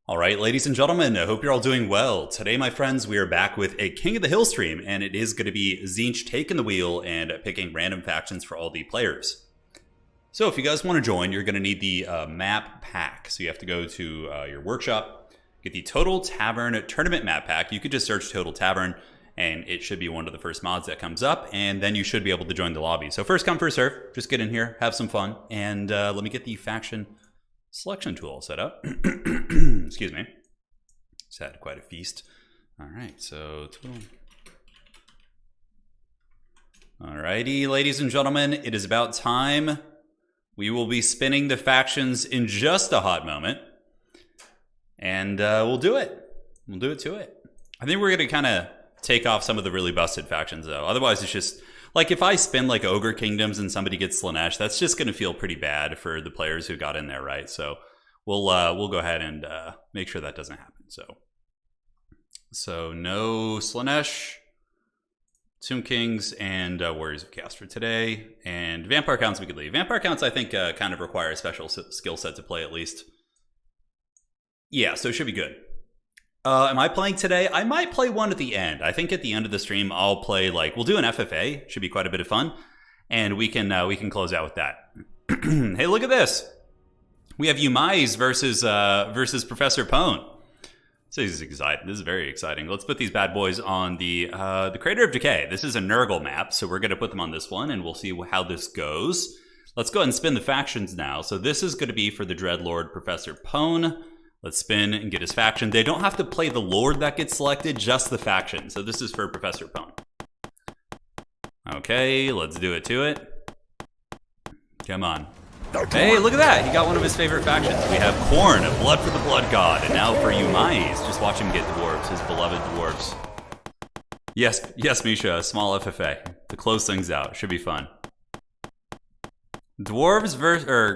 All right, ladies and gentlemen, I hope you're all doing well. Today, my friends, we are back with a King of the Hill stream, and it is going to be TZEENTCH taking the wheel and picking random factions for all the players. So if you guys want to join, you're going to need the map pack. So you have to go to your workshop, get the Total Tavern Tournament map pack. You could just search Total Tavern, and it should be one of the first mods that comes up, and then you should be able to join the lobby. So first come, first serve. Just get in here, have some fun, and let me get the faction selection tool set up. Excuse me. Just had quite a feast. All right, so alrighty, ladies and gentlemen, it is about time. We will be spinning the factions in just a hot moment, and we'll do it. We'll do it to it. I think we're gonna kind of take off some of the really busted factions, though. Otherwise, it's just like if I spin like Ogre Kingdoms and somebody gets Slaanesh, that's just gonna feel pretty bad for the players who got in there, right? So we'll go ahead and make sure that doesn't happen. So no Slaanesh, Tomb Kings, and Warriors of Chaos for today. And Vampire Counts we could leave. Vampire Counts I think kind of require a special skill set to play at least. Yeah, so it should be good. Am I playing today? I might play one at the end. I think at the end of the stream I'll play we'll do an FFA. Should be quite a bit of fun, and we can close out with that. Hey, look at this. We have Umais versus Professor Pone. So this is exciting. This is very exciting. Let's put these bad boys on the Crater of Decay. This is a Nurgle map, so we're going to put them on this one, and we'll see how this goes. Let's go ahead and spin the factions now. So this is going to be for the Dreadlord Professor Pone. Let's spin and get his faction. They don't have to play the Lord that gets selected, just the faction. So this is for Professor Pone. Okay, let's do it to it. Come on. Hey, look at that. He got one of his favorite factions. We have Khorne, Blood for the Blood God. And now for Umais, just watch him get dwarves, his beloved dwarves. Yes, Misha, a small FFA to close things out. Should be fun. Dwarves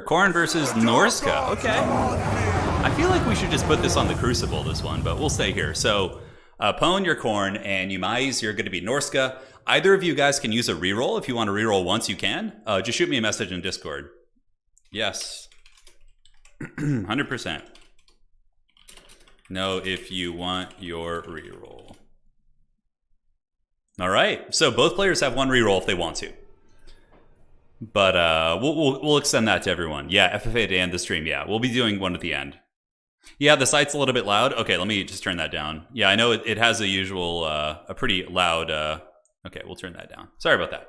Khorne versus Norska. Okay. I feel like we should just put this on the Crucible, this one, but we'll stay here. So, Pone, you're Khorne, and Umais, you're going to be Norska. Either of you guys can use a reroll. If you want to reroll once, you can. Just shoot me a message in Discord. Yes. 100%. No, if you want your reroll. All right. So both players have one reroll if they want to. But we'll extend that to everyone. Yeah, FFA to end the stream. Yeah, we'll be doing one at the end. Yeah, the site's a little bit loud. Okay, let me just turn that down. Yeah, I know it has a usual, a pretty loud, okay, we'll turn that down. Sorry about that.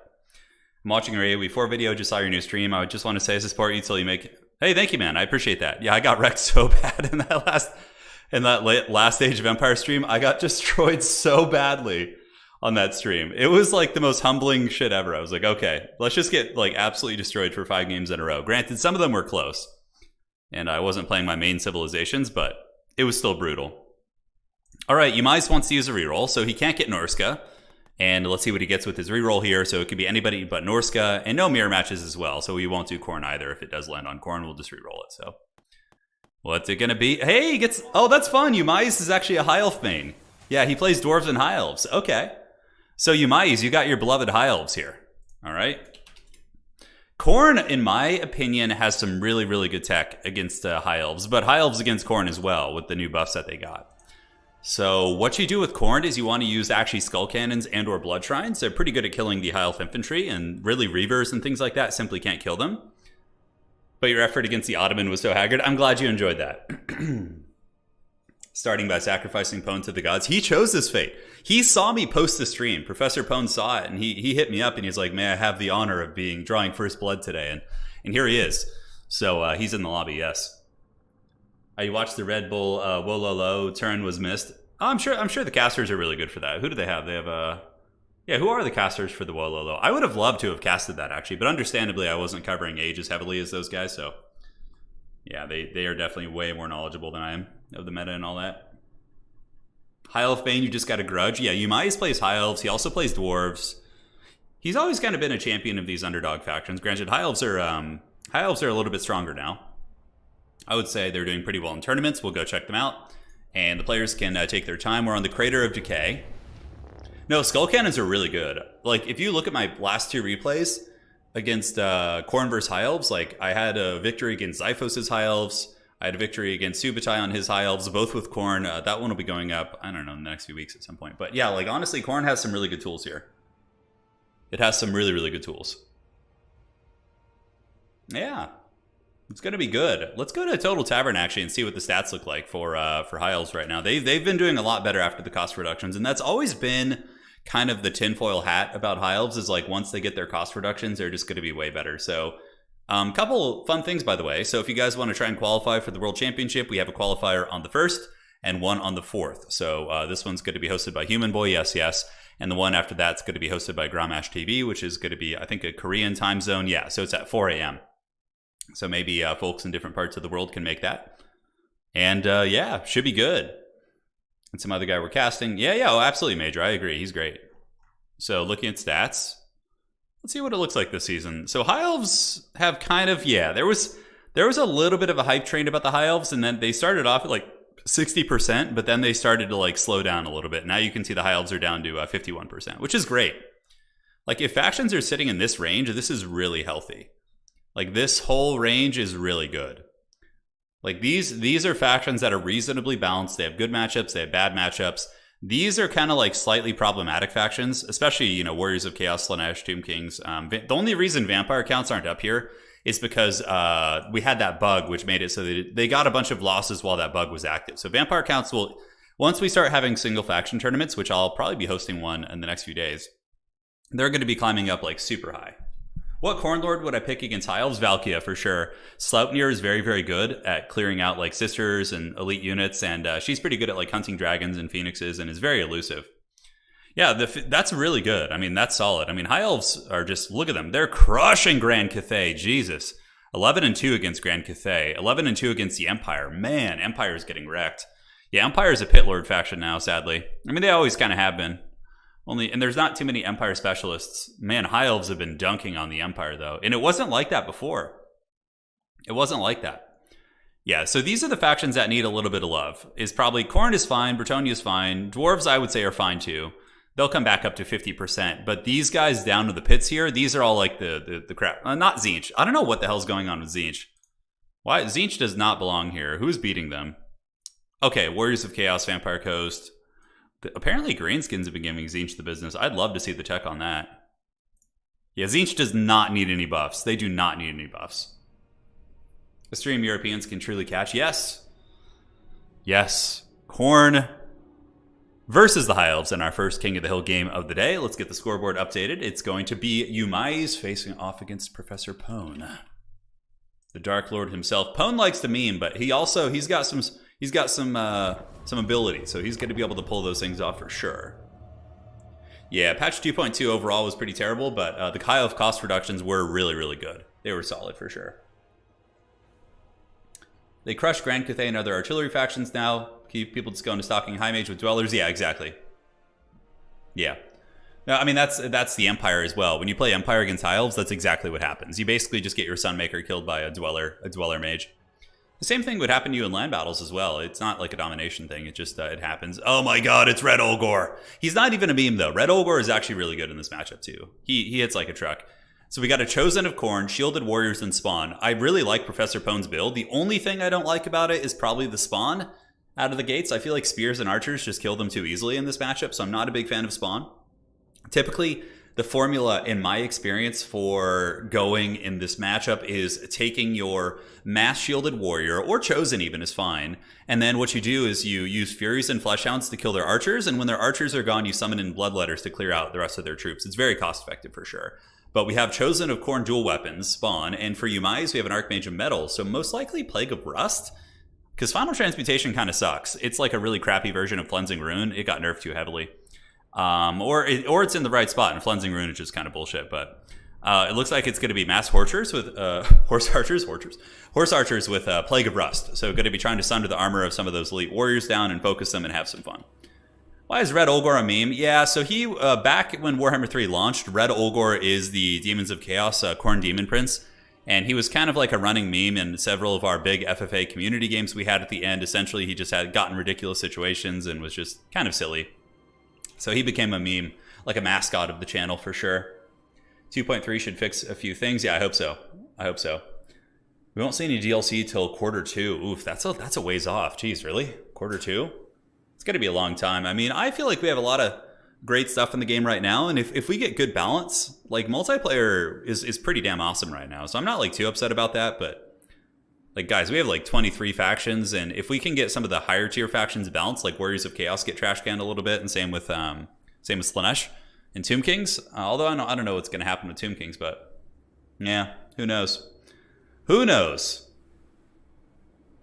I'm watching your AoE4 video, just saw your new stream. I would just want to say I support you till you make it. Hey, thank you, man. I appreciate that. Yeah, I got wrecked so bad in that last Age of Empire stream. I got destroyed so badly on that stream. It was like the most humbling shit ever. I was like, okay, let's just get absolutely destroyed for 5 games in a row. Granted, some of them were close. And I wasn't playing my main civilizations, but it was still brutal. All right, Umais wants to use a reroll, so he can't get Norska. And let's see what he gets with his reroll here. So it could be anybody but Norska, and no mirror matches as well. So we won't do Khorne either. If it does land on Khorne, we'll just reroll it. So what's it gonna be? Hey, he gets. Oh, that's fun. Umais is actually a High Elf main. Yeah, he plays dwarves and High Elves. Okay. So Umais, you got your beloved High Elves here. All right. Khorne, in my opinion, has some really, really good tech against High Elves, but High Elves against Khorne as well with the new buffs that they got. So what you do with Khorne is you want to use actually Skull Cannons and or Blood Shrines. They're pretty good at killing the High Elf infantry, and really Reavers and things like that simply can't kill them. But your effort against the Ottoman was so haggard. I'm glad you enjoyed that. Starting by sacrificing Pone to the gods. He chose this fate. He saw me post the stream. Professor Pone saw it, and he hit me up, and he's like, may I have the honor of drawing first blood today? And here he is. So he's in the lobby, yes. You watched the Red Bull Wololo, Turin was missed. Oh, I'm sure the casters are really good for that. Who do they have? They have yeah, who are the casters for the Wololo? I would have loved to have casted that, actually, but understandably I wasn't covering Age as heavily as those guys, so yeah, they are definitely way more knowledgeable than I am of the meta and all that. High Elf Bane, you just got a grudge. Yeah, Umais plays High Elves. He also plays Dwarves. He's always kind of been a champion of these underdog factions. Granted, High Elves are a little bit stronger now. I would say they're doing pretty well in tournaments. We'll go check them out. And the players can take their time. We're on the Crater of Decay. No, Skull Cannons are really good. If you look at my last 2 replays against Khorne vs High Elves, I had a victory against Xiphos' High Elves. I had a victory against Subutai on his high elves, both with Khorne. That one will be going up, I don't know, in the next few weeks at some point. But yeah, like honestly, Khorne has some really good tools here. It has some really, really good tools. Yeah, it's going to be good. Let's go to Total Tavern actually and see what the stats look like for high elves right now. They've been doing a lot better after the cost reductions, and that's always been kind of the tinfoil hat about high elves is like once they get their cost reductions, they're just going to be way better. So couple fun things, by the way. So if you guys want to try and qualify for the World Championship, we have a qualifier on the 1st and one on the 4th. So this one's going to be hosted by Human Boy, yes. And the one after that's going to be hosted by Gramash TV, which is going to be, I think, a Korean time zone. Yeah, so it's at 4 a.m. So maybe folks in different parts of the world can make that. And yeah, should be good. And some other guy we're casting. Yeah, oh, absolutely, Major. I agree. He's great. So looking at stats, let's see what it looks like this season. So high elves have kind of, yeah, there was a little bit of a hype train about the high elves, and then they started off at like 60%, but then they started to like slow down a little bit. Now you can see the high elves are down to 51%, which is great. Like if factions are sitting in this range, this is really healthy. Like this whole range is really good. Like these are factions that are reasonably balanced. They have good matchups. They have bad matchups. These are kind of like slightly problematic factions, especially, you know, Warriors of Chaos, Slaanesh, Tomb Kings. The only reason vampire counts aren't up here is because we had that bug, which made it so they got a bunch of losses while that bug was active. So vampire counts will, once we start having single faction tournaments, which I'll probably be hosting one in the next few days, they're going to be climbing up like super high. What Khorne Lord would I pick against high elves? Valkia for sure. Sleipnir is very, very good at clearing out like sisters and elite units, and she's pretty good at like hunting dragons and phoenixes and is very elusive. Yeah, that's really good. I mean, that's solid. I mean, high elves are just, look at them. They're crushing Grand Cathay. Jesus. 11-2 against Grand Cathay. 11-2 against the Empire. Man, Empire's getting wrecked. Yeah, Empire's a Pit Lord faction now, sadly. I mean, they always kind of have been. And there's not too many Empire specialists. Man, high elves have been dunking on the Empire, though. And it wasn't like that before. It wasn't like that. Yeah, so these are the factions that need a little bit of love. Is probably Khorne is fine, Bretonnia is fine. Dwarves, I would say, are fine, too. They'll come back up to 50%. But these guys down to the pits here, these are all like the crap. Not TZEENTCH. I don't know what the hell's going on with TZEENTCH. Why? TZEENTCH does not belong here. Who's beating them? Okay, Warriors of Chaos, Vampire Coast. Apparently Greenskins have been giving TZEENTCH the business. I'd love to see the tech on that. Yeah, TZEENTCH does not need any buffs. They do not need any buffs. Extreme Europeans can truly catch. Yes. Yes. Khorne versus the High Elves in our first King of the Hill game of the day. Let's get the scoreboard updated. It's going to be Yumais facing off against Professor Pone. The Dark Lord himself. Pone likes to meme, but he's got some ability, so he's going to be able to pull those things off for sure. Yeah, patch 2.2 overall was pretty terrible, but the High Elf cost reductions were really, really good. They were solid for sure. They crushed Grand Cathay and other artillery factions now. Keep people just going to stocking High Mage with Dwellers. Yeah, exactly. Yeah. No, I mean, that's the Empire as well. When you play Empire against High Elves, that's exactly what happens. You basically just get your Sunmaker killed by a Dweller Mage. The same thing would happen to you in land battles as well. It's not like a domination thing. It just, it happens. Oh my god, it's Red Olgor. He's not even a meme, though. Red Olgor is actually really good in this matchup, too. He hits like a truck. So we got a Chosen of Khorne, Shielded Warriors, and Spawn. I really like Professor Pone's build. The only thing I don't like about it is probably the Spawn out of the gates. I feel like Spears and Archers just kill them too easily in this matchup, so I'm not a big fan of Spawn. Typically, the formula, in my experience, for going in this matchup is taking your Mass Shielded Warrior, or Chosen even is fine, and then what you do is you use Furies and Fleshhounds to kill their Archers, and when their Archers are gone, you summon in Bloodletters to clear out the rest of their troops. It's very cost-effective for sure. But we have Chosen of Khorne dual weapons, Spawn, and for Yumais, we have an Archmage of Metal, so most likely Plague of Rust, because Final Transmutation kind of sucks. It's like a really crappy version of Cleansing Rune. It got nerfed too heavily. Or it's in the right spot, and Cleansing Rune is just kind of bullshit, but it looks like it's going to be Mass Horchers with Horse Archers with Plague of Rust. So going to be trying to sunder the armor of some of those elite warriors down and focus them and have some fun. Why is Red Olgor a meme? Yeah, so he, back when Warhammer 3 launched, Red Olgor is the Demons of Chaos, Khorne Demon Prince, and he was kind of like a running meme in several of our big FFA community games we had at the end. Essentially, he just had gotten ridiculous situations and was just kind of silly. So he became a meme, like a mascot of the channel for sure. 2.3 should fix a few things. Yeah, I hope so. I hope so. We won't see any DLC till Q2. Oof, that's a ways off. Jeez, really? Q2? It's going to be a long time. I mean, I feel like we have a lot of great stuff in the game right now, and if we get good balance, like multiplayer is pretty damn awesome right now. So I'm not like too upset about that, but like guys, we have like 23 factions, and if we can get some of the higher tier factions balanced, like Warriors of Chaos get trash canned a little bit, and same with Slaanesh and Tomb Kings. Although I don't know what's going to happen with Tomb Kings, but yeah, who knows? Who knows?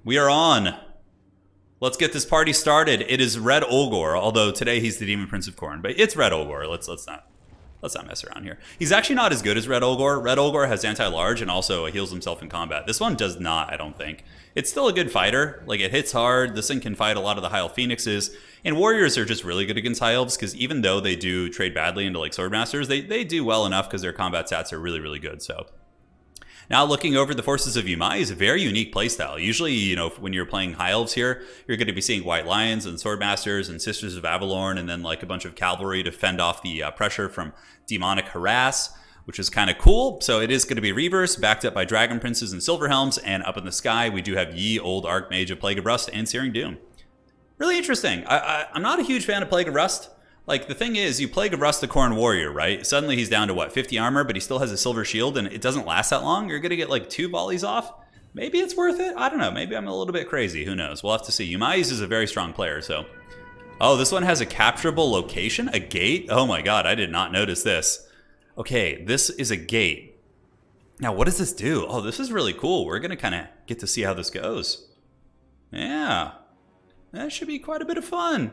We are on. Let's get this party started. It is Red Olgor, although today he's the Demon Prince of Khorne, but it's Red Olgor. Let's not mess around here. He's actually not as good as Red Olgor. Red Olgor has anti-large and also heals himself in combat. This one does not, I don't think. It's still a good fighter. Like, it hits hard. This thing can fight a lot of the High Elf Phoenixes. And Warriors are just really good against High Elves, because even though they do trade badly into like Swordmasters, they do well enough because their combat stats are really, really good. So now looking over the forces of Yumai is a very unique playstyle. Usually, you know, when you're playing High Elves here, you're going to be seeing White Lions and Swordmasters and Sisters of Avalorn, and then like a bunch of cavalry to fend off the pressure from demonic harass, which is kind of cool. So it is going to be Reavers, backed up by Dragon Princes and Silverhelms, and up in the sky we do have Ye Old Archmage of Plague of Rust and Searing Doom. Really interesting. I'm not a huge fan of Plague of Rust. Like, the thing is, you Plague of Rust the Khorne Warrior, right? Suddenly he's down to, what, 50 armor, but he still has a silver shield, and it doesn't last that long. You're going to get, like, 2 volleys off. Maybe it's worth it. I don't know. Maybe I'm a little bit crazy. Who knows? We'll have to see. Yumai's is a very strong player, so... Oh, this one has a capturable location? A gate? Oh my god, I did not notice this. Okay, this is a gate. Now, what does this do? Oh, this is really cool. We're going to kind of get to see how this goes. Yeah. That should be quite a bit of fun.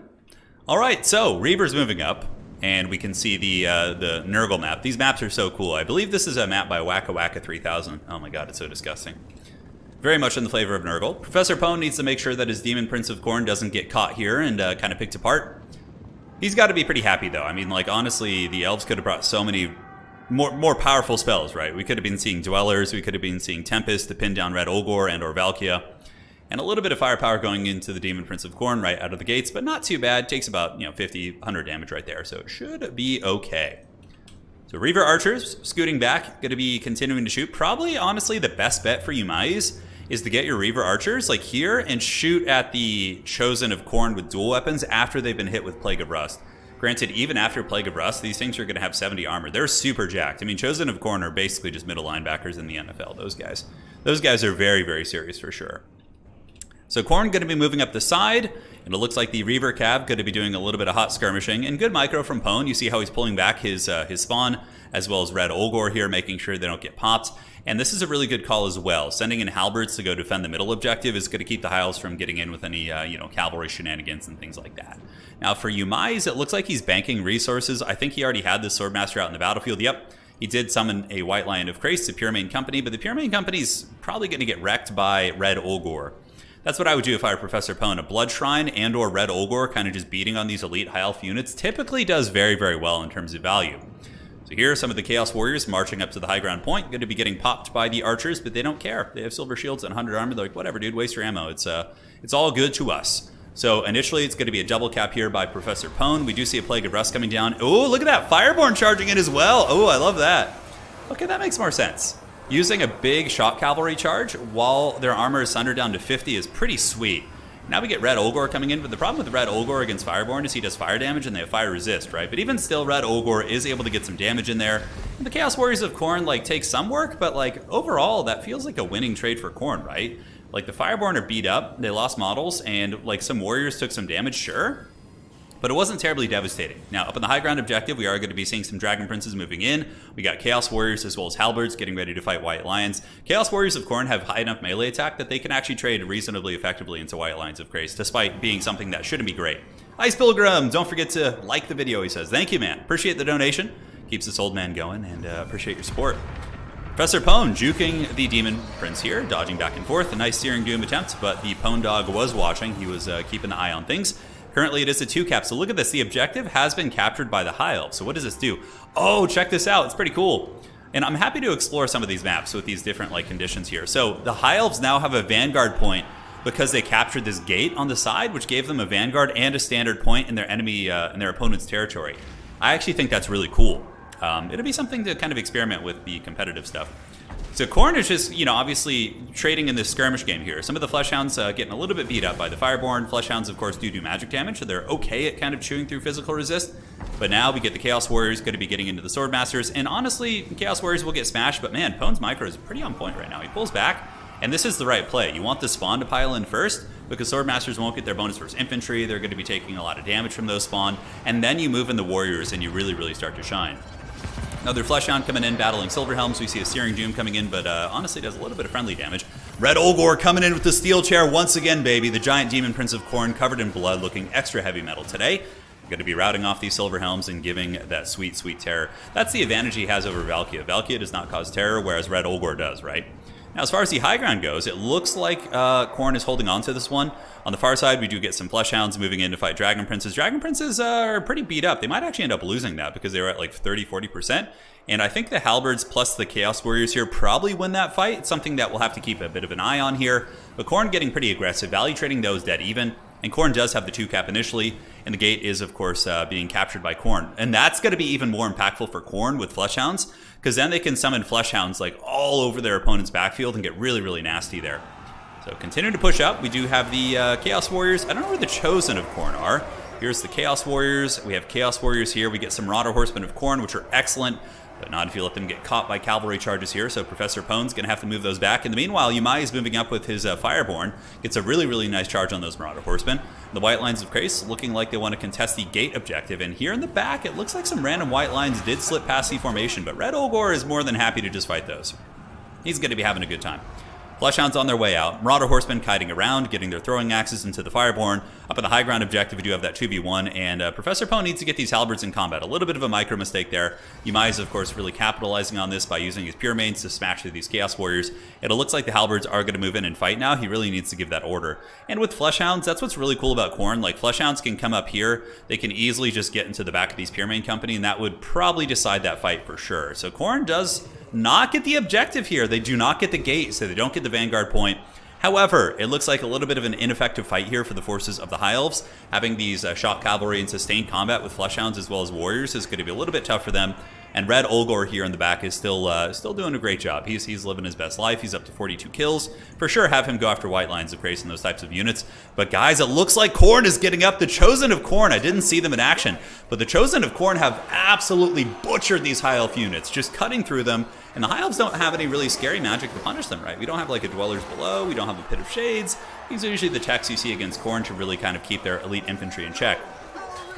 All right, so Reaver's moving up, and we can see the Nurgle map. These maps are so cool. I believe this is a map by Waka Waka 3000. Oh my god, it's so disgusting. Very much in the flavor of Nurgle. Professor Pone needs to make sure that his Demon Prince of Khorne doesn't get caught here and kind of picked apart. He's got to be pretty happy, though. I mean, like, honestly, the elves could have brought so many more powerful spells, right? We could have been seeing Dwellers, we could have been seeing Tempest to pin down Red Olgor and or Valkia. And a little bit of firepower going into the Demon Prince of Khorne right out of the gates, but not too bad. Takes about, 50, 100 damage right there, so it should be okay. So Reaver Archers, scooting back, going to be continuing to shoot. Probably, honestly, the best bet for Yumai's is to get your Reaver Archers, like here, and shoot at the Chosen of Khorne with dual weapons after they've been hit with Plague of Rust. Granted, even after Plague of Rust, these things are going to have 70 armor. They're super jacked. I mean, Chosen of Khorne are basically just middle linebackers in the NFL, those guys. Those guys are very, very serious for sure. So Khorne going to be moving up the side, and it looks like the Reaver Cav going to be doing a little bit of hot skirmishing. And good micro from Pone. You see how he's pulling back his spawn, as well as Red Olgor here, making sure they don't get popped. And this is a really good call as well. Sending in Halberds to go defend the middle objective is going to keep the High Elves from getting in with any cavalry shenanigans and things like that. Now for Yumai's, it looks like he's banking resources. I think he already had this Swordmaster out in the battlefield. Yep. He did summon a White Lion of Crace to Pure Main Company, but the Pure Main Company's probably going to get wrecked by Red Olgor. That's what I would do if I were Professor Pone. A Blood Shrine and or Red Olgor kind of just beating on these elite High Elf units typically does very, very well in terms of value. So here are some of the Chaos Warriors marching up to the high ground point. Going to be getting popped by the Archers, but they don't care. They have silver shields and 100 armor. They're like, whatever, dude, waste your ammo. It's all good to us. So initially, it's going to be a double cap here by Professor Pone. We do see a Plague of Rust coming down. Oh, look at that. Fireborn charging in as well. Oh, I love that. Okay, that makes more sense. Using a big shock cavalry charge while their armor is sundered down to 50 is pretty sweet. Now we get Red Olgor coming in, but the problem with Red Olgor against Fireborn is he does fire damage and they have fire resist, right? But even still, Red Olgor is able to get some damage in there. And the Chaos Warriors of Khorne, like, take some work, but, like, overall, that feels like a winning trade for Khorne, right? Like, the Fireborn are beat up, they lost models, and, like, some warriors took some damage, sure. But it wasn't terribly devastating. Now, up on the high ground objective, we are going to be seeing some Dragon Princes moving in. We got Chaos Warriors as well as Halberds getting ready to fight White Lions. Chaos Warriors of Khorne have high enough melee attack that they can actually trade reasonably effectively into White Lions of Grace, despite being something that shouldn't be great. Ice Pilgrim, don't forget to like the video, he says. Thank you, man. Appreciate the donation. Keeps this old man going, and appreciate your support. Professor Pone juking the Demon Prince here, dodging back and forth. A nice Searing Doom attempt, but the Pone Dog was watching. He was keeping an eye on things. Currently, it is a 2-cap, so look at this. The objective has been captured by the High Elf. So what does this do? Oh, check this out. It's pretty cool. And I'm happy to explore some of these maps with these different conditions here. So the High Elves now have a Vanguard point because they captured this gate on the side, which gave them a Vanguard and a standard point in their enemy, in their opponent's territory. I actually think that's really cool. It'll be something to kind of experiment with the competitive stuff. So Khorne is just, you know, obviously trading in this skirmish game here. Some of the Fleshhounds getting a little bit beat up by the Fireborn. Fleshhounds, of course, do magic damage, so they're okay at kind of chewing through physical resist. But now we get the Chaos Warriors going to be getting into the Swordmasters. And honestly, Chaos Warriors will get smashed, but man, Pone's micro is pretty on point right now. He pulls back, and this is the right play. You want the spawn to pile in first, because Swordmasters won't get their bonus versus infantry. They're going to be taking a lot of damage from those spawn. And then you move in the Warriors, and you really, really start to shine. Another Fleshhound coming in, battling Silverhelms. We see a Searing Doom coming in, but honestly does a little bit of friendly damage. Red Olgor coming in with the Steel Chair once again, baby. The giant Demon Prince of Khorne covered in blood, looking extra heavy metal today. Going to be routing off these Silverhelms and giving that sweet, sweet terror. That's the advantage he has over Valkia. Valkia does not cause terror, whereas Red Olgor does, right? Now, as far as the high ground goes, it looks like Khorne is holding on to this one. On the far side, we do get some Fleshhounds moving in to fight Dragon Princes. Dragon Princes are pretty beat up. They might actually end up losing that because they were at like 30-40%. And I think the Halberds plus the Chaos Warriors here probably win that fight. It's something that we'll have to keep a bit of an eye on here. But Khorne getting pretty aggressive. Value trading, though, is dead even. And Khorne does have the 2-cap initially. And the gate is, of course, being captured by Khorne. And that's going to be even more impactful for Khorne with Fleshhounds, because then they can summon Fleshhounds like all over their opponent's backfield and get really, really nasty there. So continue to push up. We do have the Chaos Warriors. I don't know where the Chosen of Khorne are. Here's the Chaos Warriors. We have Chaos Warriors here. We get some Marauder Horsemen of Khorne, which are excellent, but not if you let them get caught by cavalry charges here. So Professor Pone's going to have to move those back. In the meanwhile, Yumai is moving up with his Fireborn. Gets a really, really nice charge on those Marauder Horsemen. The White Lines of Krace looking like they want to contest the gate objective. And here in the back, it looks like some random White Lines did slip past the formation, but Red Olgor is more than happy to just fight those. He's going to be having a good time. Fleshhounds on their way out. Marauder Horsemen kiting around, getting their throwing axes into the Fireborn. Up in the high ground objective, we do have that 2v1, and Professor Pone needs to get these Halberds in combat. A little bit of a micro mistake there. Yumai is, of course, really capitalizing on this by using his Pure Mains to smash through these Chaos Warriors. It looks like the Halberds are going to move in and fight now. He really needs to give that order. And with Fleshhounds, that's what's really cool about Khorne. Like, Fleshhounds can come up here. They can easily just get into the back of these Pure Main company, and that would probably decide that fight for sure. So Khorne does not get the objective here. They do not get the gate, so they don't get the Vanguard point. However, it looks like a little bit of an ineffective fight here for the forces of the High Elves. Having these shock cavalry in sustained combat with Fleshhounds as well as warriors is going to be a little bit tough for them. And Red Olgor here in the back is still doing a great job. He's living his best life. He's up to 42 kills. For sure, have him go after White Lines of Krace and those types of units. But guys, it looks like Khorne is getting up. The Chosen of Khorne, I didn't see them in action, but the Chosen of Khorne have absolutely butchered these High Elf units, just cutting through them. And the High Elves don't have any really scary magic to punish them, right? We don't have like a Dwellers Below. We don't have a Pit of Shades. These are usually the techs you see against Khorne to really kind of keep their elite infantry in check.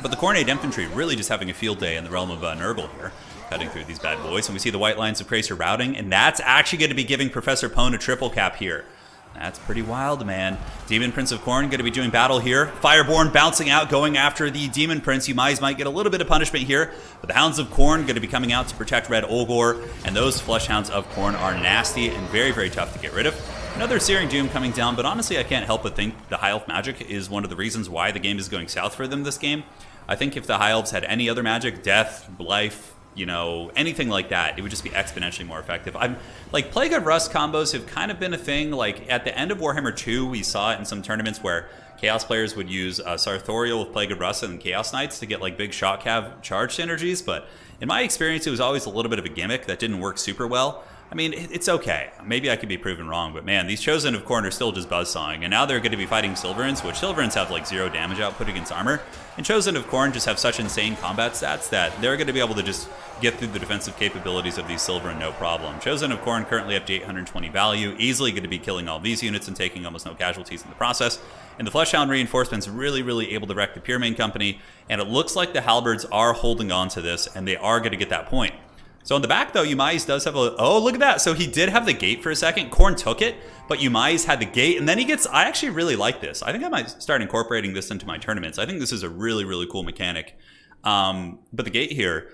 But the Khornate infantry really just having a field day in the realm of Nurgle here, cutting through these bad boys. And we see the White Lines of Krace routing, and that's actually going to be giving Professor Pone a triple cap here. That's pretty wild, man. Demon Prince of Khorne going to be doing battle here. Fireborn bouncing out, going after the Demon Prince. You might get a little bit of punishment here, but the Hounds of Khorne going to be coming out to protect Red Olgor, and those Fleshhounds of Khorne are nasty and very, very tough to get rid of. Another Searing Doom coming down, but honestly, I can't help but think the High Elf magic is one of the reasons why the game is going south for them this game. I think if the High Elves had any other magic, death, life, you know, anything like that, it would just be exponentially more effective. I'm like, Plague of Rust combos have kind of been a thing. Like at the end of Warhammer 2, we saw it in some tournaments where Chaos players would use Sartorial with Plague of Rust and Chaos Knights to get like big shot cav charge synergies. But in my experience, it was always a little bit of a gimmick that didn't work super well. I mean, it's okay. Maybe I could be proven wrong, but man, these Chosen of Khorne are still just buzzsawing, and now they're going to be fighting Silverins, which Silverins have like 0 damage output against armor, and Chosen of Khorne just have such insane combat stats that they're going to be able to just get through the defensive capabilities of these Silverin no problem. Chosen of Khorne currently up to 820 value, easily going to be killing all these units and taking almost no casualties in the process. And the Fleshhound reinforcements really, really able to wreck the Pure Main company, and it looks like the Halberds are holding on to this, and they are going to get that point. So in the back, though, Yumais does have a... Oh, look at that. So he did have the gate for a second. Khorne took it, but Yumais had the gate, and then he gets... I actually really like this. I think I might start incorporating this into my tournaments. I think this is a really, really cool mechanic. But the gate here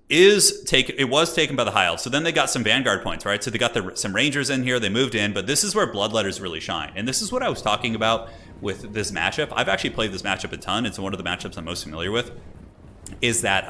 is taken... It was taken by the High Elves, so then they got some Vanguard points, right? So they got some Rangers in here. They moved in, but this is where Bloodletters really shine. And this is what I was talking about with this matchup. I've actually played this matchup a ton. It's one of the matchups I'm most familiar with. Is that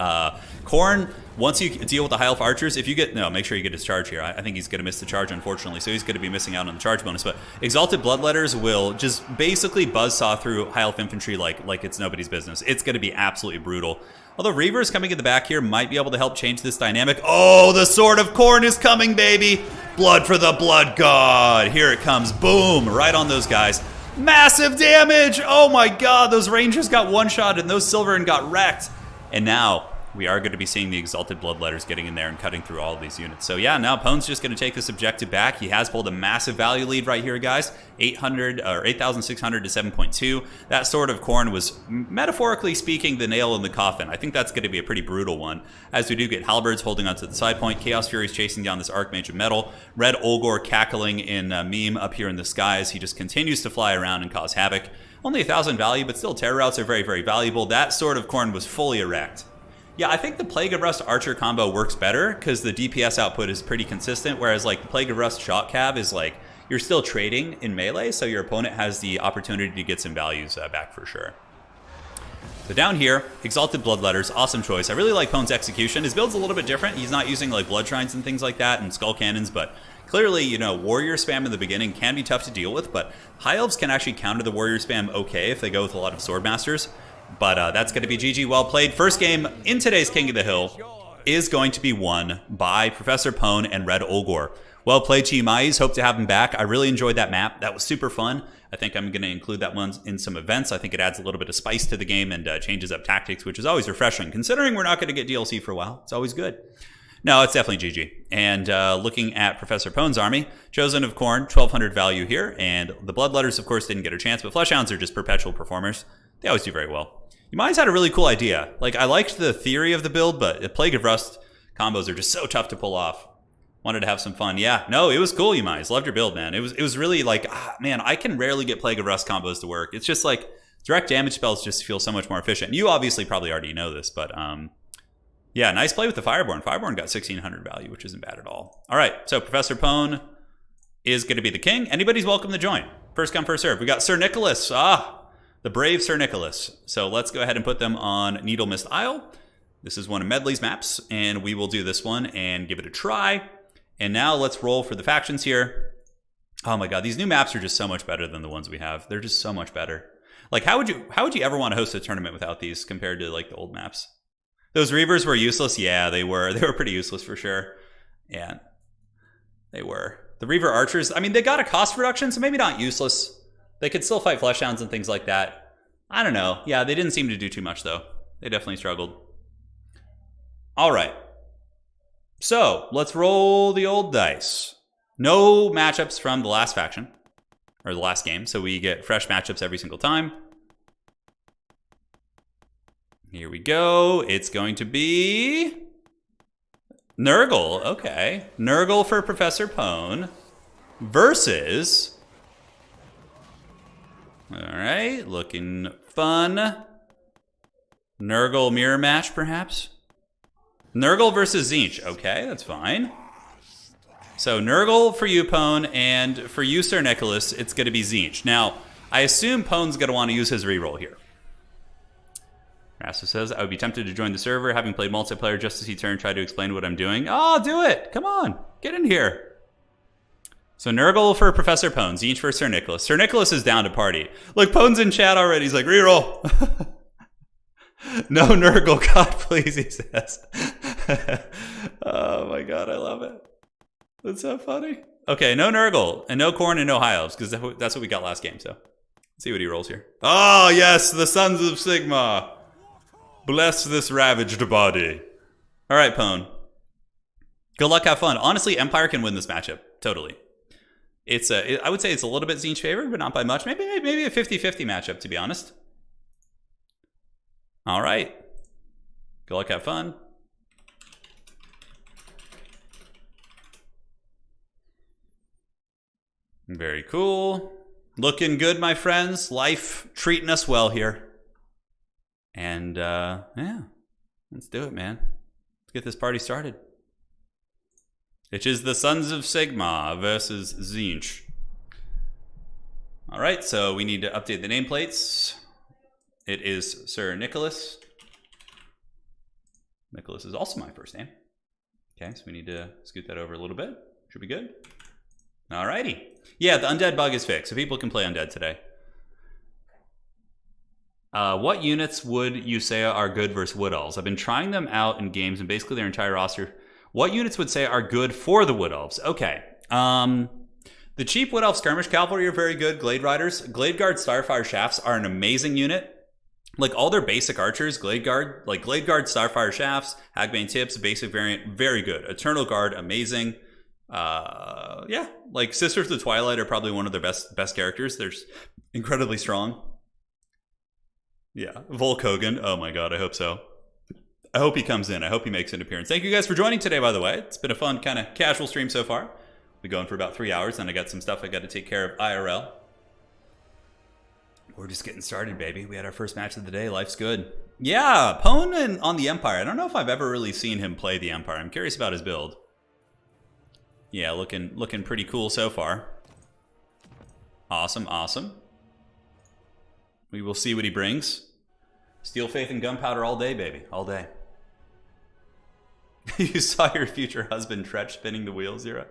Khorne, once you deal with the High Elf Archers, if you get... No, make sure you get his charge here. I think he's going to miss the charge, unfortunately, so he's going to be missing out on the charge bonus. But Exalted Bloodletters will just basically buzzsaw through High Elf Infantry like it's nobody's business. It's going to be absolutely brutal. Although Reavers coming in the back here might be able to help change this dynamic. Oh, the Sword of Khorne is coming, baby! Blood for the Blood God. Here it comes. Boom. Right on those guys. Massive damage. Oh my god. Those Rangers got one-shot and those Silverin got wrecked. And now we are going to be seeing the Exalted Bloodletters getting in there and cutting through all of these units. So yeah, now Pone's just going to take this objective back. He has pulled a massive value lead right here, guys. 8,600 to 7.2. That Sword of Khorne was, metaphorically speaking, the nail in the coffin. I think that's going to be a pretty brutal one, as we do get Halberds holding onto the side point, Chaos Furies chasing down this Archmage of Metal, Red Olgor cackling in meme up here in the skies. He just continues to fly around and cause havoc. Only 1,000 value, but still Terror Routes are very, very valuable. That Sword of Khorne was fully erect. Yeah, I think the Plague of Rust Archer combo works better because the DPS output is pretty consistent, whereas like the Plague of Rust Shot Cav is like, you're still trading in melee, so your opponent has the opportunity to get some values back for sure. So down here, Exalted Bloodletters, awesome choice. I really like Pone's execution. His build's a little bit different. He's not using like Blood Shrines and things like that and Skull Cannons, but clearly, you know, Warrior spam in the beginning can be tough to deal with, but High Elves can actually counter the Warrior spam okay if they go with a lot of Swordmasters. But that's going to be GG, well played. First game in today's King of the Hill is going to be won by Professor Pone and Red Olgor. Well played, Chiimais. Hope to have him back. I really enjoyed that map. That was super fun. I think I'm going to include that one in some events. I think it adds a little bit of spice to the game and changes up tactics, which is always refreshing. Considering we're not going to get DLC for a while, it's always good. No, it's definitely GG. And looking at Professor Pone's army, Chosen of Khorne, 1,200 value here. And the Bloodletters, of course, didn't get a chance, but Fleshhounds are just perpetual performers. They always do very well. Chiimais had a really cool idea. Like, I liked the theory of the build, but the Plague of Rust combos are just so tough to pull off. Wanted to have some fun. Yeah, no, it was cool, Chiimais. Loved your build, man. It was really like, man, I can rarely get Plague of Rust combos to work. It's just like, direct damage spells just feel so much more efficient. You obviously probably already know this, but yeah, nice play with the Fireborn. Fireborn got 1,600 value, which isn't bad at all. All right, so Professor Pone is going to be the king. Anybody's welcome to join. First come, first serve. We got Sir Nicholas. The brave Sir Nicholas. So let's go ahead and put them on Needle Mist Isle. This is one of Medley's maps, and we will do this one and give it a try. And now let's roll for the factions here. Oh my god, these new maps are just so much better than the ones we have. They're just so much better. Like, how would you ever want to host a tournament without these compared to like the old maps? Those Reavers were useless. Yeah, they were. They were pretty useless for sure. Yeah, they were. The Reaver Archers, I mean, they got a cost reduction, so maybe not useless. They could still fight Fleshhounds and things like that. I don't know. Yeah, they didn't seem to do too much, though. They definitely struggled. All right. So, let's roll the old dice. No matchups from the last faction, or the last game, so we get fresh matchups every single time. Here we go. It's going to be Nurgle. Okay. Nurgle for Professor Pone versus... All right, looking fun. Nurgle mirror match, perhaps? Nurgle versus TZEENTCH. Okay, that's fine. So Nurgle for you, Pone, and for you, Sir Nicholas, it's going to be TZEENTCH. Now, I assume Pone's going to want to use his reroll here. Rasta says, I would be tempted to join the server, having played multiplayer just to see Turin try to explain what I'm doing. Oh, do it! Come on, get in here. So Nurgle for Professor Pone, TZEENTCH for Sir Nicholas. Sir Nicholas is down to party. Look, Pone's in chat already. He's like, reroll. No Nurgle, God, please, he says. Oh my god, I love it. That's so funny. Okay, no Nurgle, and no Khorne, and no High Elves, because that's what we got last game, so. Let's see what he rolls here. Oh, yes, the Sons of Sigma. Bless this ravaged body. All right, Pone. Good luck, have fun. Honestly, Empire can win this matchup, totally. I would say it's a little bit TZEENTCH favored, but not by much. Maybe a 50-50 matchup, to be honest. All right. Good luck, have fun. Very cool. Looking good, my friends. Life treating us well here. And, yeah. Let's do it, man. Let's get this party started. Which is the Sons of Sigma versus TZEENTCH. All right, so we need to update the nameplates. It is Sir Nicholas. Nicholas is also my first name. Okay, so we need to scoot that over a little bit. Should be good. All righty. Yeah, the undead bug is fixed, so people can play undead today. What units would you say are good versus Wood Elves? I've been trying them out in games, and basically their entire roster. What units would say are good for the Wood Elves? Okay, The cheap Wood Elf Skirmish Cavalry are very good. Glade Riders. Glade Guard Starfire Shafts are an amazing unit. Like all their basic archers, Glade Guard, Starfire Shafts, Hagbane Tips, basic variant, very good. Eternal Guard, amazing. Yeah, like Sisters of the Twilight are probably one of their best characters. They're incredibly strong. Yeah, Volk Hogan. Oh my god, I hope so. I hope he comes in. I hope he makes an appearance. Thank you guys for joining today, by the way. It's been a fun, kind of casual stream so far. We're going for about 3 hours, and I got some stuff I got to take care of IRL. We're just getting started, baby. We had our first match of the day. Life's good. Yeah, Pone on the Empire. I don't know if I've ever really seen him play the Empire. I'm curious about his build. Yeah, looking pretty cool so far. Awesome, awesome. We will see what he brings. Steel Faith and Gunpowder all day, baby. All day. You saw your future husband, Tretch, spinning the wheel, Zero?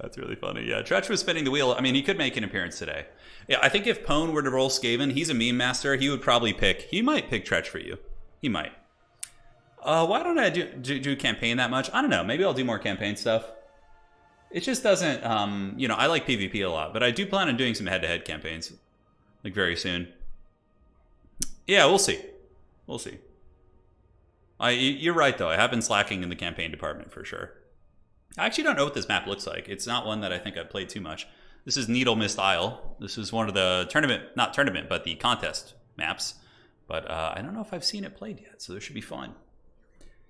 That's really funny. Yeah, Tretch was spinning the wheel. I mean, he could make an appearance today. Yeah, I think if Pone were to roll Skaven, he's a meme master. He would probably he might pick Tretch for you. He might. Why don't I do campaign that much? I don't know. Maybe I'll do more campaign stuff. It just doesn't, you know, I like PvP a lot, but I do plan on doing some head-to-head campaigns, like very soon. Yeah, we'll see. We'll see. You're right, though. I have been slacking in the campaign department for sure. I actually don't know what this map looks like. It's not one that I think I've played too much. This is Needle Mist Isle. This is one of the not tournament, but the contest maps. But I don't know if I've seen it played yet, so this should be fun.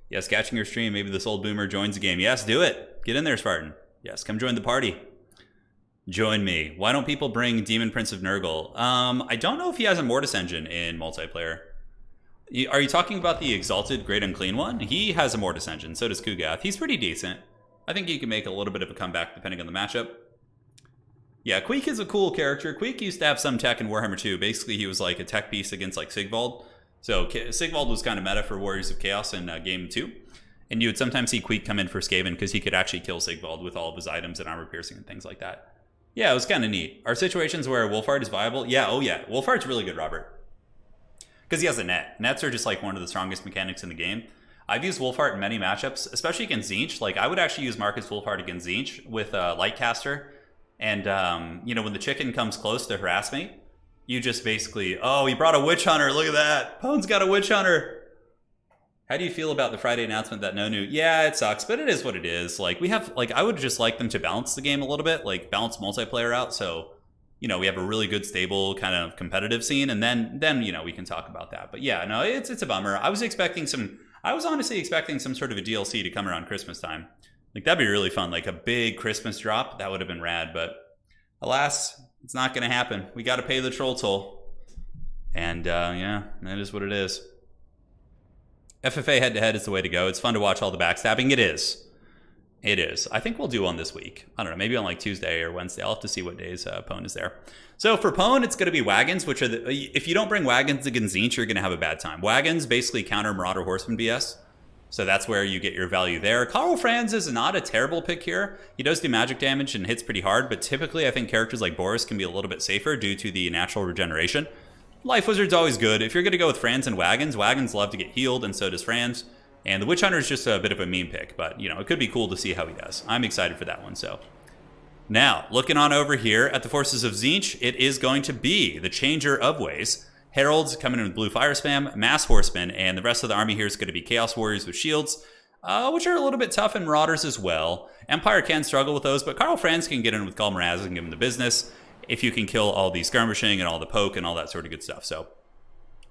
Yes, catching your stream. Maybe this old boomer joins the game. Yes, do it. Get in there, Spartan. Yes, come join the party. Join me. Why don't people bring Demon Prince of Nurgle? I don't know if he has a Mortis engine in multiplayer. Are you talking about the Exalted Great Unclean one? He has a Mortis engine, so does Kugath. He's pretty decent. I think he can make a little bit of a comeback depending on the matchup. Yeah, Queek is a cool character. Queek used to have some tech in Warhammer 2. Basically, he was like a tech piece against like Sigvald. So Sigvald was kind of meta for Warriors of Chaos in Game 2. And you would sometimes see Queek come in for Skaven because he could actually kill Sigvald with all of his items and armor piercing and things like that. Yeah, it was kind of neat. Are situations where Wolfheart is viable? Yeah, oh yeah. Wolfheart's really good, Robert. Because he has a net. Nets are just like one of the strongest mechanics in the game. I've used Wolfheart in many matchups, especially against Tzeentch. Like, I would actually use Marcus Wolfheart against Tzeentch with Lightcaster. And, you know, when the chicken comes close to harass me, you just basically, oh, he brought a Witch Hunter. Look at that. Pone's got a Witch Hunter. How do you feel about the Friday announcement that no new? Yeah, it sucks, but it is what it is. Like, we have, like, I would just like them to balance the game a little bit, like, balance multiplayer out. So, you know, we have a really good, stable, kind of competitive scene. And then you know, we can talk about that. But yeah, no, it's a bummer. I was honestly expecting some sort of a DLC to come around Christmas time. Like, that'd be really fun. Like, a big Christmas drop. That would have been rad. But alas, it's not going to happen. We got to pay the troll toll. And, yeah, that is what it is. FFA head-to-head is the way to go. It's fun to watch all the backstabbing. It is. It is. I think we'll do one this week. I don't know. Maybe on, like, Tuesday or Wednesday. I'll have to see what days Pone is there. So for Pone, it's going to be Wagons, which are if you don't bring Wagons against Tzeentch, you're going to have a bad time. Wagons basically counter Marauder Horseman BS. So that's where you get your value there. Karl Franz is not a terrible pick here. He does do magic damage and hits pretty hard, but typically I think characters like Boris can be a little bit safer due to the natural regeneration. Life Wizard's always good. If you're going to go with Franz and Wagons, Wagons love to get healed, and so does Franz. And the Witch Hunter is just a bit of a meme pick, but, you know, it could be cool to see how he does. I'm excited for that one, so. Now, looking on over here at the forces of Tzeentch, it is going to be the Changer of Ways. Heralds coming in with blue fire spam, mass horsemen, and the rest of the army here is going to be Chaos Warriors with shields, which are a little bit tough, and Marauders as well. Empire can struggle with those, but Karl Franz can get in with Kalmaraz and give him the business if you can kill all the skirmishing and all the poke and all that sort of good stuff. So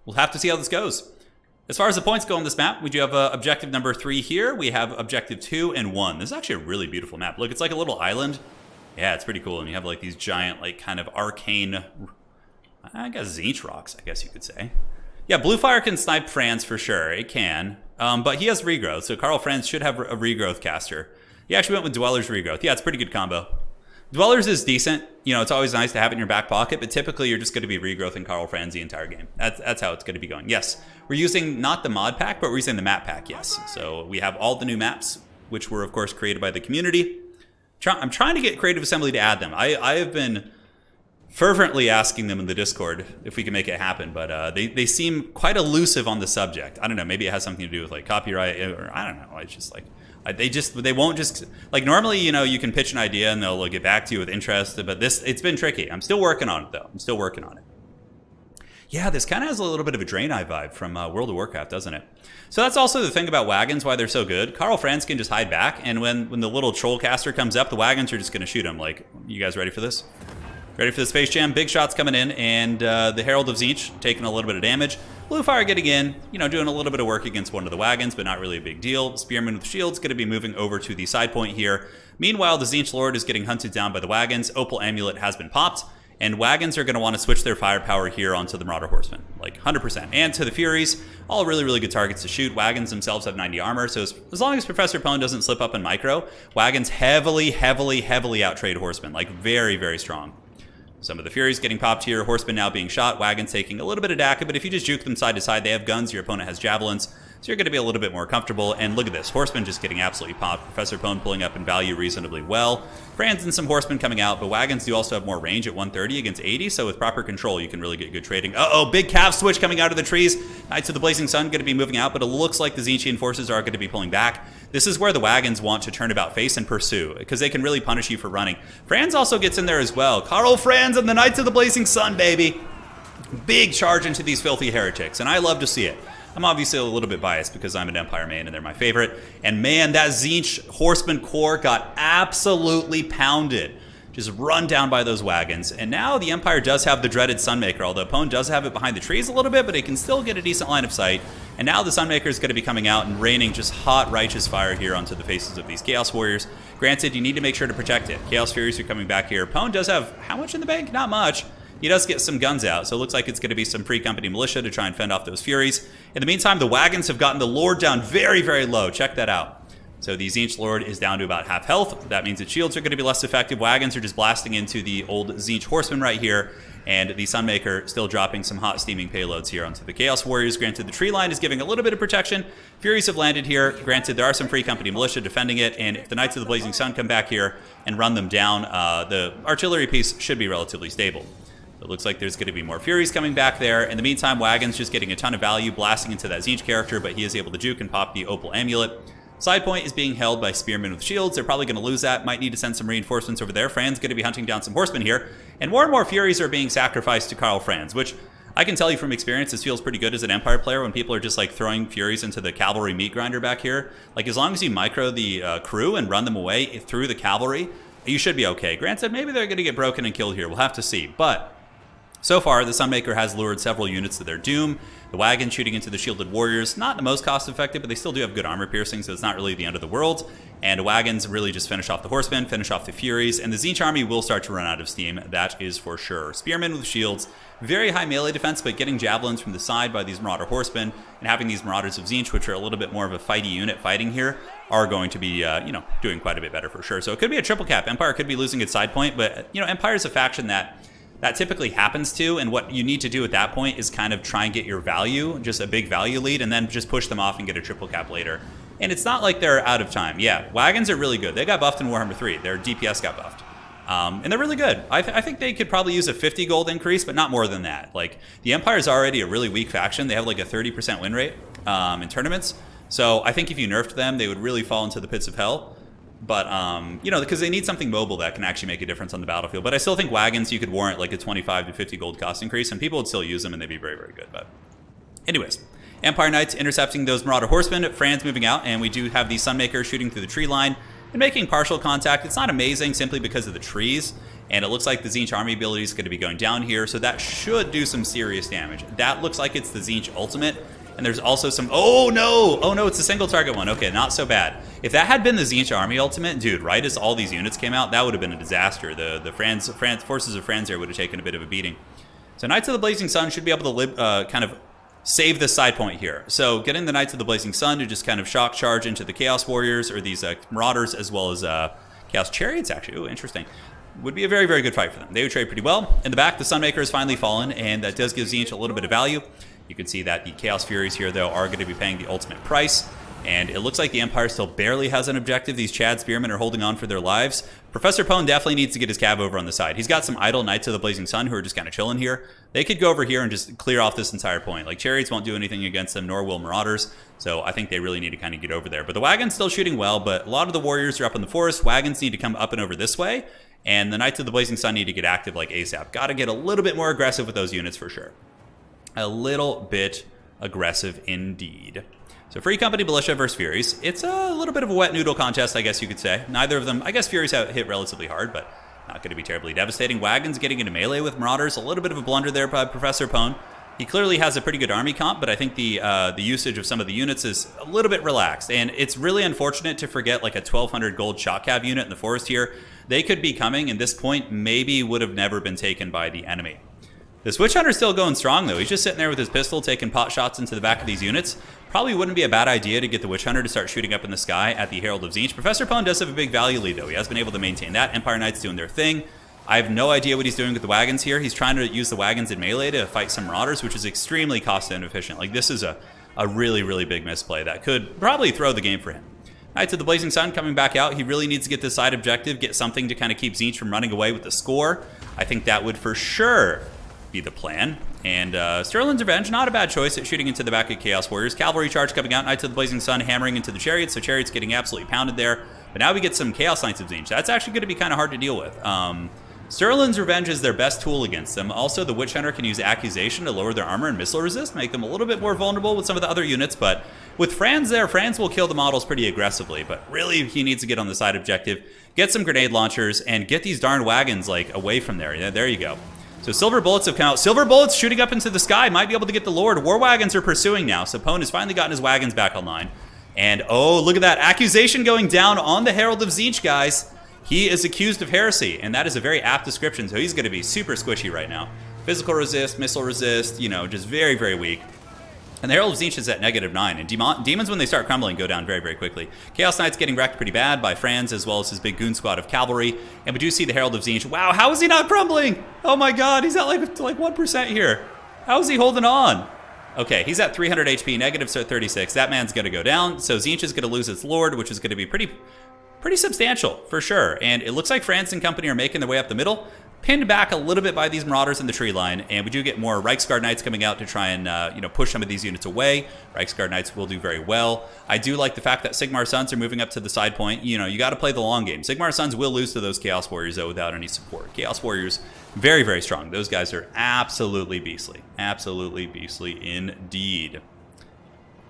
we'll have to see how this goes. As far as the points go on this map, we do have objective number 3 here. We have objective 2 and 1. This is actually a really beautiful map. Look, it's like a little island. Yeah, it's pretty cool. And you have like these giant, like kind of arcane, I guess Tzeentch rocks, I guess you could say. Yeah, Blue Fire can snipe Franz for sure. It can. But he has regrowth, so Karl Franz should have a regrowth caster. He actually went with Dweller's regrowth. Yeah, it's a pretty good combo. Dwellers is decent. You know, it's always nice to have it in your back pocket, but typically you're just going to be regrowthing Karl Franz the entire game. That's how it's going to be going. Yes, we're using not the mod pack, but we're using the map pack, yes. So we have all the new maps, which were, of course, created by the community. I'm trying to get Creative Assembly to add them. I have been fervently asking them in the Discord if we can make it happen, but they seem quite elusive on the subject. I don't know, maybe it has something to do with like copyright, or I don't know. It's just like, They won't just, like, normally, you know, you can pitch an idea and they'll get back to you with interest, but it's been tricky. I'm still working on it, though. I'm still working on it. Yeah, this kind of has a little bit of a Draenei vibe from World of Warcraft, doesn't it? So that's also the thing about wagons, why they're so good. Karl Franz can just hide back, and when the little troll caster comes up, the wagons are just going to shoot him. Like, you guys ready for this? Ready for this face jam? Big shots coming in, and the Herald of Tzeentch taking a little bit of damage. Blue Fire getting in, you know, doing a little bit of work against one of the wagons, but not really a big deal. Spearman with Shield's going to be moving over to the side point here. Meanwhile, the Tzeentch Lord is getting hunted down by the wagons. Opal Amulet has been popped. And wagons are going to want to switch their firepower here onto the Marauder Horsemen, like 100%. And to the Furies, all really, really good targets to shoot. Wagons themselves have 90 armor, so as long as Professor Pone doesn't slip up in micro, wagons heavily, heavily, heavily outtrade Horsemen, like very, very strong. Some of the Furies getting popped here, Horsemen now being shot, wagons taking a little bit of DACA, but if you just juke them side to side, they have guns, your opponent has javelins, so you're going to be a little bit more comfortable. And look at this, Horsemen just getting absolutely popped. Professor Pone pulling up in value reasonably well. Franz and some Horsemen coming out, but wagons do also have more range at 130 against 80, so with proper control, you can really get good trading. Uh-oh, big Cav switch coming out of the trees. Knights of the Blazing Sun going to be moving out, but it looks like the Tzeentchian forces are going to be pulling back. This is where the wagons want to turn about face and pursue, because they can really punish you for running. Franz also gets in there as well. Karl Franz and the Knights of the Blazing Sun, baby. Big charge into these filthy heretics, and I love to see it. I'm obviously a little bit biased because I'm an Empire main and they're my favorite. And man, that Tzeentch Horseman core got absolutely pounded. Just run down by those wagons. And now the Empire does have the dreaded Sunmaker, although Pone does have it behind the trees a little bit, but it can still get a decent line of sight. And now the Sunmaker is going to be coming out and raining just hot, righteous fire here onto the faces of these Chaos Warriors. Granted, you need to make sure to protect it. Chaos Furies are coming back here. Pone does have how much in the bank? Not much. He does get some guns out, so it looks like it's going to be some free company militia to try and fend off those Furies. In the meantime, the wagons have gotten the Lord down very, very low. Check that out. So the Tzeentch Lord is down to about half health. That means that shields are going to be less effective. Wagons are just blasting into the old Tzeentch Horseman right here. And the Sunmaker still dropping some hot steaming payloads here onto the Chaos Warriors. Granted, the tree line is giving a little bit of protection. Furies have landed here. Granted, there are some free company militia defending it. And if the Knights of the Blazing Sun come back here and run them down, the artillery piece should be relatively stable. It looks like there's going to be more Furies coming back there. In the meantime, Wagon's just getting a ton of value, blasting into that Tzeentch character, but he is able to juke and pop the Opal Amulet. Side point is being held by Spearmen with shields. They're probably going to lose that. Might need to send some reinforcements over there. Fran's going to be hunting down some Horsemen here. And more Furies are being sacrificed to Karl Franz, which I can tell you from experience, this feels pretty good as an Empire player when people are just like throwing Furies into the cavalry meat grinder back here. Like as long as you micro the crew and run them away through the cavalry, you should be okay. Granted, maybe they're going to get broken and killed here. We'll have to see. But so far, the Sunmaker has lured several units to their doom. The wagon shooting into the shielded warriors, not the most cost-effective, but they still do have good armor piercing, so it's not really the end of the world. And wagons really just finish off the Horsemen, finish off the Furies, and the Tzeentch army will start to run out of steam, that is for sure. Spearmen with shields, very high melee defense, but getting javelins from the side by these Marauder Horsemen, and having these Marauders of Tzeentch, which are a little bit more of a fighty unit fighting here, are going to be, doing quite a bit better for sure. So it could be a triple cap. Empire could be losing its side point, but, Empire is a faction that typically happens to, and what you need to do at that point is kind of try and get your value, just a big value lead, and then just push them off and get a triple cap later. And it's not like they're out of time. Yeah, wagons are really good. They got buffed in Warhammer 3. Their DPS got buffed. And they're really good. I think they could probably use a 50 gold increase, but not more than that. Like, the Empire is already a really weak faction. They have like a 30% win rate in tournaments. So I think if you nerfed them, they would really fall into the pits of hell. But, because they need something mobile that can actually make a difference on the battlefield. But I still think wagons, you could warrant like a 25 to 50 gold cost increase, and people would still use them, and they'd be very, very good. But anyways, Empire Knights intercepting those Marauder Horsemen. Fran's moving out, and we do have the Sunmaker shooting through the tree line and making partial contact. It's not amazing simply because of the trees, and it looks like the Tzeentch army ability is going to be going down here, so that should do some serious damage. That looks like it's the Tzeentch ultimate. And there's also some, oh no, it's a single target one. Okay, not so bad. If that had been the Tzeentch army ultimate, dude, right as all these units came out, that would have been a disaster. The forces of Franz there would have taken a bit of a beating. So Knights of the Blazing Sun should be able to kind of save this side point here. So getting the Knights of the Blazing Sun to just kind of shock charge into the Chaos Warriors, or these Marauders, as well as Chaos Chariots, actually. Ooh, interesting. Would be a very, very good fight for them. They would trade pretty well. In the back, the Sunmaker has finally fallen, and that does give Tzeentch a little bit of value. You can see that the Chaos Furies here, though, are going to be paying the ultimate price. And it looks like the Empire still barely has an objective. These Chad Spearmen are holding on for their lives. Professor Pone definitely needs to get his cav over on the side. He's got some idle Knights of the Blazing Sun who are just kind of chilling here. They could go over here and just clear off this entire point. Like, Chariots won't do anything against them, nor will Marauders. So I think they really need to kind of get over there. But the Wagon's still shooting well, but a lot of the Warriors are up in the forest. Wagons need to come up and over this way. And the Knights of the Blazing Sun need to get active like ASAP. Got to get a little bit more aggressive with those units for sure. A little bit aggressive indeed. So Free Company Militia versus Furies. It's a little bit of a wet noodle contest, I guess you could say. Neither of them, I guess Furies have hit relatively hard, but not going to be terribly devastating. Wagons getting into melee with Marauders. A little bit of a blunder there by Professor Pone. He clearly has a pretty good army comp, but I think the usage of some of the units is a little bit relaxed. And it's really unfortunate to forget like a 1,200 gold shock cav unit in the forest here. They could be coming, and this point maybe would have never been taken by the enemy. This Witch Hunter's still going strong, though. He's just sitting there with his pistol, taking pot shots into the back of these units. Probably wouldn't be a bad idea to get the Witch Hunter to start shooting up in the sky at the Herald of Tzeentch. Professor Pone does have a big value lead, though. He has been able to maintain that. Empire Knights doing their thing. I have no idea what he's doing with the wagons here. He's trying to use the wagons in melee to fight some Marauders, which is extremely cost inefficient. Like, this is a really, really big misplay that could probably throw the game for him. Knights of the Blazing Sun coming back out. He really needs to get this side objective, get something to kind of keep Tzeentch from running away with the score. I think that would for sure be the plan. And Sterling's Revenge, not a bad choice at shooting into the back of Chaos Warriors. Cavalry charge coming out, Knights of the Blazing Sun hammering into the Chariots, so Chariots getting absolutely pounded there. But now we get some Chaos Knights of Tzeentch. That's actually going to be kind of hard to deal with. Sterling's Revenge is their best tool against them. Also, the Witch Hunter can use Accusation to lower their armor and missile resist, make them a little bit more vulnerable with some of the other units. But with Franz there, Franz will kill the models pretty aggressively. But really, he needs to get on the side objective, get some grenade launchers, and get these darn wagons like away from there. Yeah, there you go. So Silver Bullets have come out. Silver Bullets shooting up into the sky. Might be able to get the Lord. War Wagons are pursuing now. So Pone has finally gotten his wagons back online. And oh, look at that. Accusation going down on the Herald of Tzeentch, guys. He is accused of heresy, and that is a very apt description, so he's going to be super squishy right now. Physical resist, missile resist, you know, just very, very weak. And the Herald of Tzeentch is at -9, and demons, when they start crumbling, go down very, very quickly. Chaos Knight's getting wrecked pretty bad by Franz, as well as his big goon squad of cavalry. And we do see the Herald of Tzeentch. Wow, how is he not crumbling? Oh my god, he's at like 1% here. How is he holding on? Okay, he's at 300 HP, -36. That man's going to go down, so Tzeentch is going to lose its Lord, which is going to be pretty substantial, for sure. And it looks like France and company are making their way up the middle, pinned back a little bit by these Marauders in the tree line, and we do get more Reichsguard Knights coming out to try and push some of these units away. Reichsguard Knights will do very well. I do like the fact that Sigmar Sons are moving up to the side point. You know, you got to play the long game. Sigmar Sons will lose to those Chaos Warriors, though, without any support. Chaos Warriors, very, very strong. Those guys are absolutely beastly. Absolutely beastly indeed.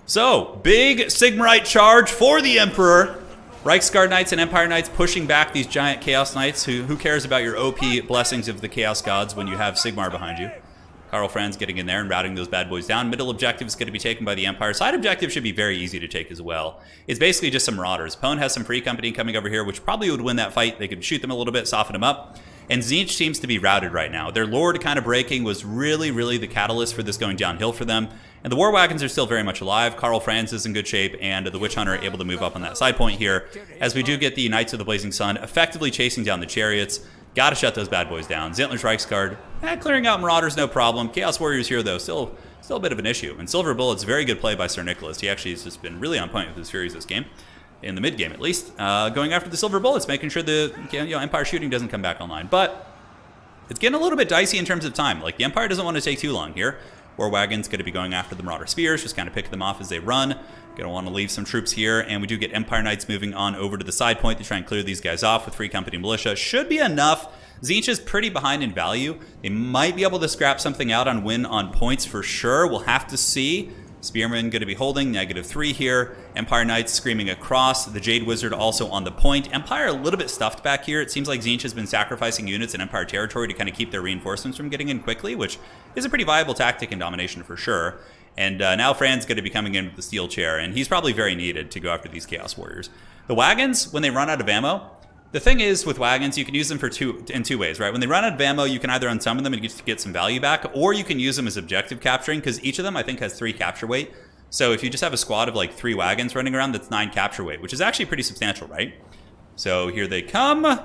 So, big Sigmarite charge for the Emperor. Reichsguard Knights and Empire Knights pushing back these giant Chaos Knights. Who cares about your OP blessings of the Chaos Gods when you have Sigmar behind you? Karl Franz getting in there and routing those bad boys down. Middle objective is going to be taken by the Empire. Side objective should be very easy to take as well. It's basically just some Marauders. Pone has some Free Company coming over here, which probably would win that fight. They could shoot them a little bit, soften them up. And Tzeentch seems to be routed right now. Their Lord kind of breaking was really, really the catalyst for this going downhill for them. And the War Wagons are still very much alive. Karl Franz is in good shape, and the Witch Hunter able to move up on that side point here, as we do get the Knights of the Blazing Sun effectively chasing down the Chariots. Gotta shut those bad boys down. Zentler's Reichsguard, clearing out Marauders, no problem. Chaos Warriors here, though, still a bit of an issue. And Silver Bullets, very good play by Sir Nicholas. He actually has just been really on point with his Furies this game. In the mid-game, at least. Going after the Silver Bullets, making sure the Empire shooting doesn't come back online. But it's getting a little bit dicey in terms of time. Like, the Empire doesn't want to take too long here. War Wagon's going to be going after the Marauder Spears, just kind of picking them off as they run. Going to want to leave some troops here, and we do get Empire Knights moving on over to the side point to try and clear these guys off with Free Company Militia. Should be enough. Tzeentch is pretty behind in value. They might be able to scrap something out on win on points for sure. We'll have to see. Spearman going to be holding -3 here. Empire Knights screaming across. The Jade Wizard also on the point. Empire a little bit stuffed back here. It seems like Tzeentch has been sacrificing units in Empire territory to kind of keep their reinforcements from getting in quickly, which is a pretty viable tactic in domination for sure. And now Fran's going to be coming in with the steel chair, and he's probably very needed to go after these Chaos Warriors. The wagons, when they run out of ammo, the thing is with wagons, you can use them in two ways, right? When they run out of ammo, you can either unsummon them and get some value back, or you can use them as objective capturing, because each of them, I think, has 3 capture weight. So if you just have a squad of like 3 wagons running around, that's 9 capture weight, which is actually pretty substantial, right? So here they come.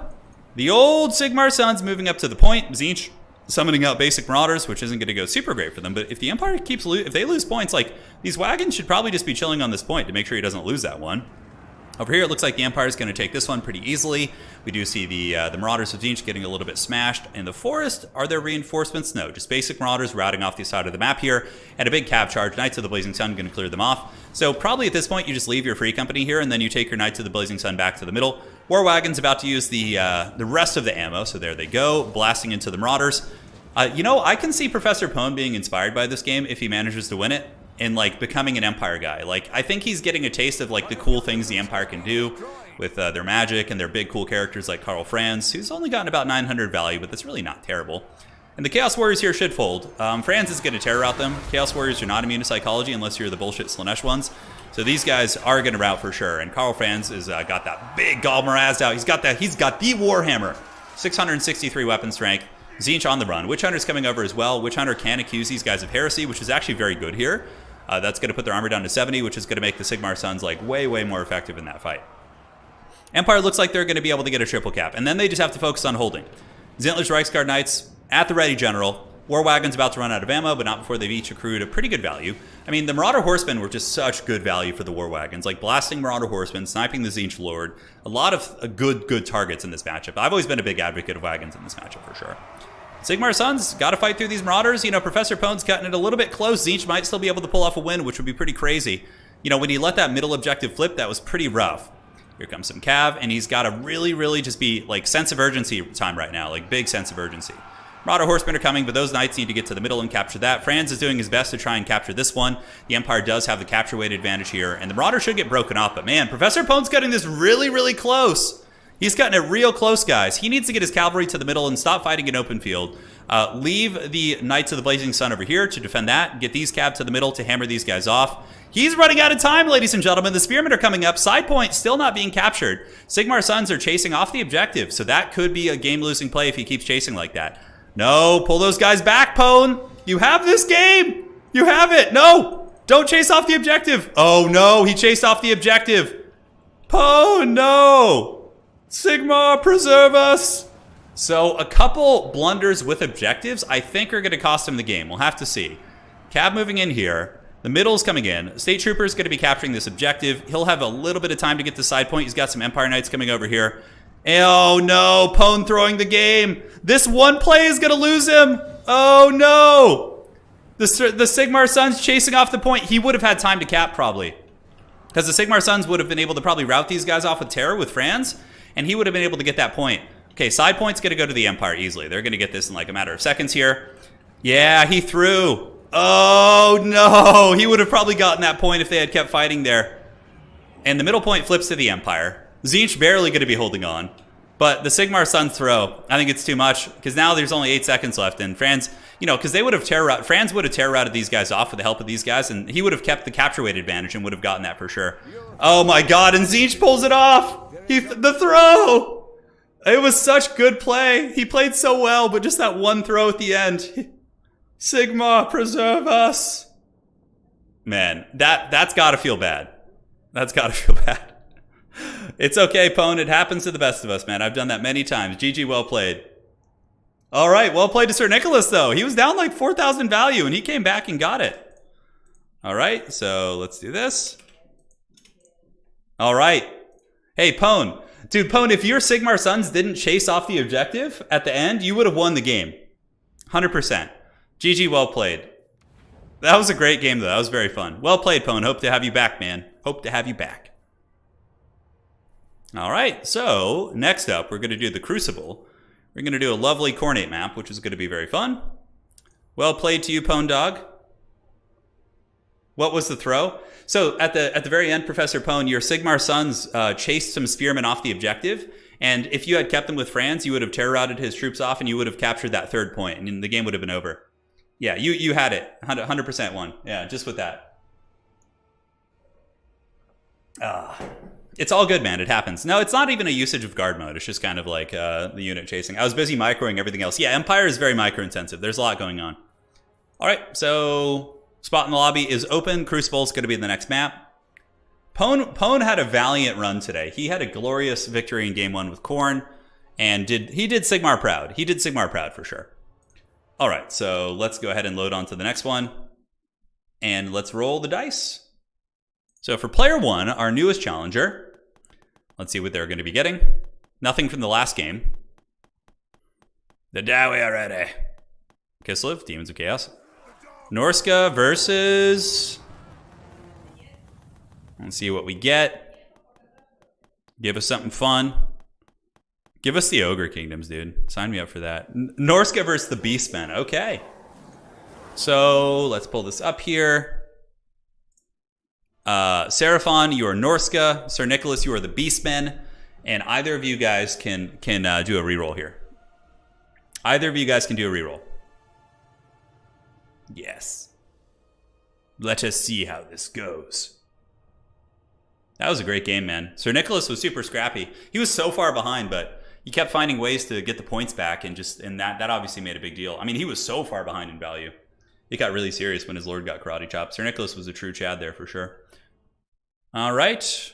The old Sigmar Sons moving up to the point. Tzeentch summoning out basic Marauders, which isn't going to go super great for them. But if the Empire keeps if they lose points, like these wagons should probably just be chilling on this point to make sure he doesn't lose that one. Over here, it looks like the Empire is going to take this one pretty easily. We do see the Marauders of TZEENTCH getting a little bit smashed. In the forest, are there reinforcements? No, just basic Marauders routing off the side of the map here. And a big cav charge. Knights of the Blazing Sun going to clear them off. So probably at this point, you just leave your free company here, and then you take your Knights of the Blazing Sun back to the middle. War Wagon's about to use the rest of the ammo, so there they go, blasting into the Marauders. You know, I can see Professor Pone being inspired by this game if he manages to win it. And like becoming an Empire guy. Like I think he's getting a taste of like the cool things the Empire can do with their magic and their big cool characters like Karl Franz, who's only gotten about 900 value, but that's really not terrible. And the Chaos Warriors here should fold. Franz is going to terror out them. Chaos Warriors are not immune to psychology unless you're the bullshit Slanesh ones. So these guys are going to rout for sure. And Karl Franz has got that big Galmaraz out. He's got the Warhammer, 663 weapon strength. TZEENTCH on the run. Witch Hunter's coming over as well. Witch Hunter can accuse these guys of heresy, which is actually very good here. That's going to put their armor down to 70, which is going to make the Sigmar Suns like way more effective in that fight. Empire looks like they're going to be able to get a triple cap, and then they just have to focus on holding. Zintler's Reichsguard Knights at the ready, General. War Wagon's about to run out of ammo, but not before they've each accrued a pretty good value. I mean, the Marauder Horsemen were just such good value for the War Wagons, like blasting Marauder Horsemen, sniping the TZEENTCH Lord. A lot of good targets in this matchup. I've always been a big advocate of wagons in this matchup for sure. Sigmar Suns got to fight through these Marauders. You know, Professor Pone's cutting it a little bit close. TZEENTCH might still be able to pull off a win, which would be pretty crazy. You know, when he let that middle objective flip, that was pretty rough. Here comes some cav, and he's got to really just be, like, sense of urgency time right now. Like, big sense of urgency. Marauder Horsemen are coming, but those Knights need to get to the middle and capture that. Franz is doing his best to try and capture this one. The Empire does have the capture weight advantage here, and the Marauder should get broken off. But, man, Professor Pone's cutting this really close. He's cutting it real close, guys. He needs to get his cavalry to the middle and stop fighting in open field. Leave the Knights of the Blazing Sun over here to defend that. Get these cav to the middle to hammer these guys off. He's running out of time, ladies and gentlemen. The Spearmen are coming up. Side point still not being captured. Sigmar Suns are chasing off the objective, so that could be a game-losing play if he keeps chasing like that. No, pull those guys back, Pone. You have this game. You have it. No, don't chase off the objective. Oh, no, he chased off the objective. Pone, no. Sigmar, preserve us. So a couple blunders with objectives, I think, are going to cost him the game. We'll have to see. Cav moving in here. The middle's coming in. State Trooper's going to be capturing this objective. He'll have a little bit of time to get the side point. He's got some Empire Knights coming over here. Oh, no. Pone throwing the game. This one play is going to lose him. Oh, no. The Sigmar Suns chasing off the point. He would have had time to cap, probably. Because the Sigmar Suns would have been able to probably rout these guys off with Terror with Franz, and he would have been able to get that point. Okay, side point's going to go to the Empire easily. They're going to get this in like a matter of seconds here. Yeah, he threw. Oh, no. He would have probably gotten that point if they had kept fighting there. And the middle point flips to the Empire. TZEENTCH barely going to be holding on. But the Sigmar Suns throw, I think it's too much, because now there's only 8 seconds left. And Franz, you know, because they would have Franz would have terror-routed these guys off with the help of these guys, and he would have kept the capture weight advantage and would have gotten that for sure. Oh, my God. And TZEENTCH pulls it off. The throw. It was such good play. He played so well, but just that one throw at the end. Sigmar, preserve us. Man, that's got to feel bad. That's got to feel bad. It's okay, Pone. It happens to the best of us, man. I've done that many times. GG, well played. All right, well played to Sir Nicholas, though. He was down like 4,000 value, and he came back and got it. All right, so let's do this. All right. Hey, Pone. Dude, Pone, if your Sigmar Suns didn't chase off the objective at the end, you would have won the game. 100%. GG, well played. That was a great game, though. That was very fun. Well played, Pone. Hope to have you back, man. Hope to have you back. All right, so next up, we're going to do the Crucible. We're going to do a lovely Cornate map, which is going to be very fun. Well played to you, Pone Dog. What was the throw? So at the very end, Professor Pone, your Sigmar Suns chased some spearmen off the objective, and if you had kept them with Franz, you would have terror-routed his troops off, and you would have captured that third point, and the game would have been over. Yeah, you had it. 100% won. Yeah, just with that. It's all good, man. It happens. No, it's not even a usage of guard mode. It's just kind of like the unit chasing. I was busy microing everything else. Yeah, Empire is very micro-intensive. There's a lot going on. All right, so spot in the lobby is open. Crucible's going to be the next map. Pone had a valiant run today. He had a glorious victory in game 1 with Khorne, and he did Sigmar proud. He did Sigmar proud for sure. All right, so let's go ahead and load on to the next one. And let's roll the dice. So for player 1, our newest challenger, let's see what they're going to be getting. Nothing from the last game. The Dowie already. Kislev, Demons of Chaos. Norska versus... Let's see what we get. Give us something fun. Give us the Ogre Kingdoms, dude. Sign me up for that. Norska versus the Beastmen. Okay. So let's pull this up here. Seraphon, you are Norska. Sir Nicholas, you are the Beastmen. And either of you guys can do a reroll here. Either of you guys can do a reroll. Yes. Let us see how this goes. That was a great game, man. Sir Nicholas was super scrappy. He was so far behind, but he kept finding ways to get the points back, and that obviously made a big deal. I mean, he was so far behind in value. It got really serious when his lord got karate chopped. Sir Nicholas was a true Chad there for sure. All right.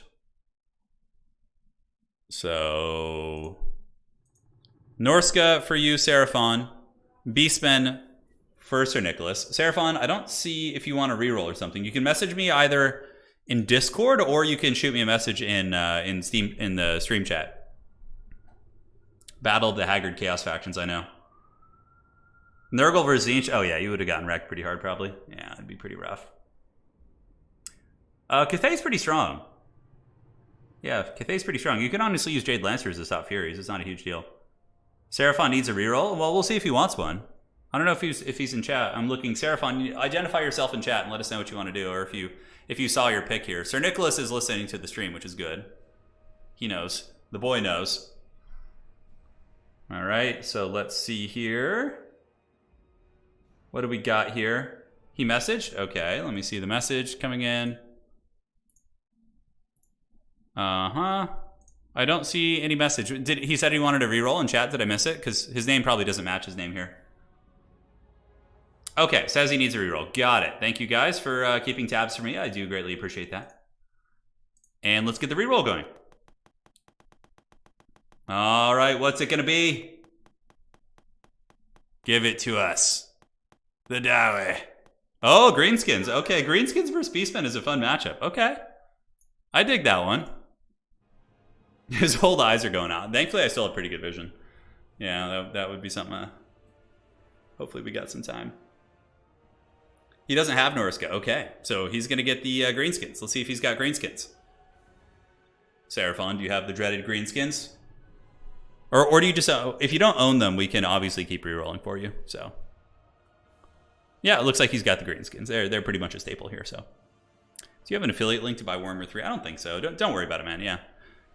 So Norska for you, Seraphon. Beastmen for Sir Nicholas. Seraphon, I don't see if you want to reroll or something. You can message me either in Discord, or you can shoot me a message in Steam in the stream chat. Battle of the Haggard Chaos factions, I know. Nurgle versus TZEENTCH. Oh yeah, you would have gotten wrecked pretty hard probably. Yeah, it'd be pretty rough. Cathay's pretty strong. Yeah, Cathay's pretty strong. You can honestly use Jade Lancers as top Furies. It's not a huge deal. Seraphon needs a reroll. Well, we'll see if he wants one. I don't know if he's in chat. I'm looking. Seraphon, identify yourself in chat and let us know what you want to do, or if you saw your pick here. Sir Nicholas is listening to the stream, which is good. He knows. The boy knows. All right, so let's see here. What do we got here? He messaged? Okay, let me see the message coming in. Uh-huh. I don't see any message. He said he wanted a reroll in chat. Did I miss it? Because his name probably doesn't match his name here. Okay, says he needs a reroll. Got it. Thank you guys for keeping tabs for me. I do greatly appreciate that. And let's get the reroll going. All right, what's it going to be? Give it to us. The Dowie. Oh, Greenskins. Okay, Greenskins versus Beastmen is a fun matchup. Okay. I dig that one. His whole eyes are going out. Thankfully, I still have pretty good vision. Yeah, that would be something. Hopefully, we got some time. He doesn't have Norska. Okay, so he's going to get the Greenskins. Let's see if he's got Greenskins. Seraphon, do you have the dreaded Greenskins? Or do you just... if you don't own them, we can obviously keep rerolling for you. So, yeah, it looks like he's got the Greenskins. They're pretty much a staple here. So, do you have an affiliate link to buy Warhammer 3? I don't think so. Don't worry about it, man. Yeah.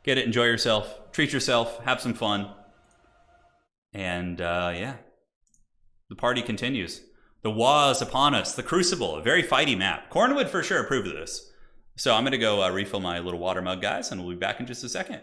Get it, enjoy yourself, treat yourself, have some fun. And, yeah. The party continues. The Wa is upon us. The Crucible, a very fighty map. Corn would for sure approve of this. So I'm going to go refill my little water mug, guys, and we'll be back in just a second.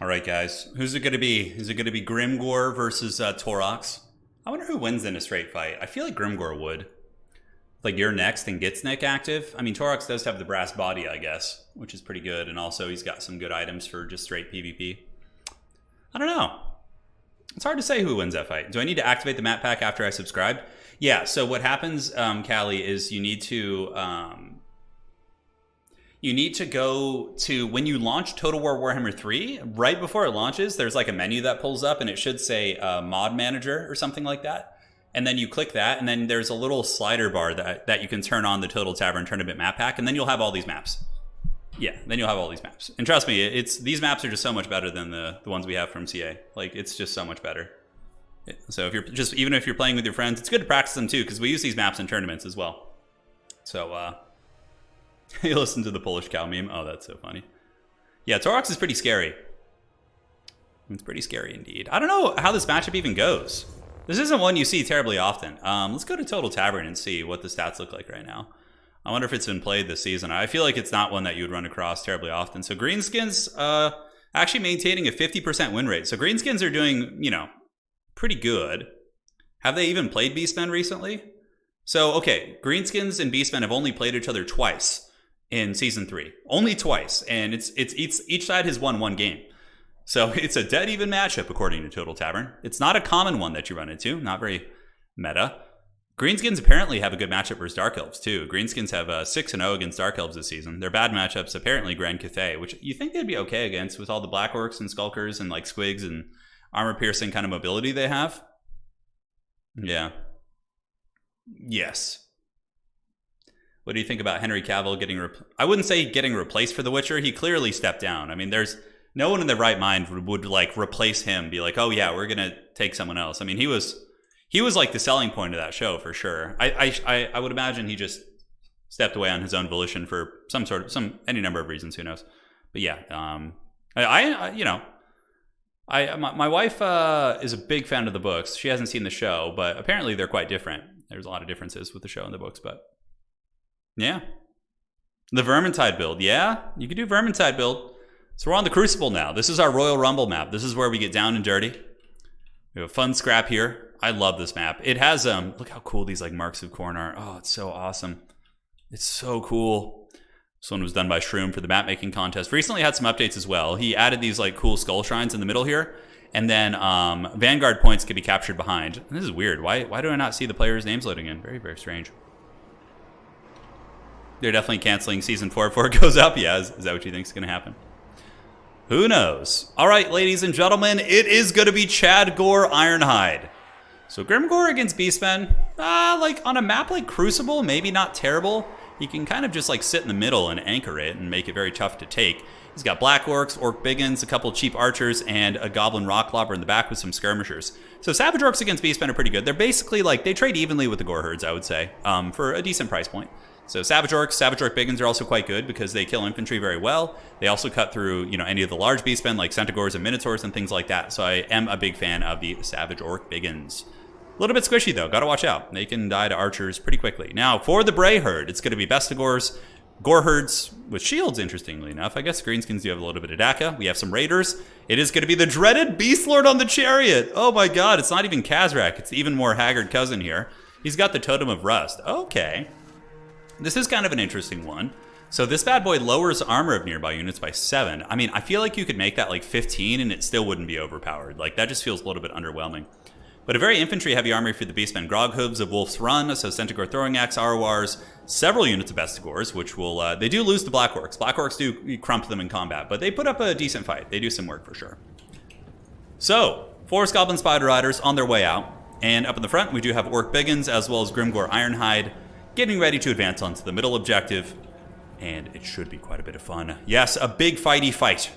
All right, guys. Who's it going to be? Is it going to be Grimgor versus Torox? I wonder who wins in a straight fight. I feel like Grimgor would. Like, you're next and gets Nick active. I mean, Torox does have the brass body, I guess, which is pretty good. And also, he's got some good items for just straight PvP. I don't know. It's hard to say who wins that fight. Do I need to activate the map pack after I subscribe? Yeah, so what happens, Callie, is you need to... you need to go to, when you launch Total War Warhammer 3, right before it launches, there's like a menu that pulls up and it should say Mod Manager or something like that. And then you click that, and then there's a little slider bar that you can turn on the Total Tavern Tournament map pack, and then you'll have all these maps. Yeah, then you'll have all these maps. And trust me, these maps are just so much better than the ones we have from CA. Like, it's just so much better. So if you're even if you're playing with your friends, it's good to practice them too, because we use these maps in tournaments as well. So you listen to the Polish cow meme. Oh, that's so funny. Yeah, Torox is pretty scary. It's pretty scary indeed. I don't know how this matchup even goes. This isn't one you see terribly often. Let's go to Total Tavern and see what the stats look like right now. I wonder if it's been played this season. I feel like it's not one that you would run across terribly often. So Greenskins actually maintaining a 50% win rate. So Greenskins are doing, you know, pretty good. Have they even played Beastmen recently? So, okay, Greenskins and Beastmen have only played each other twice in Season 3. Only twice. And it's each side has won one game. So it's a dead even matchup, according to Total Tavern. It's not a common one that you run into. Not very meta. Greenskins apparently have a good matchup versus Dark Elves, too. Greenskins have 6-0 against Dark Elves this season. Their bad matchups, apparently Grand Cathay, which you think they'd be okay against with all the Black Orcs and Skulkers and like Squigs and armor-piercing kind of mobility they have. Yeah. Yes. What do you think about Henry Cavill getting... I wouldn't say getting replaced for The Witcher. He clearly stepped down. I mean, there's... No one in their right mind would like replace him, be like, oh yeah, we're going to take someone else. I mean, he was like the selling point of that show for sure. I would imagine he just stepped away on his own volition for any number of reasons, who knows. But yeah, my wife is a big fan of the books. She hasn't seen the show, but apparently they're quite different. There's a lot of differences with the show and the books, but yeah. The Vermintide build. Yeah, you could do Vermintide build. So we're on the Crucible now. This is our Royal Rumble map. This is where we get down and dirty. We have a fun scrap here. I love this map. It has, look how cool these like marks of corn are. Oh, it's so awesome. It's so cool. This one was done by Shroom for the map making contest. Recently had some updates as well. He added these like cool skull shrines in the middle here. And then Vanguard points can be captured behind. And this is weird. Why do I not see the players' names loading in? Very, very strange. They're definitely canceling Season 4 before it goes up. Yeah, is that what you think is going to happen? Who knows? All right, ladies and gentlemen, it is going to be Chad Gore Ironhide. So Grimgore against Beastmen, like on a map like Crucible, maybe not terrible. He can kind of just like sit in the middle and anchor it and make it very tough to take. He's got Black Orcs, Orc Biggins, a couple cheap archers, and a Goblin Rocklobber in the back with some skirmishers. So Savage Orcs against Beastmen are pretty good. They're basically like, they trade evenly with the Gore Herds, I would say, for a decent price point. So Savage Orcs, Savage Orc Biggins are also quite good because they kill infantry very well. They also cut through, you know, any of the large beastmen like Centaurs and Minotaurs and things like that. So I am a big fan of the Savage Orc Biggins. A little bit squishy though, gotta watch out. They can die to archers pretty quickly. Now for the Bray Herd, it's gonna be Bestigors, Gore Herds with shields, interestingly enough. I guess Greenskins do have a little bit of Daka. We have some Raiders. It is gonna be the dreaded Beast Lord on the Chariot. Oh my god, it's not even Kazrak, it's the even more haggard cousin here. He's got the Totem of Rust. Okay. This is kind of an interesting one. So this bad boy lowers armor of nearby units by 7. I mean, I feel like you could make that like 15 and it still wouldn't be overpowered. Like, that just feels a little bit underwhelming. But a very infantry-heavy army for the Beastmen. Grog Hooves of Wolf's Run, so Centaur Throwing Axe, Arwars, several units of Bestigors, which will... they do lose to Black Orcs. Black Orcs do crump them in combat, but they put up a decent fight. They do some work for sure. So, Forest Goblin Spider Riders on their way out. And up in the front, we do have Orc Biggins as well as Grimgore Ironhide, getting ready to advance onto the middle objective, and it should be quite a bit of fun. Yes, a big fighty fight.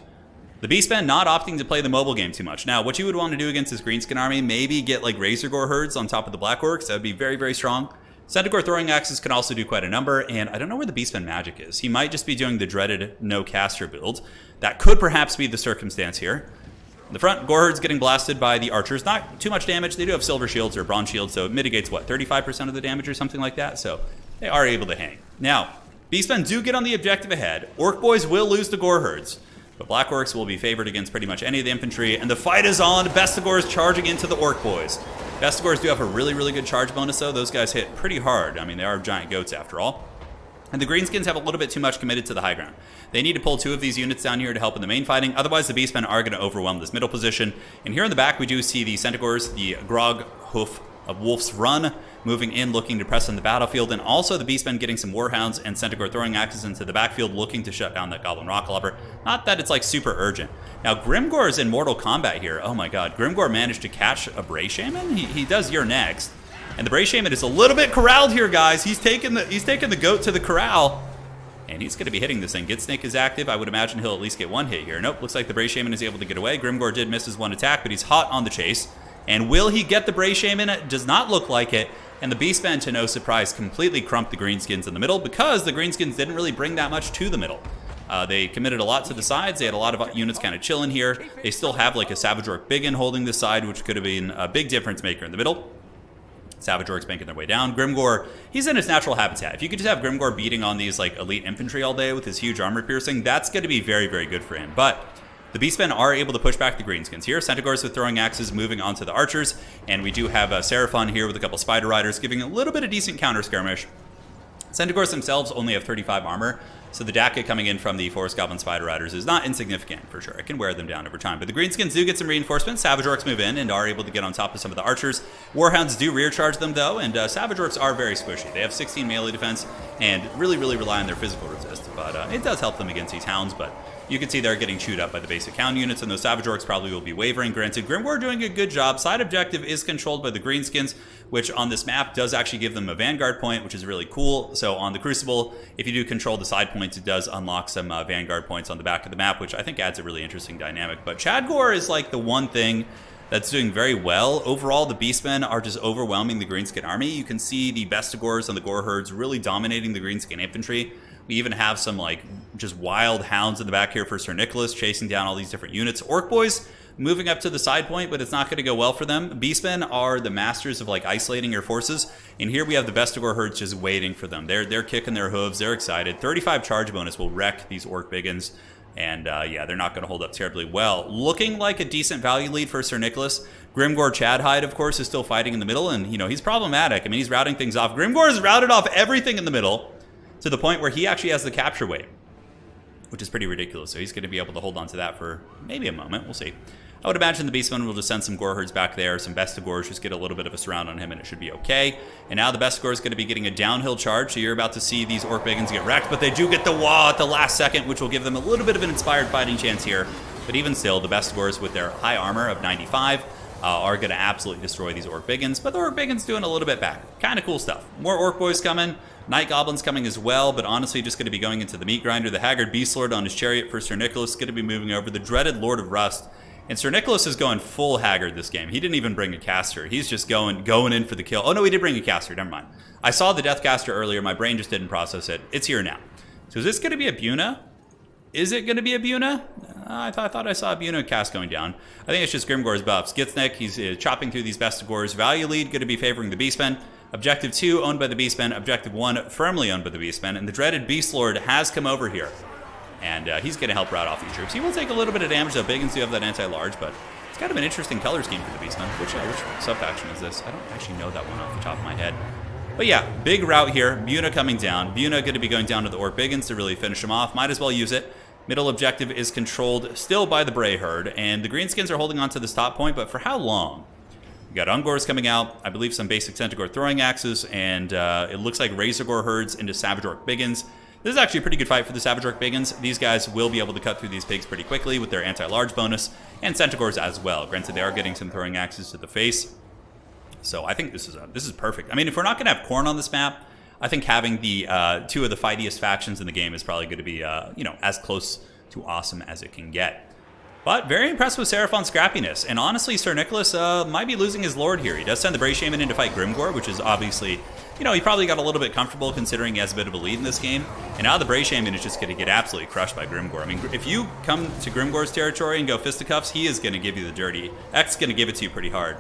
The Beastmen not opting to play the mobile game too much. Now, what you would want to do against this Greenskin army, maybe get like Razor Gore Herds on top of the Black Orcs. That would be very, very strong. Centaur Throwing Axes can also do quite a number, and I don't know where the Beastman magic is. He might just be doing the dreaded no-caster build. That could perhaps be the circumstance here. In the front, Gore Herds getting blasted by the archers. Not too much damage. They do have silver shields or bronze shields, so it mitigates, what, 35% of the damage or something like that? So they are able to hang. Now, Beastmen do get on the objective ahead. Orc Boys will lose to Gore Herds, but Black Orcs will be favored against pretty much any of the infantry, and the fight is on. Bestigors charging into the Orc Boys. Bestigors do have a really, really good charge bonus, though. Those guys hit pretty hard. I mean, they are giant goats after all. And the Greenskins have a little bit too much committed to the high ground. They need to pull 2 of these units down here to help in the main fighting. Otherwise, the Beastmen are going to overwhelm this middle position. And here in the back, we do see the Centaurs, the Grog Hoof of Wolf's Run, moving in, looking to press on the battlefield. And also the Beastmen getting some Warhounds and Centaur Throwing Axes into the backfield, looking to shut down that Goblin Rocklobber. Not that it's like super urgent. Now, Grimgore is in mortal combat here. Oh my god. Grimgore managed to catch a Bray Shaman? He does You're Next. And the Bray Shaman is a little bit corralled here, guys. He's taking the goat to the corral. And he's going to be hitting this thing. Git Snake is active. I would imagine he'll at least get one hit here. Nope, looks like the Bray Shaman is able to get away. Grimgore did miss his one attack, but he's hot on the chase. And will he get the Bray Shaman? It does not look like it. And the Beastmen, to no surprise, completely crumped the Greenskins in the middle because the Greenskins didn't really bring that much to the middle. They committed a lot to the sides. They had a lot of units kind of chilling here. They still have like a Savage Orc Biggin holding this side, which could have been a big difference maker in the middle. Savage Orcs making their way down. Grimgor, he's in his natural habitat. If you could just have Grimgor beating on these like elite infantry all day with his huge armor piercing, that's going to be very, very good for him. But the Beastmen are able to push back the Greenskins here. Centaurs with throwing axes moving onto the archers. And we do have Seraphon here with a couple Spider Riders giving a little bit of decent counter skirmish. Centaurs themselves only have 35 armor, so the DACA coming in from the Forest Goblin Spider Riders is not insignificant for sure. It can wear them down over time. But the Greenskins do get some reinforcements. Savage Orcs move in and are able to get on top of some of the archers. Warhounds do rear charge them though, and Savage Orcs are very squishy. They have 16 melee defense and really rely on their physical resist. But it does help them against these hounds, but you can see they're getting chewed up by the basic hound units, and those Savage Orcs probably will be wavering. Granted, Grimgor doing a good job. Side objective is controlled by the Greenskins, which on this map does actually give them a Vanguard point, which is really cool. So on the Crucible, if you do control the side points, it does unlock some Vanguard points on the back of the map, which I think adds a really interesting dynamic. But Chadgor is like the one thing that's doing very well. Overall, the Beastmen are just overwhelming the Greenskin army. You can see the Bestigors and the Gore Herds really dominating the Greenskin infantry. We even have some like just wild hounds in the back here for Sir Nicholas chasing down all these different units. Orc boys moving up to the side point, but it's not going to go well for them. Beastmen are the masters of like isolating your forces, and here we have the Bestigor herds just waiting for them. They're kicking their hooves. They're excited. 35 charge bonus will wreck these Orc Biggins, and yeah, they're not going to hold up terribly well. Looking like a decent value lead for Sir Nicholas. Grimgor Chadhide, of course, is still fighting in the middle, and you know he's problematic. I mean, he's routing things off. Grimgor has routed off everything in the middle, to the point where he actually has the capture weight, which is pretty ridiculous. So he's going to be able to hold on to that for maybe a moment. We'll see. I would imagine the Beastmen will just send some Gore Herds back there, some Bestigors, just get a little bit of a surround on him, and it should be okay. And now the Bestigor is going to be getting a downhill charge, so you're about to see these Orc Biggins get wrecked, but they do get the wall at the last second, which will give them a little bit of an inspired fighting chance here. But even still, the Bestigors with their high armor of 95 are going to absolutely destroy these Orc Biggins, but the Orc Biggins doing a little bit back. Kind of cool stuff. More Orc Boys coming. Night Goblins coming as well, but honestly just going to be going into the Meat Grinder. The Haggard Beast Lord on his chariot for Sir Nicholas, going to be moving over. The dreaded Lord of Rust. And Sir Nicholas is going full Haggard this game. He didn't even bring a caster. He's just going in for the kill. Oh no, he did bring a caster. Never mind. I saw the Deathcaster earlier. My brain just didn't process it. It's here now. So is this going to be a Buna? Is it going to be a Buna? I thought I saw a Buna cast going down. I think it's just Grimgor's buffs. Githnik, he's chopping through these Bestigors. Value lead going to be favoring the Beastmen. Objective 2 owned by the Beastmen. Objective 1 firmly owned by the Beastmen. And the dreaded Beast Lord has come over here. And he's going to help rout off these troops. He will take a little bit of damage, though. Biggins do have that anti-large, but it's kind of an interesting color scheme for the Beastmen. Which sub-faction is this? I don't actually know that one off the top of my head. But yeah, big rout here. Buna coming down. Buna going to be going down to the Orc Biggins to really finish him off. Might as well use it. Middle objective is controlled still by the Bray Herd. And the Greenskins are holding on to this top point, but for how long? We got Ungors coming out, I believe some basic Centaur throwing axes, and it looks like Razorgore herds into Savage Orc Biggins. This is actually a pretty good fight for the Savage Orc Biggins. These guys will be able to cut through these pigs pretty quickly with their anti-large bonus, and Centaurs as well. Granted, they are getting some throwing axes to the face. So I think this is perfect. I mean, if we're not going to have Khorne on this map, I think having the two of the fightiest factions in the game is probably going to be, you know, as close to awesome as it can get. But very impressed with Seraphon's scrappiness. And honestly, Sir Nicholas might be losing his lord here. He does send the Bray Shaman in to fight Grimgor, which is obviously, you know, he probably got a little bit comfortable considering he has a bit of a lead in this game. And now the Bray Shaman is just going to get absolutely crushed by Grimgor. I mean, if you come to Grimgor's territory and go fisticuffs, he is going to give you the dirty. X going to give it to you pretty hard.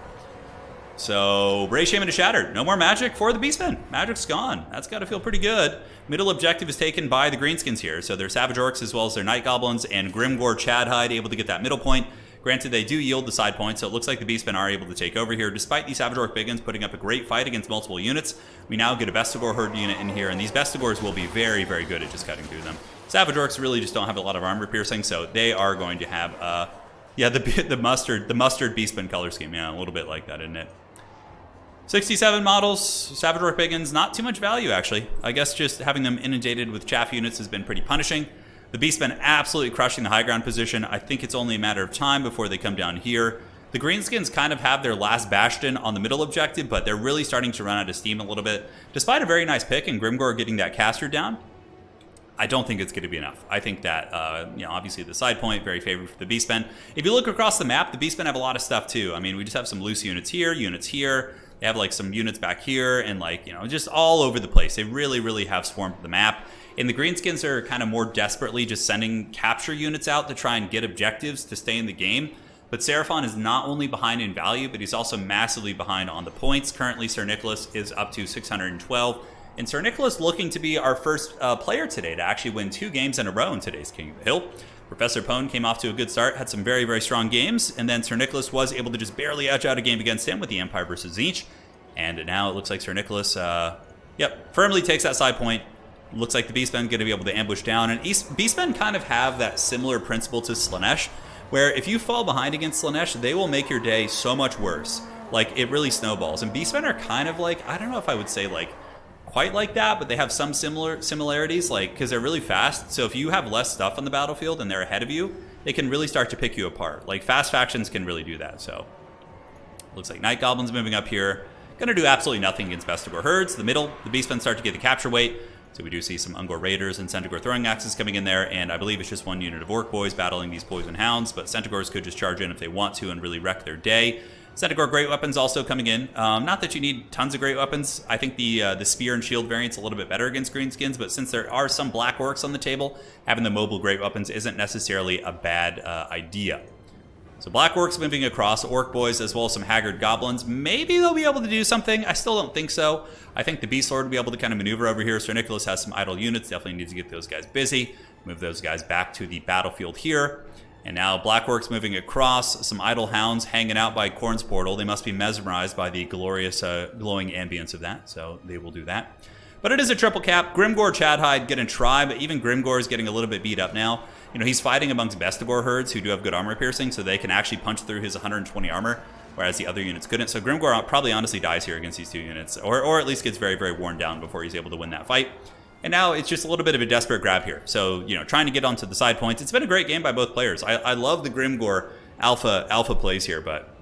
So, Bray Shaman is shattered. No more magic for the Beastmen. Magic's gone. That's got to feel pretty good. Middle objective is taken by the Greenskins here. So, they're Savage Orcs as well as their Night Goblins, and Grimgor Chadhide able to get that middle point. Granted, they do yield the side point, so it looks like the Beastmen are able to take over here. Despite these Savage Orc Biggins putting up a great fight against multiple units, we now get a Bestigor Herd unit in here, and these Bestigors will be very, very good at just cutting through them. Savage Orcs really just don't have a lot of armor piercing, so they are going to have, yeah, the mustard Beastmen color scheme. Yeah, a little bit like that, isn't it? 67 models, Savage Orc Biggins, not too much value actually. I guess just having them inundated with chaff units has been pretty punishing. The Beastmen absolutely crushing the high ground position. I think it's only a matter of time before they come down here. The Greenskins kind of have their last bastion on the middle objective, but they're really starting to run out of steam a little bit. Despite a very nice pick and Grimgor getting that caster down, I don't think it's going to be enough. I think that, obviously the side point, very favorable for the Beastmen. If you look across the map, the Beastmen have a lot of stuff too. I mean, we just have some loose units here. They have like some units back here and just all over the place. They really, really have swarmed the map. And the Greenskins are kind of more desperately just sending capture units out to try and get objectives to stay in the game. But Seraphon is not only behind in value, but he's also massively behind on the points. Currently, Sir Nicholas is up to 612. And Sir Nicholas looking to be our first player today to actually win 2 games in a row in today's King of the Hill. Professor Pone came off to a good start, had some very, very strong games, and then Sir Nicholas was able to just barely edge out a game against him with the Empire versus TZEENTCH. And now it looks like Sir Nicholas, firmly takes that side point. Looks like the Beastmen going to be able to ambush down. And Beastmen kind of have that similar principle to Slaanesh, where if you fall behind against Slaanesh, they will make your day so much worse. Like, it really snowballs. And Beastmen are kind of like, I don't know if I would say like quite like that, but they have some similarities, like, because they're really fast. So if you have less stuff on the battlefield and they're ahead of you, they can really start to pick you apart. Like, fast factions can really do that. So looks like Night Goblins moving up here. Going to do absolutely nothing against Vestigor herds. The middle, the Beastmen start to get the capture weight. So we do see some Ungor Raiders and Centaur Throwing Axes coming in there, and I believe it's just 1 unit of Orc Boys battling these Poison Hounds, but Centaurs could just charge in if they want to and really wreck their day. Centaur Great Weapons also coming in. Not that you need tons of Great Weapons. I think the Spear and Shield variant's a little bit better against Greenskins, but since there are some Black Orcs on the table, having the mobile Great Weapons isn't necessarily a bad idea. So Black Orcs moving across, Orc Boys, as well as some Haggard Goblins. Maybe they'll be able to do something. I still don't think so. I think the Beast Lord will be able to kind of maneuver over here. Sir Nicholas has some idle units. Definitely needs to get those guys busy. Move those guys back to the battlefield here. And now Black Orcs moving across. Some idle hounds hanging out by Khorne's portal. They must be mesmerized by the glorious glowing ambience of that. So they will do that. But it is a triple cap. Grimgor, Chadhide gonna try, but even Grimgor is getting a little bit beat up now. You know, he's fighting amongst Vestigor herds who do have good armor piercing, so they can actually punch through his 120 armor, whereas the other units couldn't. So Grimgor probably honestly dies here against these 2 units, or at least gets very, very worn down before he's able to win that fight. And now it's just a little bit of a desperate grab here. So, trying to get onto the side points. It's been a great game by both players. I love the Grimgor alpha plays here, but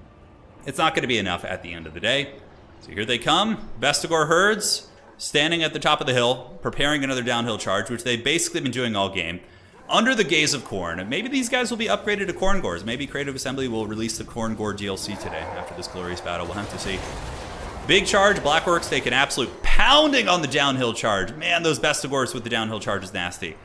it's not going to be enough at the end of the day. So here they come, Vestigor herds, standing at the top of the hill, preparing another downhill charge, which they've basically been doing all game. Under the gaze of Khorne. Maybe these guys will be upgraded to Khorngors. Maybe Creative Assembly will release the Khorngor DLC today after this glorious battle. We'll have to see. Big charge. Black Orcs take an absolute pounding on the downhill charge. Man, those Vestigors with the downhill charge is nasty.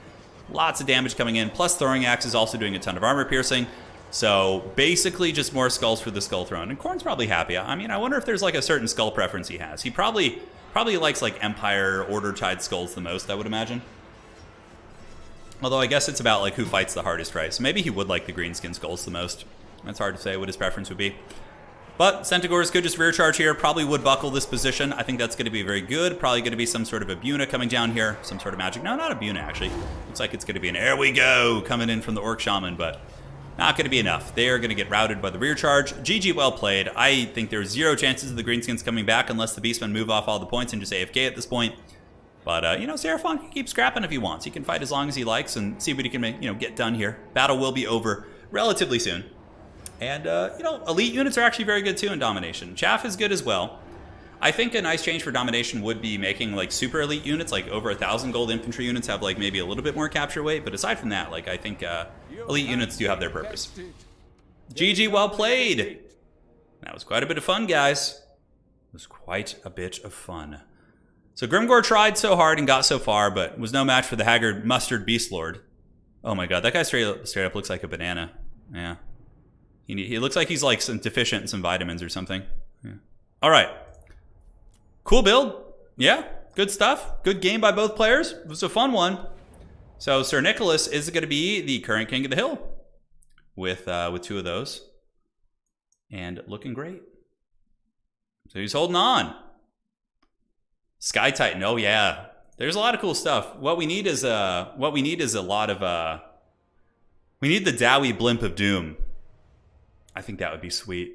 Lots of damage coming in. Plus Throwing Axe is also doing a ton of armor piercing. So basically just more skulls for the Skull Throne. And Khorne's probably happy. I mean, I wonder if there's like a certain skull preference he has. He probably likes like Empire Order Tide skulls the most, I would imagine. Although I guess it's about like who fights the hardest, right? So maybe he would like the greenskin skulls the most. That's hard to say what his preference would be. But Centaurs could just rear charge here. Probably would buckle this position. I think that's going to be very good. Probably going to be some sort of a Buna coming down here. Some sort of magic. No, not a Buna, actually. Looks like it's going to be an "There we go" coming in from the Orc Shaman, but not going to be enough. They are going to get routed by the rear charge. GG, well played. I think there's 0 chances of the greenskins coming back unless the Beastmen move off all the points and just AFK at this point. But, Seraphon can keep scrapping if he wants. He can fight as long as he likes and see what he can make, get done here. Battle will be over relatively soon. And, elite units are actually very good, too, in Domination. Chaff is good as well. I think a nice change for Domination would be making, like, super elite units, like, over 1,000 gold infantry units have, like, maybe a little bit more capture weight. But aside from that, like, I think elite units do have their purpose. GG, well played! That was quite a bit of fun, guys. It was quite a bit of fun. So Grimgor tried so hard and got so far, but was no match for the Haggard Mustard Beast Lord. Oh my god, that guy straight up looks like a banana. Yeah. He looks like he's like some deficient in some vitamins or something. Yeah. Alright. Cool build. Yeah, good stuff. Good game by both players. It was a fun one. So Sir Nicholas is going to be the current King of the Hill with 2 of those. And looking great. So he's holding on. Sky Titan, oh yeah. There's a lot of cool stuff. What we need is a lot of we need the Dowie Blimp of Doom. I think that would be sweet.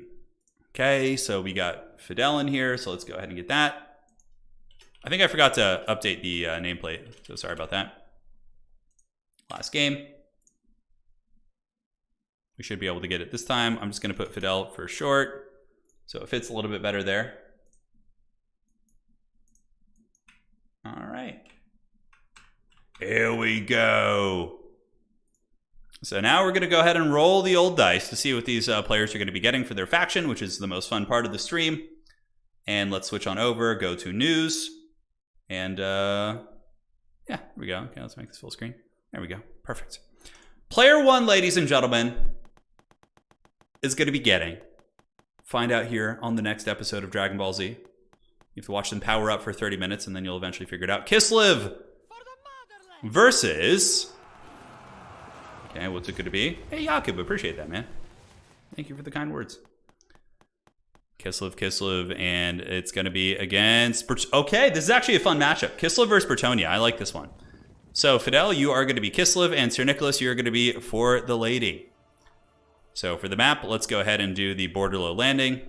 Okay, so we got Fidel in here, so let's go ahead and get that. I think I forgot to update the nameplate, so sorry about that. Last game. We should be able to get it this time. I'm just gonna put Fidel for short, so it fits a little bit better there. All right. Here we go. So now we're going to go ahead and roll the old dice to see what these players are going to be getting for their faction, which is the most fun part of the stream. And let's switch on over, go to news. And yeah, here we go. Okay, let's make this full screen. There we go. Perfect. Player 1, ladies and gentlemen, is going to be getting. Find out here on the next episode of Dragon Ball Z. You have to watch them power up for 30 minutes, and then you'll eventually figure it out. Kislev versus... Okay, what's it going to be? Hey, Jakub, appreciate that, man. Thank you for the kind words. Kislev, and it's going to be against... Okay, this is actually a fun matchup. Kislev versus Bertonia. I like this one. So, Fidel, you are going to be Kislev, and Sir Nicholas, you're going to be For the Lady. So, for the map, let's go ahead and do the Borderlow landing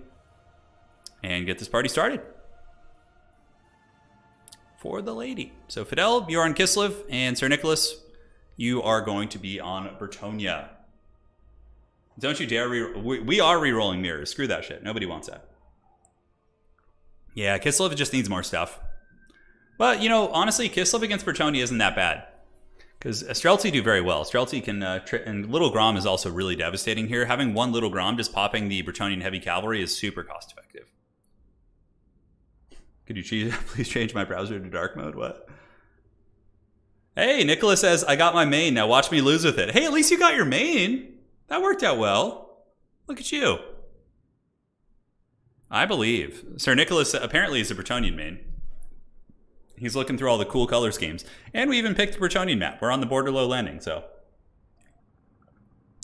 and get this party started. For the Lady. So, Fidel, you're on Kislev, and Sir Nicholas, you are going to be on Bertonia. Don't you dare we are re-rolling mirrors. Screw that shit. Nobody wants that. Yeah, Kislev just needs more stuff. But, you know, honestly, Kislev against Bertonia isn't that bad. Because Streltsy do very well. Streltsy can... and Little Grom is also really devastating here. Having one Little Grom just popping the Bertonian Heavy Cavalry is super cost effective. Could you please change my browser to dark mode? What? Hey, Nicholas says, I got my main. Now watch me lose with it. Hey, at least you got your main. That worked out well. Look at you. I believe. Sir Nicholas apparently is a Bertonian main. He's looking through all the cool color schemes. And we even picked the Bertonian map. We're on the Borderlow landing, so.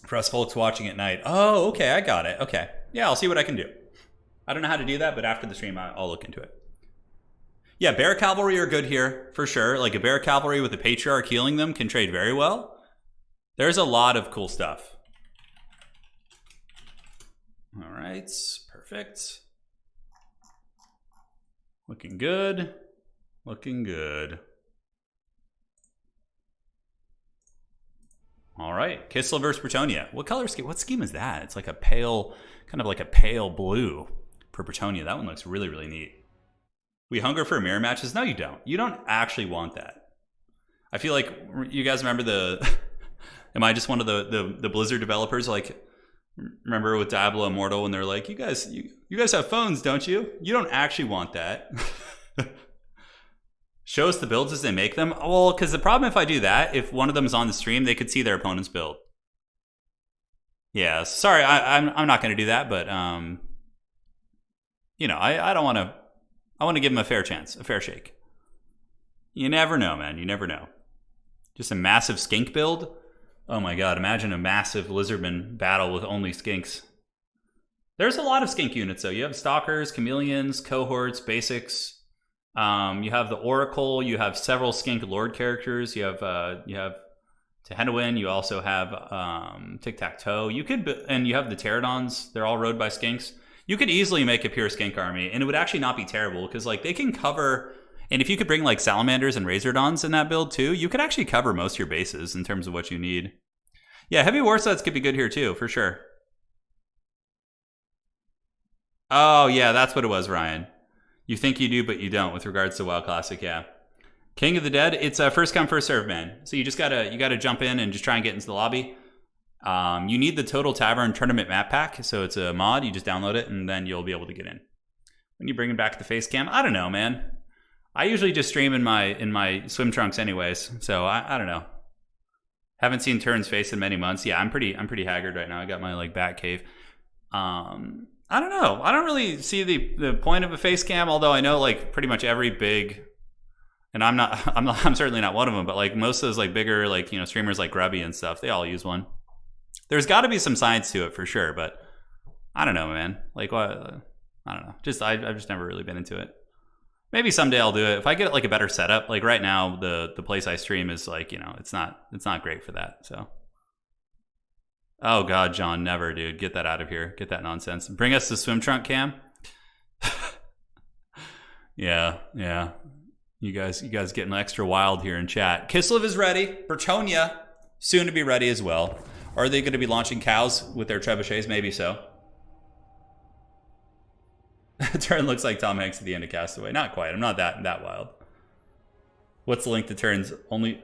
For us folks watching at night. Oh, okay, I got it. Okay. Yeah, I'll see what I can do. I don't know how to do that, but after the stream, I'll look into it. Yeah, Bear Cavalry are good here, for sure. Like a Bear Cavalry with a Patriarch healing them can trade very well. There's a lot of cool stuff. All right, perfect. Looking good. Looking good. All right, Kislev versus Bertonia. What color scheme? What scheme is that? It's like a pale, kind of like a pale blue for Bertonia. That one looks really, really neat. We hunger for mirror matches? No, you don't. You don't actually want that. I feel like you guys remember the... Am I just one of the Blizzard developers? Like, remember with Diablo Immortal when they're like, you guys have phones, don't you? You don't actually want that. Show us the builds as they make them. Well, because the problem if I do that, if one of them is on the stream, they could see their opponent's build. Yeah, sorry, I'm not going to do that, but you know, I don't want to. I want to give them a fair chance, a fair shake. You never know, man. You never know. Just a massive skink build. Oh my god! Imagine a massive lizardman battle with only skinks. There's a lot of skink units though. You have stalkers, chameleons, cohorts, basics. You have the Oracle. You have several skink lord characters. You have Tehenowin. You also have Tic Tac Toe. You could, and you have the Pterodons. They're all rode by skinks. You could easily make a pure skink army, and it would actually not be terrible because like they can cover. And if you could bring like salamanders and razordons in that build too, you could actually cover most of your bases in terms of what you need. Yeah, heavy war sets could be good here too, for sure. Oh yeah, that's what it was, Ryan. You think you do, but you don't with regards to WoW Classic, yeah. King of the Dead, it's a first come, first serve, man. So you gotta jump in and just try and get into the lobby. You need the Total Tavern Tournament map pack, so it's a mod. You just download it, and then you'll be able to get in. When you bring it back to the face cam, I don't know, man. I usually just stream in my swim trunks, anyways. So I don't know. Haven't seen Turin's face in many months. Yeah, I'm pretty haggard right now. I got my like bat cave. I don't know. I don't really see the point of a face cam, although I know like pretty much every big. And I'm certainly not one of them, but like most of those like bigger like streamers like Grubby and stuff, they all use one. There's got to be some science to it for sure, but I don't know, man. Like what? I don't know. I've just never really been into it. Maybe someday I'll do it if I get like a better setup. Like right now, the place I stream is like it's not great for that. So, oh god, John, never, dude. Get that out of here. Get that nonsense. Bring us the swim trunk cam. yeah. You guys getting extra wild here in chat. Kislev is ready. Bertonia soon to be ready as well. Are they going to be launching cows with their trebuchets? Maybe so. Turn looks like Tom Hanks at the end of Castaway. Not quite. I'm not that wild. What's the link to Turin's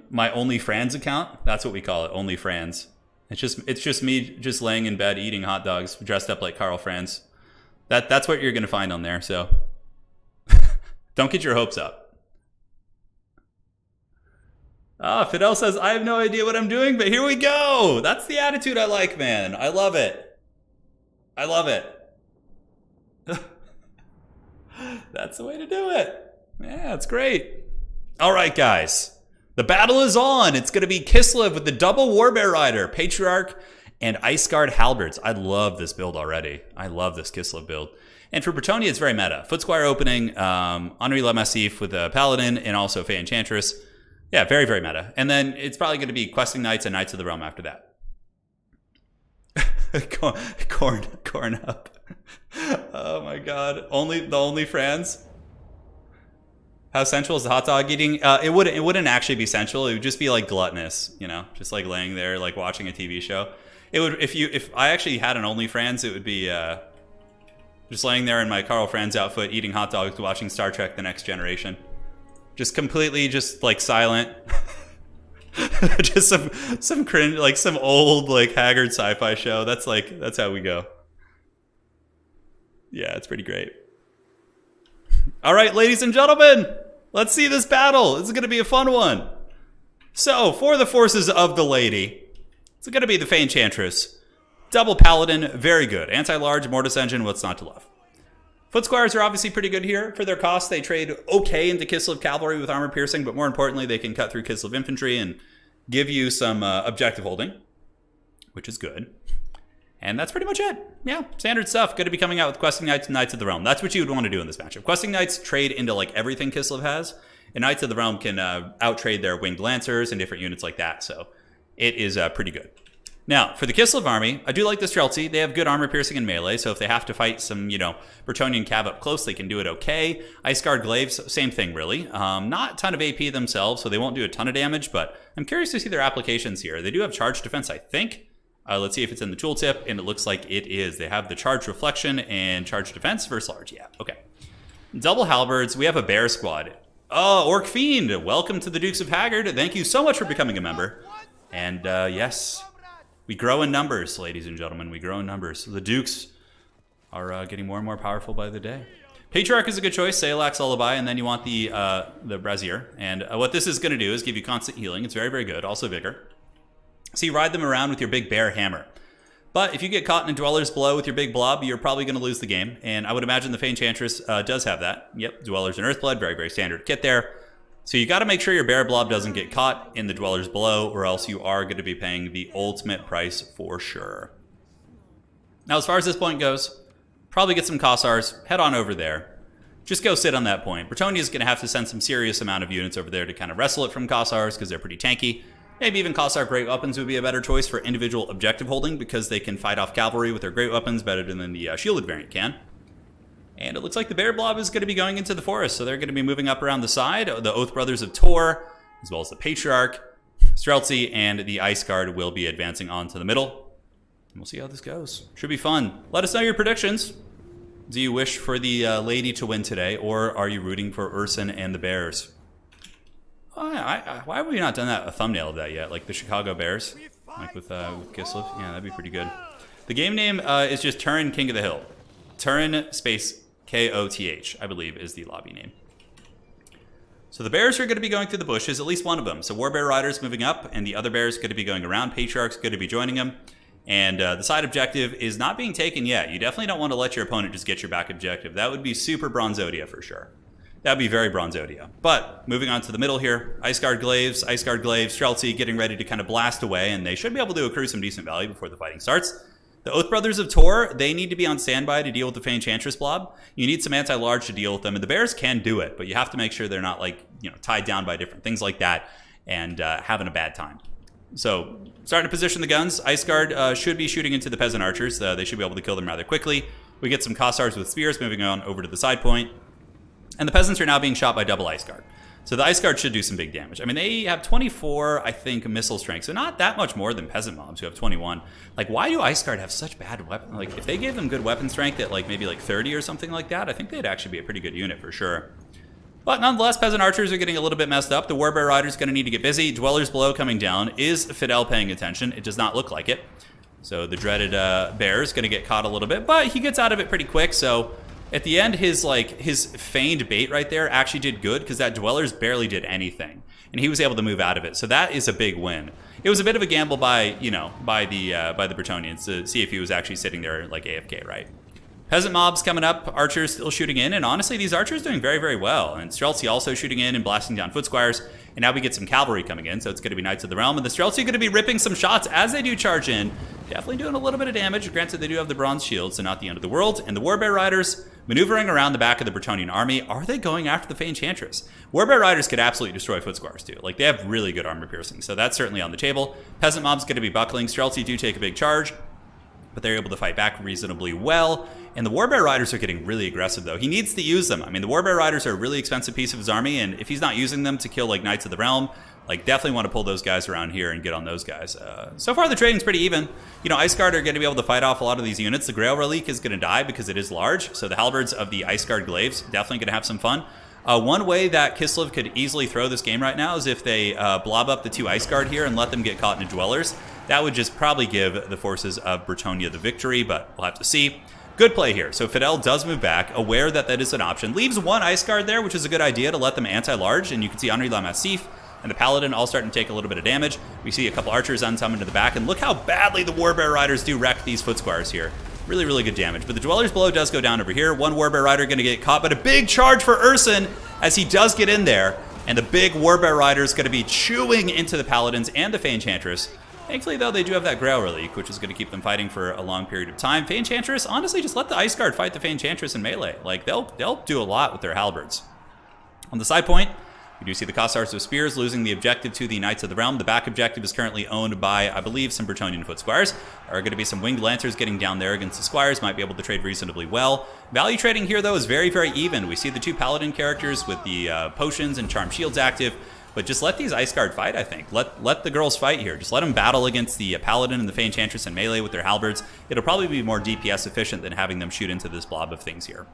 my OnlyFrans account? That's what we call it, OnlyFrans. It's just me just laying in bed eating hot dogs, dressed up like Carl Franz. That's what you're gonna find on there. So don't get your hopes up. Fidel says I have no idea what I'm doing, but here we go. That's the attitude I like, man. I love it. I love it. That's the way to do it. Yeah, it's great. All right, guys. The battle is on. It's going to be Kislev with the double Warbear Rider, Patriarch, and Ice Guard Halberds. I love this build already. I love this Kislev build. And for Bretonnia, it's very meta. Footsquire opening, Henri Le Massif with a Paladin, and also Fey Enchantress. Yeah, very, very meta. And then it's probably going to be Questing Knights and Knights of the Realm after that. corn up. Oh my god. The only friends. How sensual is the hot dog eating? It wouldn't actually be sensual. It would just be like gluttonous, you know, just like laying there, like watching a TV show. It would if I actually had an OnlyFans, it would be just laying there in my Carl Franz outfit, eating hot dogs, watching Star Trek: The Next Generation. Just completely, just like silent. Just some cringe, like some old, like haggard sci-fi show. That's how we go. Yeah, it's pretty great. All right, ladies and gentlemen, let's see this battle. This is going to be a fun one. So, for the forces of the lady, it's going to be the Fey Enchantress. Double Paladin, very good. Anti-large, Mortis Engine, what's not to love? Footsquires are obviously pretty good here. For their cost, they trade okay into Kislev Cavalry with armor piercing, but more importantly, they can cut through Kislev Infantry and give you some objective holding, which is good. And that's pretty much it. Yeah, standard stuff. Going to be coming out with Questing Knights and Knights of the Realm. That's what you would want to do in this matchup. Questing Knights trade into like everything Kislev has, and Knights of the Realm can out-trade their Winged Lancers and different units like that, so it is pretty good. Now, for the Kislev army, I do like the Streltsy. They have good armor piercing and melee, so if they have to fight some, Bretonnian cav up close, they can do it okay. Ice Guard Glaives, same thing, really. Not a ton of AP themselves, so they won't do a ton of damage, but I'm curious to see their applications here. They do have charge defense, I think. Let's see if it's in the tooltip, and it looks like it is. They have the charge reflection and charge defense versus large. Yeah, okay. Double halberds. We have a bear squad. Oh, Orc Fiend, welcome to the Dukes of Haggard. Thank you so much for becoming a member. And yes, we grow in numbers, ladies and gentlemen. We grow in numbers. So the Dukes are getting more and more powerful by the day. Patriarch is a good choice. Sayalak's Lullaby, and then you want the Brazier. And what this is going to do is give you constant healing. It's very, very good. Also Vigor. So you ride them around with your big bear hammer. But if you get caught in a Dweller's Blow with your big blob, you're probably going to lose the game. And I would imagine the Fey Enchantress does have that. Yep, Dwellers and Earthblood, very, very standard kit there. So you got to make sure your bear blob doesn't get caught in the Dweller's Blow, or else you are going to be paying the ultimate price for sure. Now, as far as this point goes, probably get some Kossars, head on over there. Just go sit on that point. Bretonnia is going to have to send some serious amount of units over there to kind of wrestle it from Kossars, because they're pretty tanky. Maybe even Kossar Great Weapons would be a better choice for individual objective holding, because they can fight off cavalry with their Great Weapons better than the shielded variant can. And it looks like the Bear Blob is going to be going into the forest, so they're going to be moving up around the side. The Oath Brothers of Tor, as well as the Patriarch, Streltsy, and the Ice Guard will be advancing on to the middle. And we'll see how this goes. Should be fun. Let us know your predictions. Do you wish for the lady to win today, or are you rooting for Urson and the Bears? Why have we not done a thumbnail of that yet? Like the Chicago Bears, like with Kislev? Yeah, that'd be pretty good. The game name is just Turin King of the Hill. Turin space Koth, I believe, is the lobby name. So the Bears are going to be going through the bushes, at least one of them. So Warbear Rider's moving up, and the other Bear's going to be going around. Patriarch's going to be joining them. And the side objective is not being taken yet. You definitely don't want to let your opponent just get your back objective. That would be super Bronzodia for sure. That would be very Bronzodia. But moving on to the middle here, Ice Guard Glaives, Streltsy getting ready to kind of blast away, and they should be able to accrue some decent value before the fighting starts. The Oath Brothers of Tor, they need to be on standby to deal with the Fey Enchantress blob. You need some anti-large to deal with them, and the Bears can do it, but you have to make sure they're not tied down by different things like that and having a bad time. So starting to position the guns. Ice Guard should be shooting into the Peasant Archers. They should be able to kill them rather quickly. We get some Kossars with spears moving on over to the side point. And the Peasants are now being shot by double Ice Guard. So the Ice Guard should do some big damage. I mean, they have 24, I think, missile strength. So not that much more than Peasant Mobs who have 21. Like, why do Ice Guard have such bad weapon? Like, if they gave them good weapon strength at maybe 30 or something like that, I think they'd actually be a pretty good unit for sure. But nonetheless, Peasant Archers are getting a little bit messed up. The Warbear Rider's going to need to get busy. Dweller's Blow coming down. Is Fidel paying attention? It does not look like it. So the dreaded bear is going to get caught a little bit, but he gets out of it pretty quick. So at the end, his feigned bait right there actually did good because that Dwellers barely did anything, and he was able to move out of it. So that is a big win. It was a bit of a gamble by the Bretonnians to see if he was actually sitting there like AFK, right? Peasant mobs coming up, archers still shooting in, and honestly, these archers doing very, very well. And Streltsy also shooting in and blasting down foot squires, and now we get some cavalry coming in, so it's going to be Knights of the Realm, and the Streltsy are going to be ripping some shots as they do charge in. Definitely doing a little bit of damage. Granted, they do have the bronze shield, so not the end of the world. And the Warbear Riders maneuvering around the back of the Bretonnian army. Are they going after the Fey Enchantress? Warbear Riders could absolutely destroy foot squires too. Like, they have really good armor piercing, so that's certainly on the table. Peasant mob's going to be buckling. Streltsy do take a big charge, but they're able to fight back reasonably well. And the Warbear Riders are getting really aggressive, though. He needs to use them. I mean, the Warbear Riders are a really expensive piece of his army, and if he's not using them to kill, like, Knights of the Realm, like, definitely want to pull those guys around here and get on those guys. So far, the trading's pretty even. You know, Ice Guard are going to be able to fight off a lot of these units. The Grail Relique is going to die because it is large, so the Halberds of the Ice Guard Glaives definitely going to have some fun. One way that Kislev could easily throw this game right now is if they blob up the 2 Ice Guard here and let them get caught in Dwellers. That would just probably give the forces of Bretonnia the victory, but we'll have to see. Good play here. So Fidel does move back, aware that that is an option. Leaves 1 Ice Guard there, which is a good idea to let them anti-large, and you can see Henri la Massif and the Paladin all starting to take a little bit of damage. We see a couple archers unsummoned to the back, and look how badly the Warbear Riders do wreck these foot squires here. Really, really good damage. But the Dweller's Blow does go down over here. 1 Warbear Rider going to get caught, but a big charge for Urson as he does get in there, and the big Warbear Rider is going to be chewing into the Paladins and the Fey Enchantress. Thankfully, though, they do have that Grail Relique, which is going to keep them fighting for a long period of time. Fey Enchantress, honestly, just let the Ice Guard fight the Fey Enchantress in melee. Like, they'll do a lot with their halberds. On the side point, we do see the Cossars of Spears losing the objective to the Knights of the Realm. The back objective is currently owned by, I believe, some Bretonnian foot squires. There are going to be some Winged Lancers getting down there against the squires. Might be able to trade reasonably well. Value trading here, though, is very, very even. We see the 2 Paladin characters with the potions and Charm Shields active. But just let these Ice Guard fight, I think. Let the girls fight here. Just let them battle against the Paladin and the Fey Enchantress in melee with their halberds. It'll probably be more DPS efficient than having them shoot into this blob of things here.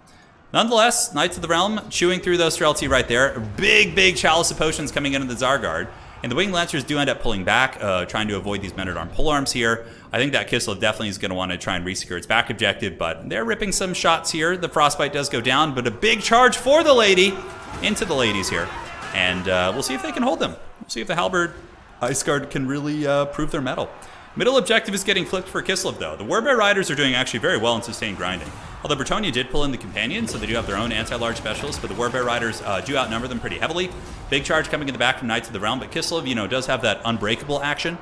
Nonetheless, Knights of the Realm chewing through those Streltsy right there. Big Chalice of Potions coming into the Zargard. And the Winged Lancers do end up pulling back, trying to avoid these Men-at-Arms polearms here. I think that Kislev definitely is going to want to try and resecure its back objective, but they're ripping some shots here. The Frostbite does go down, but a big charge for the lady into the ladies here. And we'll see if they can hold them. We'll see if the Halberd Ice Guard can really prove their mettle. Middle objective is getting flipped for Kislev, though. The Warbear Riders are doing actually very well in sustained grinding. Although Bretonnia did pull in the Companion, so they do have their own anti-large specialists, but the Warbear Riders do outnumber them pretty heavily. Big charge coming in the back from Knights of the Realm, but Kislev, you know, does have that unbreakable action.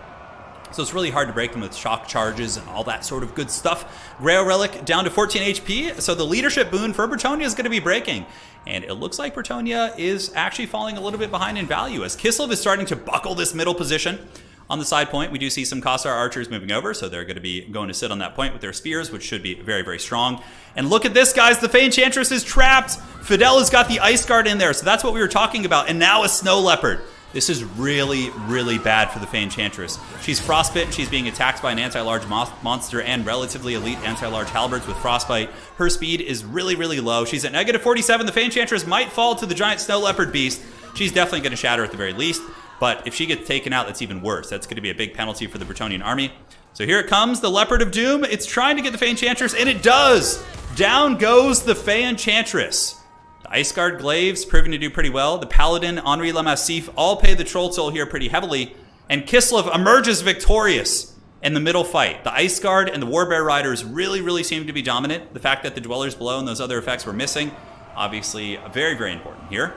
So it's really hard to break them with shock charges and all that sort of good stuff. Grail Relic down to 14 HP, so the leadership boon for Bretonnia is going to be breaking. And it looks like Bretonnia is actually falling a little bit behind in value as Kislev is starting to buckle this middle position. On the side point, we do see some Kossar archers moving over, so they're going to be going to sit on that point with their spears, which should be very, very strong. And look at this, guys. The Fey Enchantress is trapped. Fidel has got the Ice Guard in there, so that's what we were talking about. And now a Snow Leopard. This is really, really bad for the Fey Enchantress. She's frostbitten. She's being attacked by an anti-large monster and relatively elite anti-large halberds with frostbite. Her speed is really, really low. She's at negative 47. The Fey Enchantress might fall to the giant Snow Leopard beast. She's definitely going to shatter at the very least. But if she gets taken out, that's even worse. That's going to be a big penalty for the Bretonnian army. So here it comes, the Leopard of Doom. It's trying to get the Fey Enchantress, and it does! Down goes the Fey Enchantress. The Ice Guard Glaives proving to do pretty well. The Paladin, Henri la Massif, all pay the Troll Toll here pretty heavily. And Kislev emerges victorious in the middle fight. The Ice Guard and the Warbear Riders really, really seem to be dominant. The fact that the Dwellers Below and those other effects were missing, obviously very, very important here.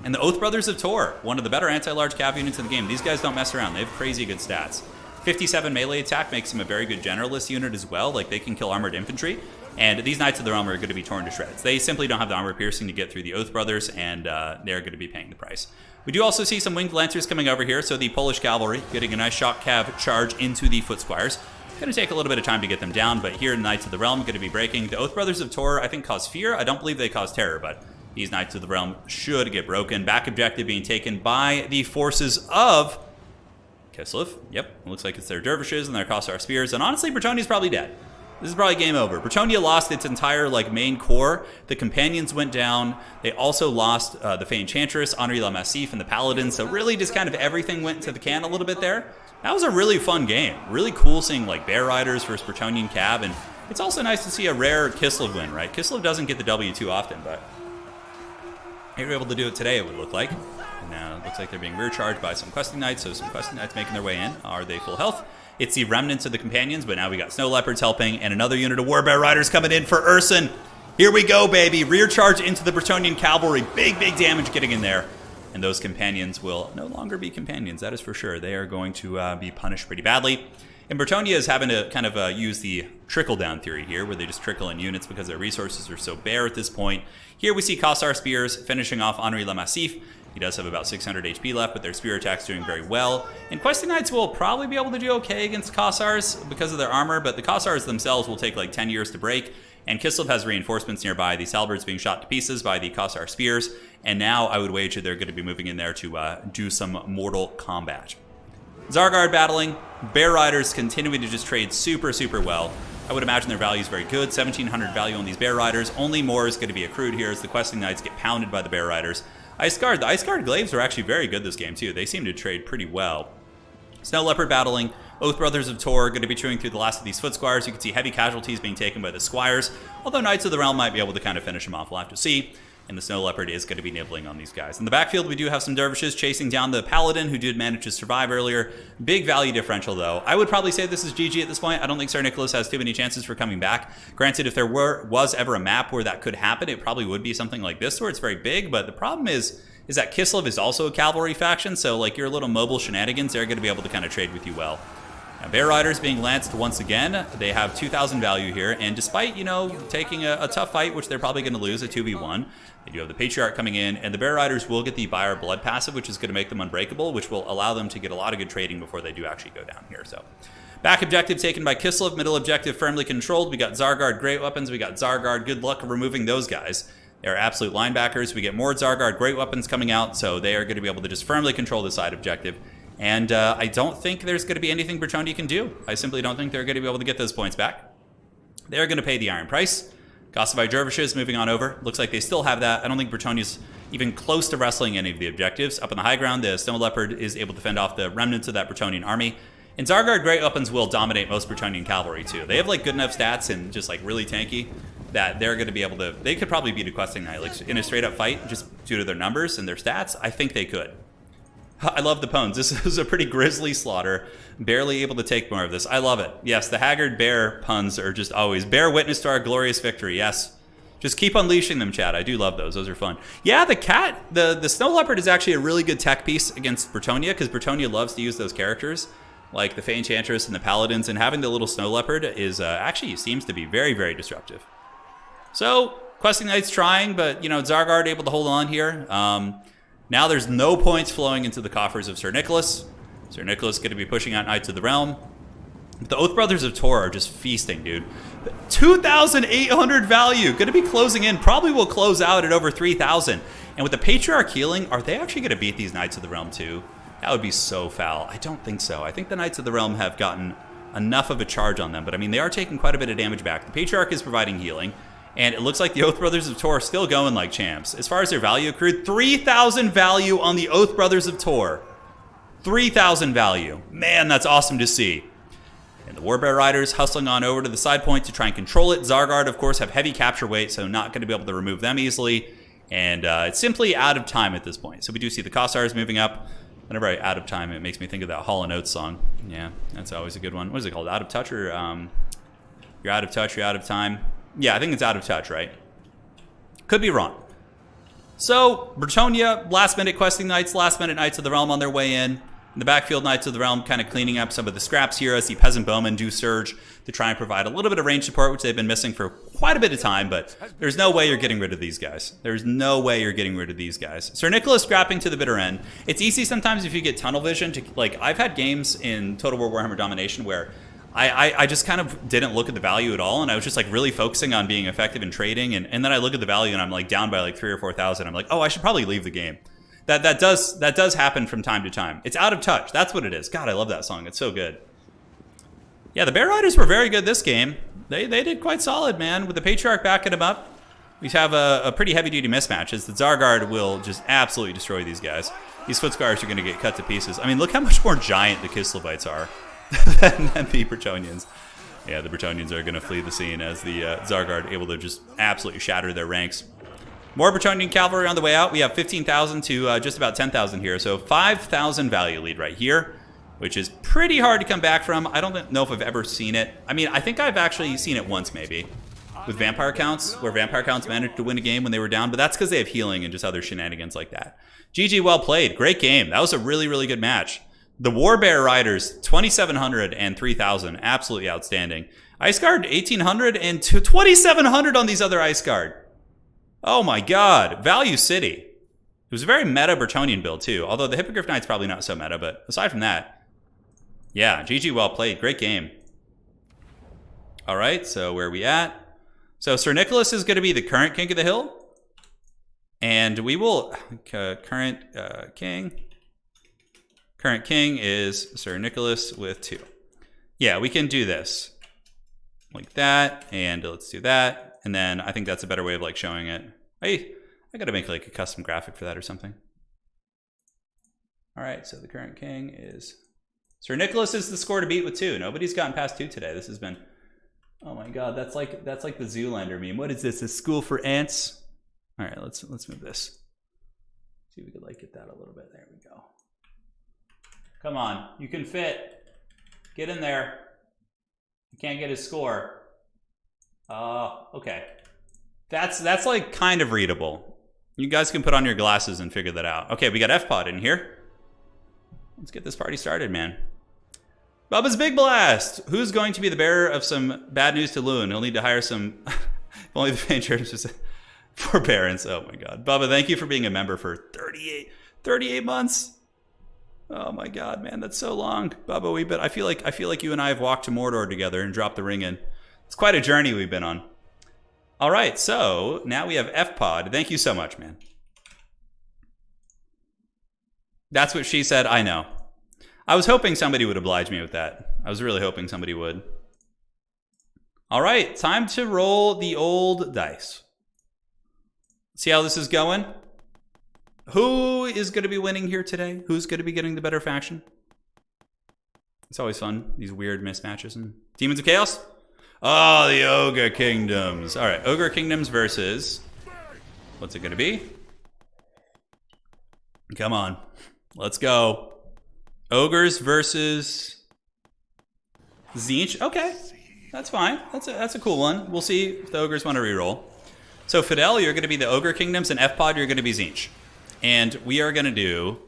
And the Oath Brothers of Tor, one of the better anti-large cav units in the game. These guys don't mess around. They have crazy good stats. 57 melee attack makes them a very good generalist unit as well. Like, they can kill armored infantry. And these Knights of the Realm are going to be torn to shreds. They simply don't have the armor piercing to get through the Oath Brothers, and they're going to be paying the price. We do also see some Winged Lancers coming over here, so the Polish cavalry getting a nice shock cav charge into the Foot Squires. Going to take a little bit of time to get them down, but here the Knights of the Realm going to be breaking. The Oath Brothers of Tor, I think, cause fear. I don't believe they cause terror, but these Knights of the Realm should get broken. Back objective being taken by the forces of Kislev. Yep, looks like it's their dervishes and their Kossar spears. And honestly, Bretonnia's probably dead. This is probably game over. Bretonnia lost its entire like main core. The companions went down. They also lost the Fey Enchantress, Henri La Massif, and the Paladin. So really just kind of everything went to the can a little bit there. That was a really fun game. Really cool seeing like Bear Riders versus Bretonian Cab. And it's also nice to see a rare Kislev win, right? Kislev doesn't get the W too often, but they were able to do it today, it would look like. And now it looks like they're being rear charged by some Questing Knights. So some Questing Knights making their way in. Are they full health? It's the remnants of the companions, but now we got Snow Leopards helping, and another unit of Warbear Riders coming in for Urson. Here we go, baby. Rear charge into the Bretonian cavalry. Big, big damage getting in there. And those companions will no longer be companions, that is for sure. They are going to be punished pretty badly. And Bretonnia is having to kind of use the trickle-down theory here, where they just trickle in units because their resources are so bare at this point. Here we see Kossar Spears finishing off Henri La Massif. He does have about 600 HP left, but their spear attack's doing very well. And Questing Knights will probably be able to do okay against Kossars because of their armor, but the Kossars themselves will take like 10 years to break. And Kislev has reinforcements nearby. These halberds being shot to pieces by the Kossar spears. And now I would wager they're going to be moving in there to do some mortal combat. Zargard battling. Bear Riders continuing to just trade super, super well. I would imagine their value is very good. 1,700 value on these Bear Riders. Only more is going to be accrued here as the Questing Knights get pounded by the Bear Riders. Ice Guard. The Ice Guard Glaives are actually very good this game, too. They seem to trade pretty well. Snow Leopard battling. Oath Brothers of Tor going to be chewing through the last of these Foot Squires. You can see heavy casualties being taken by the Squires, although Knights of the Realm might be able to kind of finish them off. We'll have to see. And the Snow Leopard is going to be nibbling on these guys. In the backfield, we do have some Dervishes chasing down the Paladin, who did manage to survive earlier. Big value differential, though. I would probably say this is GG at this point. I don't think Sir Nicholas has too many chances for coming back. Granted, if there was ever a map where that could happen, it probably would be something like this, where it's very big. But the problem is that Kislev is also a cavalry faction, so like your little mobile shenanigans, they're going to be able to kind of trade with you well. Now, Bear Riders being lanced once again. They have 2,000 value here, and despite, you know, taking a tough fight, which they're probably going to lose, a 2v1, they do have the Patriarch coming in, and the Bear Riders will get the Buyer Blood passive, which is going to make them unbreakable, which will allow them to get a lot of good trading before they do actually go down here. So, back objective taken by Kislev, middle objective firmly controlled. We got Zargard Great Weapons, we got Zargard, good luck removing those guys. They're absolute linebackers. We get more Zargard Great Weapons coming out, so they are going to be able to just firmly control the side objective. And I don't think there's going to be anything Bretonnia can do. I simply don't think they're going to be able to get those points back. They're going to pay the iron price. Kosovo Dervishes moving on over. Looks like they still have that. I don't think Bretonnia's even close to wrestling any of the objectives. Up on the high ground, the Snow Leopard is able to fend off the remnants of that Bretonian army. And Zargard Great Weapons will dominate most Bretonian cavalry too. They have like good enough stats and just like really tanky that they're going to be able to, they could probably beat a Questing Knight like in a straight up fight just due to their numbers and their stats. I think they could. I love the puns. This is a pretty grisly slaughter. Barely able to take more of this. I love it. Yes, the Haggard Bear puns are just always. Bear witness to our glorious victory. Yes. Just keep unleashing them, chat. I do love those. Those are fun. Yeah, the cat, the Snow Leopard is actually a really good tech piece against Bretonnia because Bretonnia loves to use those characters like the Fey Enchantress and the Paladins, and having the little Snow Leopard is actually seems to be very, very disruptive. So, Questing Knight's trying, but, you know, Zargard able to hold on here. Now there's no points flowing into the coffers of Sir Nicholas. Sir Nicholas going to be pushing out Knights of the Realm. The Oath Brothers of Tor are just feasting, dude. 2,800 value. Going to be closing in. Probably will close out at over 3,000. And with the Patriarch healing, are they actually going to beat these Knights of the Realm too? That would be so foul. I don't think so. I think the Knights of the Realm have gotten enough of a charge on them. But I mean, they are taking quite a bit of damage back. The Patriarch is providing healing. And it looks like the Oath Brothers of Tor are still going like champs. As far as their value accrued, 3,000 value on the Oath Brothers of Tor. 3,000 value. Man, that's awesome to see. And the Warbear Riders hustling on over to the side point to try and control it. Zargard, of course, have heavy capture weight, so not going to be able to remove them easily. And it's simply out of time at this point. So we do see the Kossars moving up. Whenever I out of time, it makes me think of that Hall & Oates song. Yeah, that's always a good one. What is it called? Out of touch or you're out of touch, you're out of time? Yeah, I think it's out of touch, right? Could be wrong. So, Bretonnia, last-minute Questing Knights, last-minute Knights of the Realm on their way in. In the backfield, Knights of the Realm kind of cleaning up some of the scraps here as the Peasant Bowmen do surge to try and provide a little bit of range support, which they've been missing for quite a bit of time, but there's no way you're getting rid of these guys. There's no way you're getting rid of these guys. Sir Nicholas scrapping to the bitter end. It's easy sometimes if you get tunnel vision to, like, I've had games in Total War Warhammer Domination where I just kind of didn't look at the value at all, and I was just like really focusing on being effective in trading, and then I look at the value and I'm like down by like 3,000 or 4,000. I'm like, oh, I should probably leave the game. That does happen from time to time. It's out of touch. That's what it is. God, I love that song. It's so good. Yeah, the Bear Riders were very good this game. They did quite solid, man. With the Patriarch backing them up, we have a pretty heavy-duty mismatch, as the Zargard will just absolutely destroy these guys. These Footscars are going to get cut to pieces. I mean, look how much more giant the Kislevites are than the Bretonnians. Yeah, the Bretonnians are going to flee the scene as the Zargard able to just absolutely shatter their ranks. More Bretonnian cavalry on the way out. We have 15,000 to just about 10,000 here. So 5,000 value lead right here, which is pretty hard to come back from. I don't know if I've ever seen it. I mean, I think I've actually seen it once maybe with Vampire Counts, where Vampire Counts managed to win a game when they were down, but that's because they have healing and just other shenanigans like that. GG, well played. Great game. That was a really, really good match. The Warbear Riders, 2,700 and 3,000. Absolutely outstanding. Ice Guard, 1,800 and 2,700 on these other Ice Guard. Oh my god. Value City. It was a very meta Bretonnian build too, although the Hippogriff Knight's probably not so meta, but aside from that, yeah, GG, well played. Great game. All right, so where are we at? So Sir Nicholas is going to be the current King of the Hill. And we will, current king. Current king is Sir Nicholas with 2. Yeah, we can do this. Like that, and let's do that. And then I think that's a better way of like showing it. Hey, I gotta make like a custom graphic for that or something. All right, so the current king is... Sir Nicholas is the score to beat with 2. Nobody's gotten past 2 today. This has been... Oh my god, that's like the Zoolander meme. What is this, a school for ants? All right, let's move this. See if we could like get that a little bit. There we go. Come on, you can fit. Get in there. You can't get his score. Okay. That's like kind of readable. You guys can put on your glasses and figure that out. Okay, we got FPOD in here. Let's get this party started, man. Bubba's Big Blast. Who's going to be the bearer of some bad news to Loon? He'll need to hire some... if only the fan church forbearance. Oh my god. Bubba, thank you for being a member for 38 months. Oh my god, man, that's so long. Bubba, I feel like you and I have walked to Mordor together and dropped the ring in. It's quite a journey we've been on. All right, so now we have FPOD. Thank you so much, man. That's what she said. I know. I was hoping somebody would oblige me with that. I was really hoping somebody would. All right, time to roll the old dice. See how this is going? Who is going to be winning here today? Who's going to be getting the better faction? It's always fun, these weird mismatches. And Demons of Chaos? Oh, the Ogre Kingdoms. All right, Ogre Kingdoms versus... What's it going to be? Come on. Let's go. Ogres versus... TZEENTCH? Okay, that's fine. That's a cool one. We'll see if the Ogres want to reroll. So Fidel, you're going to be the Ogre Kingdoms, and FPOD, you're going to be TZEENTCH. And we are going to do...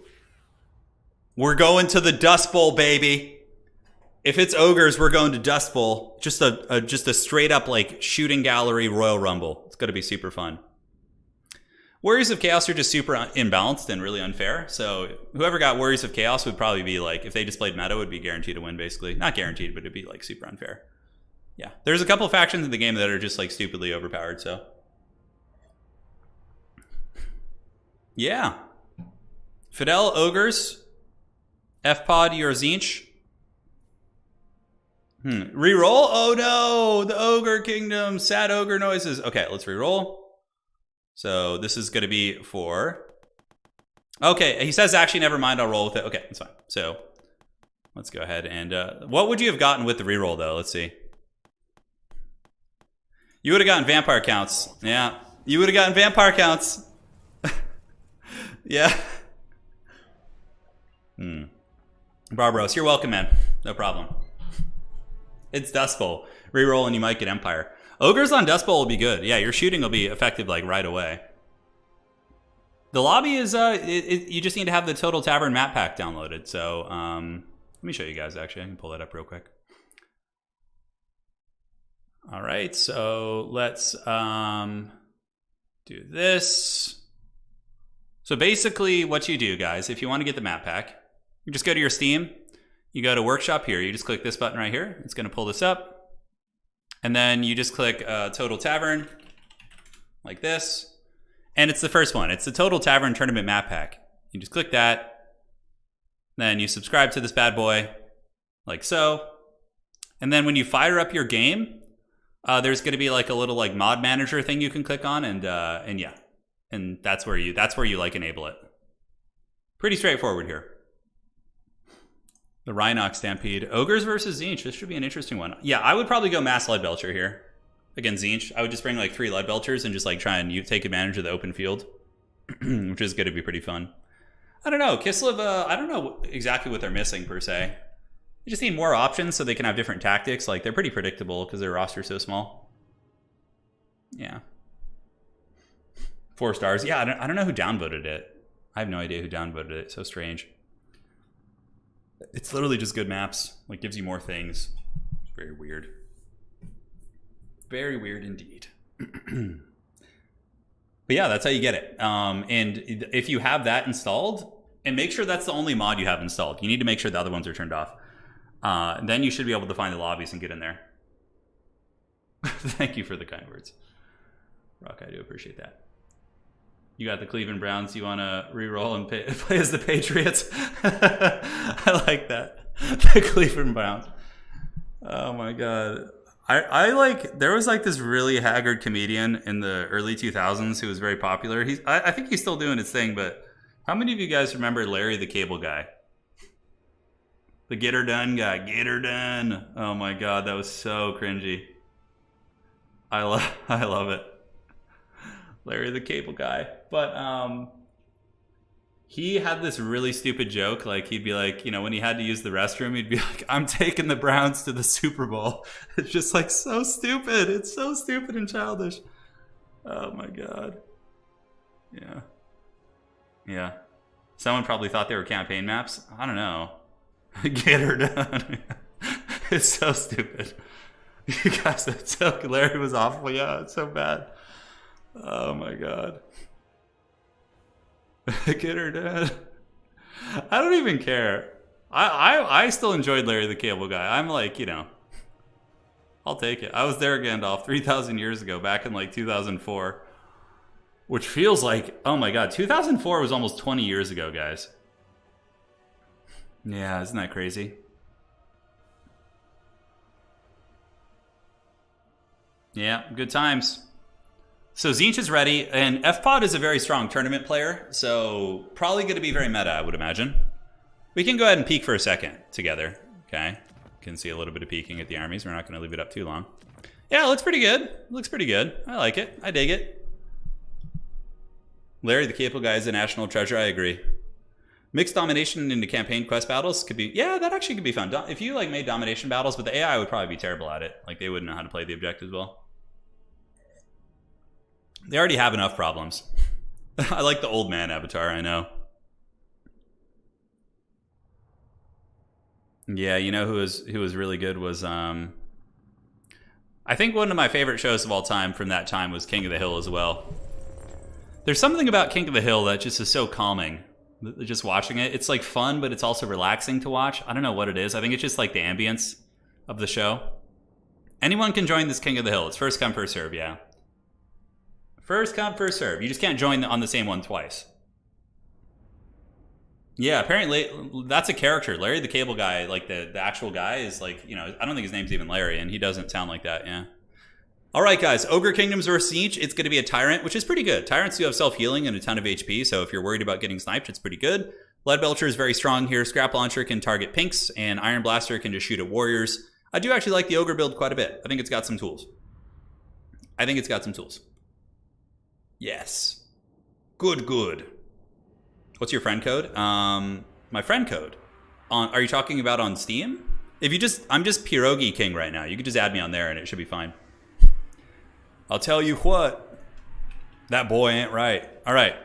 We're going to the Dust Bowl, baby. If it's Ogres, we're going to Dust Bowl. Just a straight up like shooting gallery Royal Rumble. It's going to be super fun. Warriors of Chaos are just super imbalanced and really unfair. So whoever got Warriors of Chaos would probably be like, if they displayed meta, would be guaranteed to win, basically. Not guaranteed, but it'd be like super unfair. Yeah. There's a couple of factions in the game that are just like stupidly overpowered, so... Yeah. Fidel, Ogres. FPOD, your TZEENTCH. Reroll? Oh no! The Ogre Kingdom. Sad ogre noises. Okay, let's reroll. So this is going to be for... Okay, he says actually never mind, I'll roll with it. Okay, that's fine. So let's go ahead and... what would you have gotten with the reroll though? Let's see. You would have gotten Vampire Counts. Yeah, you would have gotten Vampire Counts. Yeah. Barbaros, you're welcome, man. No problem. It's Dust Bowl. Reroll and you might get Empire. Ogres on Dust Bowl will be good. Yeah, your shooting will be effective like right away. The lobby is, you just need to have the Total Tavern map pack downloaded. So let me show you guys actually. I can pull that up real quick. All right, so let's do this. So basically what you do, guys, if you want to get the map pack, you just go to your Steam, you go to Workshop here, you just click this button right here, it's going to pull this up, and then you just click Total Tavern, like this, and it's the first one. It's the Total Tavern Tournament map pack. You just click that, then you subscribe to this bad boy, like so, and then when you fire up your game, There's going to be like a little like mod manager thing you can click on, and yeah, and that's where you like enable it. Pretty straightforward here. The Rhinox Stampede. Ogres versus Tzeentch. This should be an interesting one. Yeah, I would probably go Mass Leadbelcher here. Against Tzeentch. I would just bring like 3 Leadbelchers and just like try and take advantage of the open field. Which is going to be pretty fun. I don't know. Kislev, I don't know exactly what they're missing per se. They just need more options so they can have different tactics. Like, they're pretty predictable because their roster's so small. Yeah. 4 stars. Yeah, I don't know who downvoted it. I have no idea who downvoted it. So strange. It's literally just good maps. Like, gives you more things. It's very weird. Very weird indeed. But yeah, that's how you get it. And if you have that installed, and make sure that's the only mod you have installed. You need to make sure the other ones are turned off. Then you should be able to find the lobbies and get in there. Thank you for the kind words. Rock, I do appreciate that. You got the Cleveland Browns. You want to re-roll and play as the Patriots? I like that. The Cleveland Browns. Oh my God. I like, there was like this really haggard comedian in the early 2000s who was very popular. I think he's still doing his thing, but how many of you guys remember Larry the Cable Guy? The Get Her Done guy. Get her done. Oh my God, that was so cringy. I love it. Larry the Cable Guy. But he had this really stupid joke. Like, he'd be like, you know, when he had to use the restroom, he'd be like, I'm taking the Browns to the Super Bowl. It's just like so stupid. It's so stupid and childish. Oh my God. Yeah. Yeah. Someone probably thought they were campaign maps. I don't know. Get her done. It's so stupid. You guys, it's so, Larry was awful. Yeah, it's so bad. Oh my God. Get her done. I don't even care. I still enjoyed Larry the Cable Guy. I'm like, you know, I'll take it. I was there, Gandalf, 3,000 years ago, back in like 2004. Which feels like, oh my God, 2004 was almost 20 years ago, guys. Yeah, isn't that crazy? Yeah, good times. So Tzeentch is ready, and FPOD is a very strong tournament player, so probably going to be very meta, I would imagine. We can go ahead and peek for a second together, okay? Can see a little bit of peeking at the armies. We're not going to leave it up too long. Yeah, it looks pretty good. Looks pretty good. I like it. I dig it. Larry the Cable Guy is a national treasure. I agree. Mixed domination into campaign quest battles could be... Yeah, that actually could be fun. If you like made domination battles, but the AI would probably be terrible at it. Like, they wouldn't know how to play the objectives well. They already have enough problems. I like the old man avatar, I know. Yeah, you know who was really good was... I think one of my favorite shows of all time from that time was King of the Hill as well. There's something about King of the Hill that just is so calming. Just watching it. It's like fun, but it's also relaxing to watch. I don't know what it is. I think it's just like the ambience of the show. Anyone can join this King of the Hill. It's first come, first serve, yeah. First come, first serve. You just can't join on the same one twice. Yeah, apparently that's a character. Larry the Cable Guy, like the actual guy is like, you know, I don't think his name's even Larry, and he doesn't sound like that, yeah. All right, guys, Ogre Kingdoms versus Tzeentch. It's going to be a Tyrant, which is pretty good. Tyrants do have self-healing and a ton of HP, so if you're worried about getting sniped, it's pretty good. Leadbelcher is very strong here. Scrap Launcher can target pinks, and Iron Blaster can just shoot at warriors. I do actually like the Ogre build quite a bit. I think it's got some tools. Yes. Good. What's your friend code? My friend code. Are you talking about on Steam? I'm just Pierogi King right now. You can just add me on there and it should be fine. I'll tell you what. That boy ain't right. All right.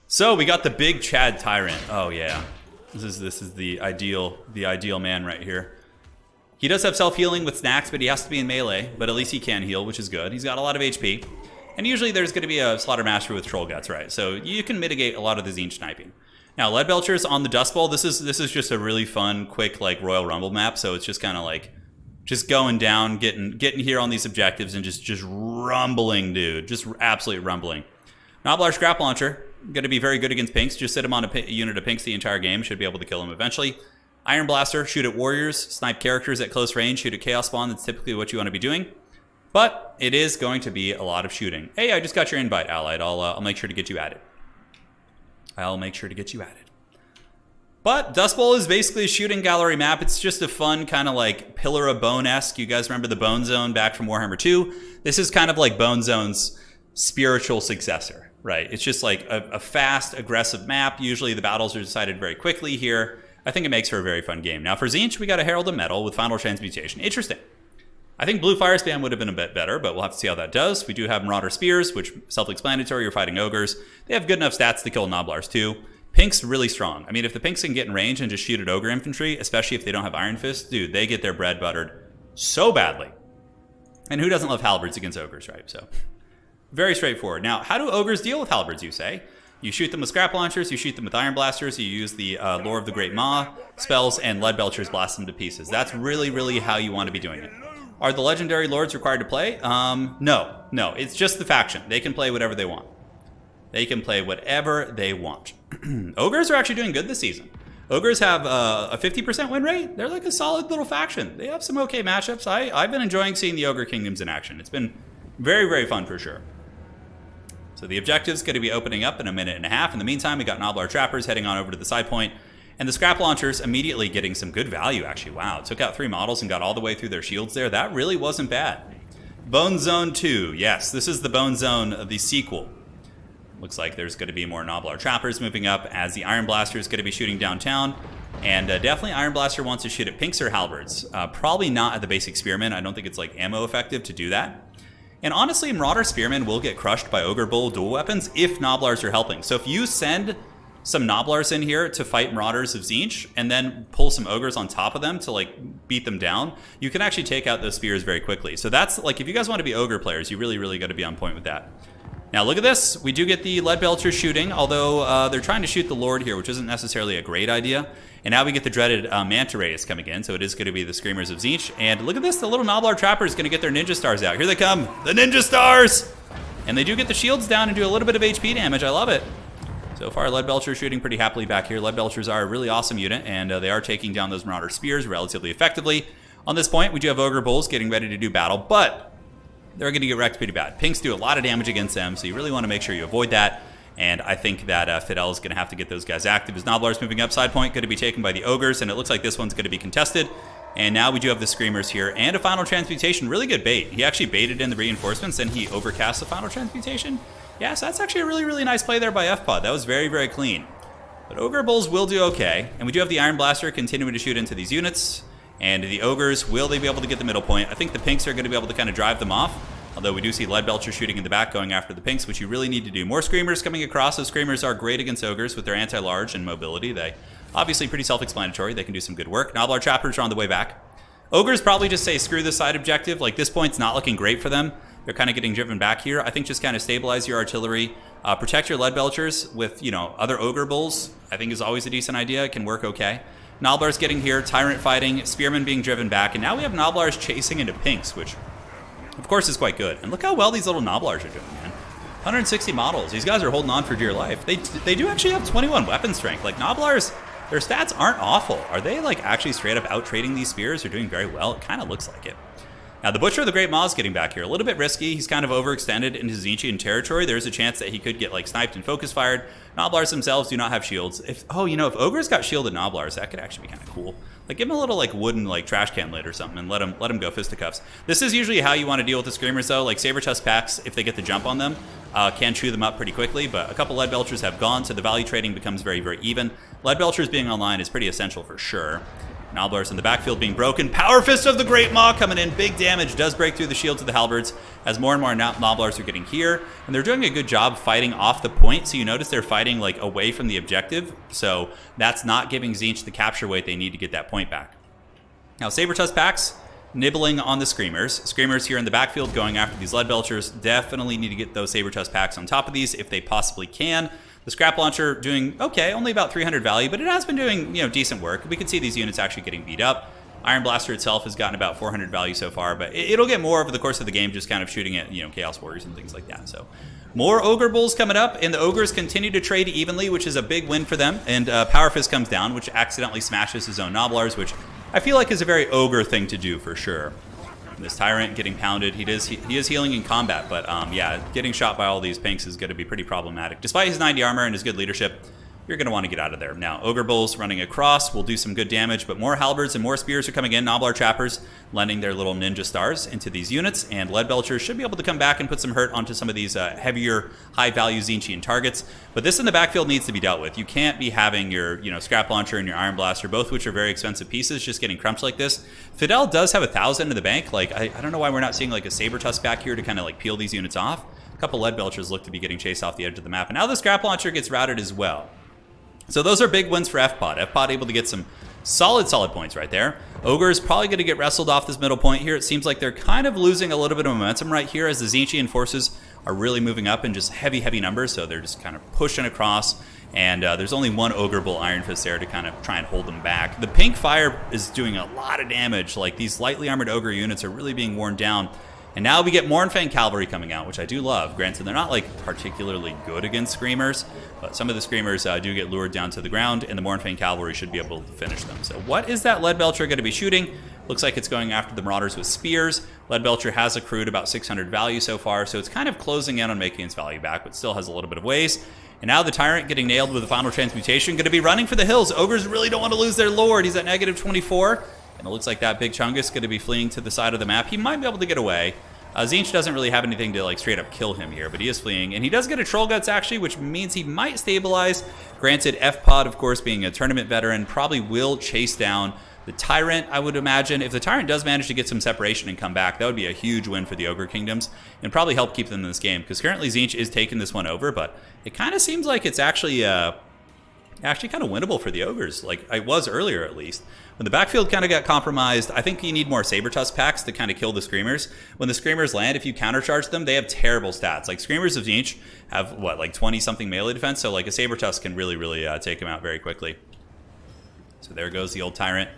So we got the big Chad Tyrant. Oh yeah. This is the ideal man right here. He does have self-healing with snacks, but he has to be in melee. But at least he can heal, which is good. He's got a lot of HP. And usually there's going to be a Slaughter Master with Troll Guts, right? So you can mitigate a lot of the Tzeentch sniping. Now, Leadbelcher's on the Dust Bowl. This is just a really fun, quick, like, Royal Rumble map. So it's just kind of like, just going down, getting here on these objectives and just rumbling, dude. Just absolutely rumbling. Nobblar Scrap Launcher, going to be very good against pinks. Just sit him on a unit of pinks the entire game. Should be able to kill him eventually. Iron Blaster, shoot at warriors. Snipe characters at close range. Shoot at Chaos Spawn. That's typically what you want to be doing. But it is going to be a lot of shooting. Hey, I just got your invite, Allied. I'll make sure to get you added. I'll make sure to get you added. But Dust Bowl is basically a shooting gallery map. It's just a fun kind of like Pillar of Bone-esque. You guys remember the Bone Zone back from Warhammer 2? This is kind of like Bone Zone's spiritual successor, right? It's just like a fast, aggressive map. Usually the battles are decided very quickly here. I think it makes for a very fun game. Now for TZEENTCH, we got a Herald of Metal with Final Transmutation. Interesting. I think Blue Fire Spam would have been a bit better, but we'll have to see how that does. We do have Marauder Spears, which self-explanatory, you're fighting ogres. They have good enough stats to kill Noblars too. Pink's really strong. I mean, if the Pinks can get in range and just shoot at ogre infantry, especially if they don't have Iron Fist, dude, they get their bread buttered so badly. And who doesn't love halberds against ogres, right? So, very straightforward. Now, how do ogres deal with halberds, you say? You shoot them with scrap launchers, you shoot them with iron blasters, you use the Lore of the Great Maw spells, and lead belchers blast them to pieces. That's really, really how you want to be doing it. Are the legendary lords required to play? No. It's just the faction. They can play whatever they want. They can play whatever they want. Ogres are actually doing good this season. Ogres have a 50% win rate. They're like a solid little faction. They have some okay matchups. I've been enjoying seeing the Ogre Kingdoms in action. It's been very, very fun for sure. So the objective's going to be opening up in a minute and a half. In the meantime, we got Noblar Trappers heading on over to the side point. And the scrap launchers immediately getting some good value, actually. Wow, took out 3 models and got all the way through their shields there. That really wasn't bad. Bone Zone 2. Yes, this is the Bone Zone of the sequel. Looks like there's going to be more Noblar Trappers moving up as the Iron Blaster is going to be shooting downtown. And definitely Iron Blaster wants to shoot at Pinks or Halberds. Probably not at the basic Spearman. I don't think it's like ammo effective to do that. And honestly, Marauder Spearmen will get crushed by Ogre Bull dual weapons if Noblars are helping. So if you send some Noblars in here to fight Marauders of TZEENTCH and then pull some Ogres on top of them to like beat them down, you can actually take out those spears very quickly. So that's like, if you guys want to be Ogre players, you really got to be on point with that. Now look at this. We do get the Lead Belcher shooting, although they're trying to shoot the Lord here, which isn't necessarily a great idea. And now we get the dreaded Manta Rays coming in, so it is going to be the Screamers of TZEENTCH. And look at this, the little Noblar Trapper is going to get their Ninja Stars out. Here they come, the Ninja Stars! And they do get the shields down and do a little bit of HP damage. I love it. So far, Lead Belcher shooting pretty happily back here. Lead Belchers are a really awesome unit, and they are taking down those Marauder Spears relatively effectively. On this point, we do have Ogre Bulls getting ready to do battle, but they're going to get wrecked pretty bad. Pinks do a lot of damage against them, so you really want to make sure you avoid that. And I think that Fidel is going to have to get those guys active. As Noblar's moving up, side point going to be taken by the Ogres, and it looks like this one's going to be contested. And now we do have the Screamers here, and a Final Transmutation. Really good bait. He actually baited in the reinforcements, and he overcast the Final Transmutation. Yeah, so that's actually a really nice play there by FPod. That was very clean. But Ogre Bulls will do okay. And we do have the Iron Blaster continuing to shoot into these units. And the Ogres, will they be able to get the middle point? I think the Pinks are going to be able to kind of drive them off. Although we do see Lead Belcher shooting in the back going after the Pinks, which you really need to do. More Screamers coming across. Those Screamers are great against Ogres with their anti-large and mobility. They obviously pretty self-explanatory. They can do some good work. Noblar Trappers are on the way back. Ogres probably just say screw this side objective. Like this point's not looking great for them. They're kind of getting driven back here. I think just kind of stabilize your artillery. Protect your Lead Belchers with, you know, other Ogre Bulls. I think is always a decent idea. It can work okay. Noblar's getting here. Tyrant fighting. Spearmen being driven back. And now we have Noblars chasing into Pinks, which of course is quite good. And look how well these little Noblars are doing, man. 160 models. These guys are holding on for dear life. They do actually have 21 weapon strength. Like Noblars, their stats aren't awful. Are they like actually straight up out-trading these spears? They're doing very well. It kind of looks like it. Now the Butcher of the Great Maw is getting back here. A little bit risky. He's kind of overextended into TZEENTCHian territory. There's a chance that he could get like sniped and focus fired. Noblars themselves do not have shields. If Ogres got shielded Noblars, that could actually be kind of cool. Like give him a little like wooden like trash can lid or something and let him go fisticuffs. This is usually how you want to deal with the Screamers though. Like Saber-Tusk packs, if they get the jump on them, can chew them up pretty quickly. But a couple Lead Belchers have gone, so the value trading becomes very even. Lead Belchers being online is pretty essential for sure. Noblars in the backfield being broken. Power Fist of the Great Maw coming in. Big damage. Does break through the shields of the Halberds as more and more Noblars are getting here. And they're doing a good job fighting off the point. So you notice they're fighting like away from the objective. So that's not giving TZEENTCH the capture weight they need to get that point back. Now Saber-Tusk packs nibbling on the Screamers. Screamers here in the backfield going after these Lead Belchers. Definitely need to get those Saber-Tusk packs on top of these if they possibly can. The Scrap Launcher doing okay, only about 300 value, but it has been doing, you know, decent work. We can see these units actually getting beat up. Iron Blaster itself has gotten about 400 value so far, but it'll get more over the course of the game, just kind of shooting at, you know, Chaos Warriors and things like that. So more Ogre Bulls coming up, and the Ogres continue to trade evenly, which is a big win for them. And Power Fist comes down, which accidentally smashes his own Noblars, which I feel like is a very Ogre thing to do for sure. This Tyrant getting pounded. He is healing in combat, but yeah, getting shot by all these pinks is going to be pretty problematic. Despite his 90 armor and his good leadership, you're going to want to get out of there. Now, Ogre Bulls running across will do some good damage, but more halberds and more spears are coming in. Nobblar Trappers lending their little ninja stars into these units, and Lead Belchers should be able to come back and put some hurt onto some of these heavier, high-value Tzeentchian targets. But this in the backfield needs to be dealt with. You can't be having your Scrap Launcher and your Iron Blaster, both which are very expensive pieces, just getting crunched like this. Fidel does have 1,000 in the bank. Like, I don't know why we're not seeing like a Saber Tusk back here to kind of like peel these units off. A couple Lead Belchers look to be getting chased off the edge of the map, and now the Scrap Launcher gets routed as well. So those are big wins for FPOD. FPOD able to get some solid points right there. Ogre is probably going to get wrestled off this middle point here. It seems like they're kind of losing a little bit of momentum right here as the Tzeentchian forces are really moving up in just heavy numbers. So they're just kind of pushing across. And there's only one Ogre Bull Iron Fist there to kind of try and hold them back. The pink fire is doing a lot of damage. Like, these lightly armored Ogre units are really being worn down. And now we get Mournfang Cavalry coming out, which I do love. Granted, they're not like particularly good against Screamers, but some of the Screamers do get lured down to the ground, and the Mournfang Cavalry should be able to finish them. So what is that Lead Belcher going to be shooting? Looks like it's going after the Marauders with spears. Lead Belcher has accrued about 600 value so far, so it's kind of closing in on making its value back, but still has a little bit of ways. And now the Tyrant getting nailed with the final transmutation, going to be running for the hills. Ogres really don't want to lose their Lord. He's at negative 24, and it looks like that big Chungus is going to be fleeing to the side of the map. He might be able to get away. Tzeentch doesn't really have anything to like straight up kill him here, but he is fleeing, and he does get a Troll Guts actually, which means he might stabilize. Granted, FPOD, of course, being a tournament veteran, probably will chase down the Tyrant, I would imagine. If the Tyrant does manage to get some separation and come back, that would be a huge win for the Ogre Kingdoms, and probably help keep them in this game, because currently Tzeentch is taking this one over, but it kind of seems like it's actually kind of winnable for the Ogres, like I was earlier at least. When the backfield kind of got compromised, I think you need more Saber Tusk packs to kind of kill the Screamers. When the Screamers land, if you countercharge them, they have terrible stats. Like, Screamers of Tzeentch have, what, like 20-something melee defense? So, like, a Saber Tusk can really take them out very quickly. So there goes the old Tyrant.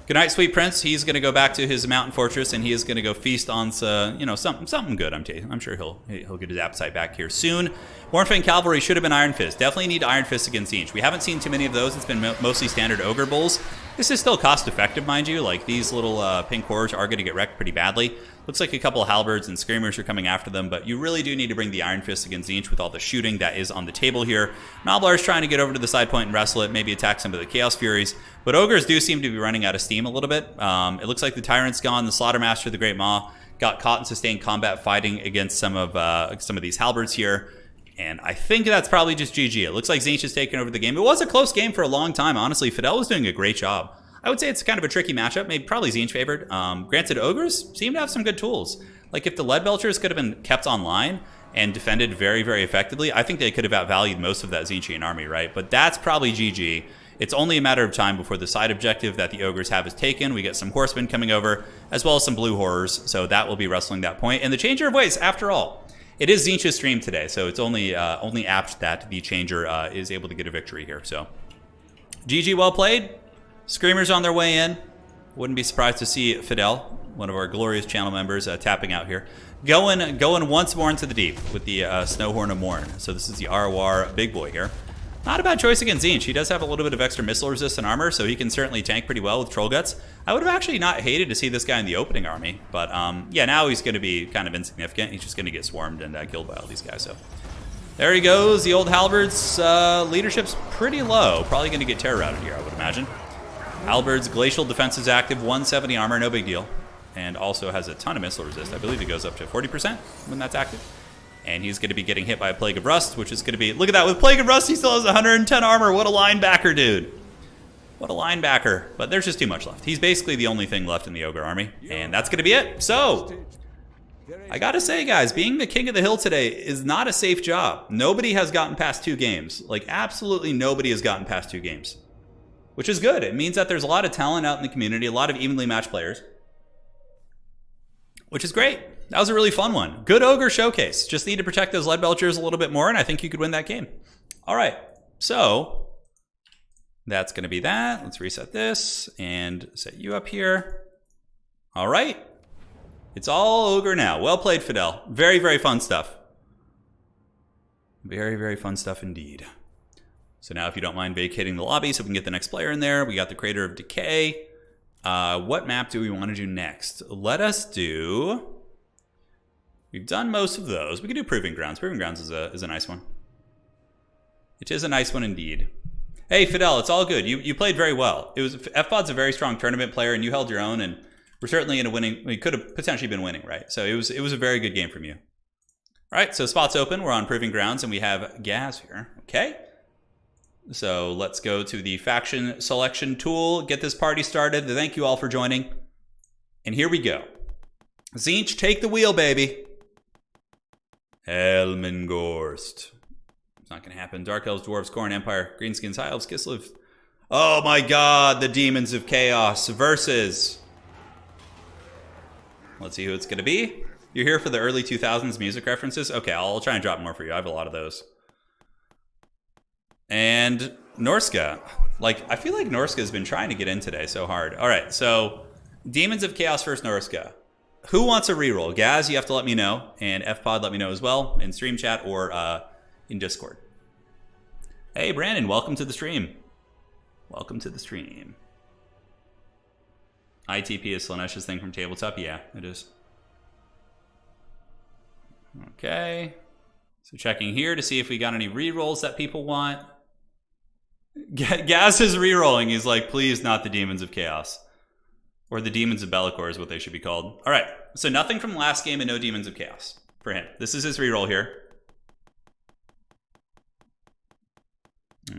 Good night, sweet prince. He's going to go back to his mountain fortress, and he is going to go feast on something good. I'm sure he'll get his appetite back here soon. Mournfang Cavalry should have been Iron Fist. Definitely need Iron Fist against Tzeentch. We haven't seen too many of those. It's been mostly standard Ogre Bulls. This is still cost effective, mind you. Like, these little pink horrors are going to get wrecked pretty badly. Looks like a couple of halberds and screamers are coming after them, but you really do need to bring the Iron Fist against Tzeentch with all the shooting that is on the table here. Nobblar is trying to get over to the side point and wrestle it, maybe attack some of the Chaos Furies, but Ogres do seem to be running out of steam a little bit. It looks like the Tyrant's gone. The Slaughtermaster, the Great Maw, got caught in sustained combat fighting against some of these halberds here. And I think that's probably just GG. It looks like Tzeentch has taken over the game. It was a close game for a long time, honestly. Fidel was doing a great job. I would say it's kind of a tricky matchup. Maybe probably Tzeentch favored. Granted, Ogres seem to have some good tools. Like, if the Lead Belchers could have been kept online and defended very, very effectively, I think they could have outvalued most of that Tzeentchian army, right? But that's probably GG. It's only a matter of time before the side objective that the Ogres have is taken. We get some Horsemen coming over, as well as some Blue Horrors, so that will be wrestling that point. And the Changer of Ways, after all, it is Tzeentch's stream today, so it's only apt that the Changer is able to get a victory here. So, GG, well played. Screamers on their way in. Wouldn't be surprised to see Fidel, one of our glorious channel members, tapping out here. Going once more into the deep with the Snowhorn of Morn. So this is the ROR big boy here. Not a bad choice against Tzeentch. He does have a little bit of extra missile resistant armor, so he can certainly tank pretty well with Troll Guts. I would have actually not hated to see this guy in the opening army, but yeah, now he's going to be kind of insignificant. He's just going to get swarmed and killed by all these guys. So there he goes. The old Halberds leadership's pretty low. Probably going to get terror routed here, I would imagine. Halberds Glacial Defense is active, 170 armor, no big deal. And also has a ton of missile resist. I believe it goes up to 40% when that's active. And he's going to be getting hit by a Plague of Rust, which is going to be... Look at that, with Plague of Rust, he still has 110 armor. What a linebacker, dude. What a linebacker. But there's just too much left. He's basically the only thing left in the Ogre army. And that's going to be it. So, I gotta say, guys, being the king of the hill today is not a safe job. Nobody has gotten past 2 games. Like, absolutely nobody has gotten past 2 games. Which is good. It means that there's a lot of talent out in the community, a lot of evenly matched players. Which is great. That was a really fun one. Good Ogre showcase. Just need to protect those Lead Belchers a little bit more, and I think you could win that game. All right. So, that's going to be that. Let's reset this and set you up here. All right. It's all Ogre now. Well played, Fidel. Very, very fun stuff. Very, very fun stuff indeed. So now if you don't mind vacating the lobby so we can get the next player in there, we got the Crater of Decay. What map do we want to do next? Let us do... We've done most of those. We could do Proving Grounds. Proving Grounds is a nice one. It is a nice one indeed. Hey, Fidel, it's all good. You played very well. FPOD's a very strong tournament player, and you held your own, and we're certainly in a winning... We could have potentially been winning, right? So it was a very good game from you. All right, so spots open. We're on Proving Grounds, and we have Gaz here. Okay. So let's go to the faction selection tool, get this party started. Thank you all for joining. And here we go. TZEENTCH, take the wheel, baby. Helmengorst. It's not going to happen. Dark Elves, Dwarves, Khorne, Empire, Greenskins, High Elves, Kislev. Oh my god, the Demons of Chaos versus... Let's see who it's going to be. You're here for the early 2000s music references? Okay, I'll try and drop more for you. I have a lot of those. And Norska. Like, I feel like Norska has been trying to get in today so hard. All right, so Demons of Chaos versus Norska. Who wants a reroll? Gaz, you have to let me know. And FPOD, let me know as well in stream chat or in Discord. Hey, Brandon, welcome to the stream. Welcome to the stream. ITP is Slanesh's thing from Tabletop? Yeah, it is. Okay. So checking here to see if we got any rerolls that people want. Gaz is rerolling. He's like, please, not the Demons of Chaos. Or the Demons of Be'lakor is what they should be called. All right, so nothing from last game and no Demons of Chaos for him. This is his reroll here.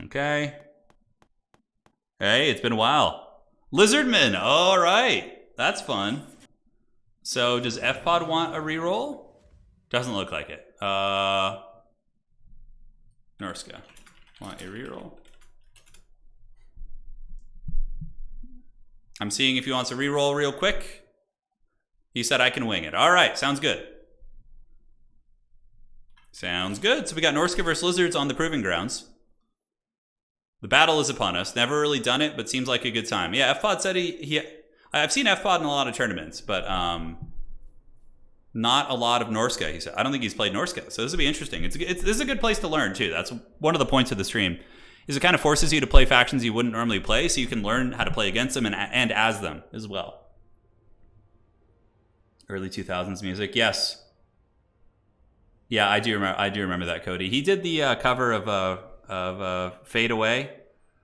Okay. Hey, it's been a while. Lizardman, all right. That's fun. So does FPOD want a reroll? Doesn't look like it. Norska, want a reroll? I'm seeing if he wants a reroll real quick. He said I can wing it. All right, sounds good. Sounds good. So we got Norska versus Lizards on the Proving Grounds. The battle is upon us. Never really done it, but seems like a good time. Yeah, FPOD said I've seen FPOD in a lot of tournaments, but not a lot of Norska, he said. I don't think he's played Norska, so this will be interesting. This is a good place to learn, too. That's one of the points of the stream. Is it kind of forces you to play factions you wouldn't normally play, so you can learn how to play against them and as them as well. Early 2000s music, yes. Yeah, I do remember that, Cody. He did the cover of Fade Away.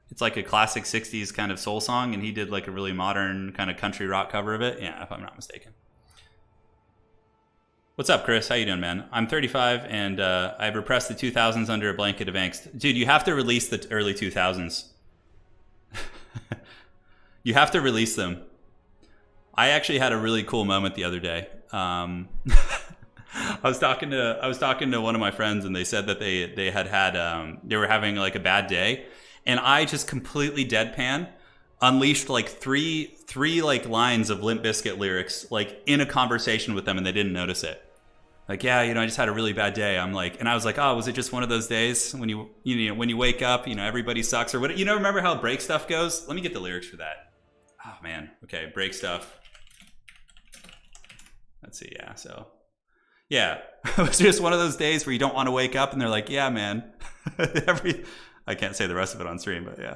It's like a classic 60s kind of soul song, and he did like a really modern kind of country rock cover of it. Yeah, if I'm not mistaken. What's up, Chris? How you doing, man? I'm 35, and I've repressed the 2000s under a blanket of angst. Dude, you have to release the early 2000s. You have to release them. I actually had a really cool moment the other day. I was talking to one of my friends, and they said that they were having like a bad day, and I just completely deadpan unleashed like three like lines of Limp Bizkit lyrics like in a conversation with them, and they didn't notice it. Like, yeah, I just had a really bad day. I'm like, and I was like, oh, was it just one of those days when when you wake up, everybody sucks or what? Remember how Break Stuff goes? Let me get the lyrics for that. Oh man, okay, Break Stuff. Let's see, yeah, so yeah, it was just one of those days where you don't want to wake up, and they're like, yeah, man. I can't say the rest of it on stream, but yeah.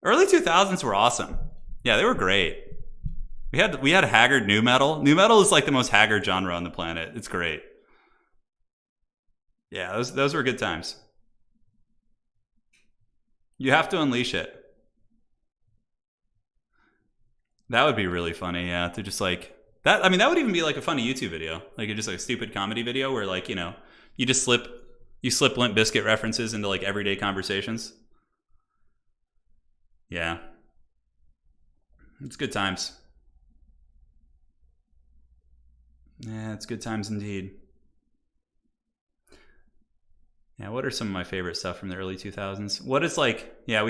Early 2000s were awesome. Yeah, they were great. We had haggard nu metal. Nu metal is like the most haggard genre on the planet. It's great. Yeah, those were good times. You have to unleash it. That would be really funny, yeah, to just like that. I mean, that would even be like a funny YouTube video, like just like a stupid comedy video where like you just slip Limp Bizkit references into like everyday conversations. Yeah, it's good times. Yeah, it's good times indeed. Yeah, what are some of my favorite stuff from the early 2000s? What is like, yeah,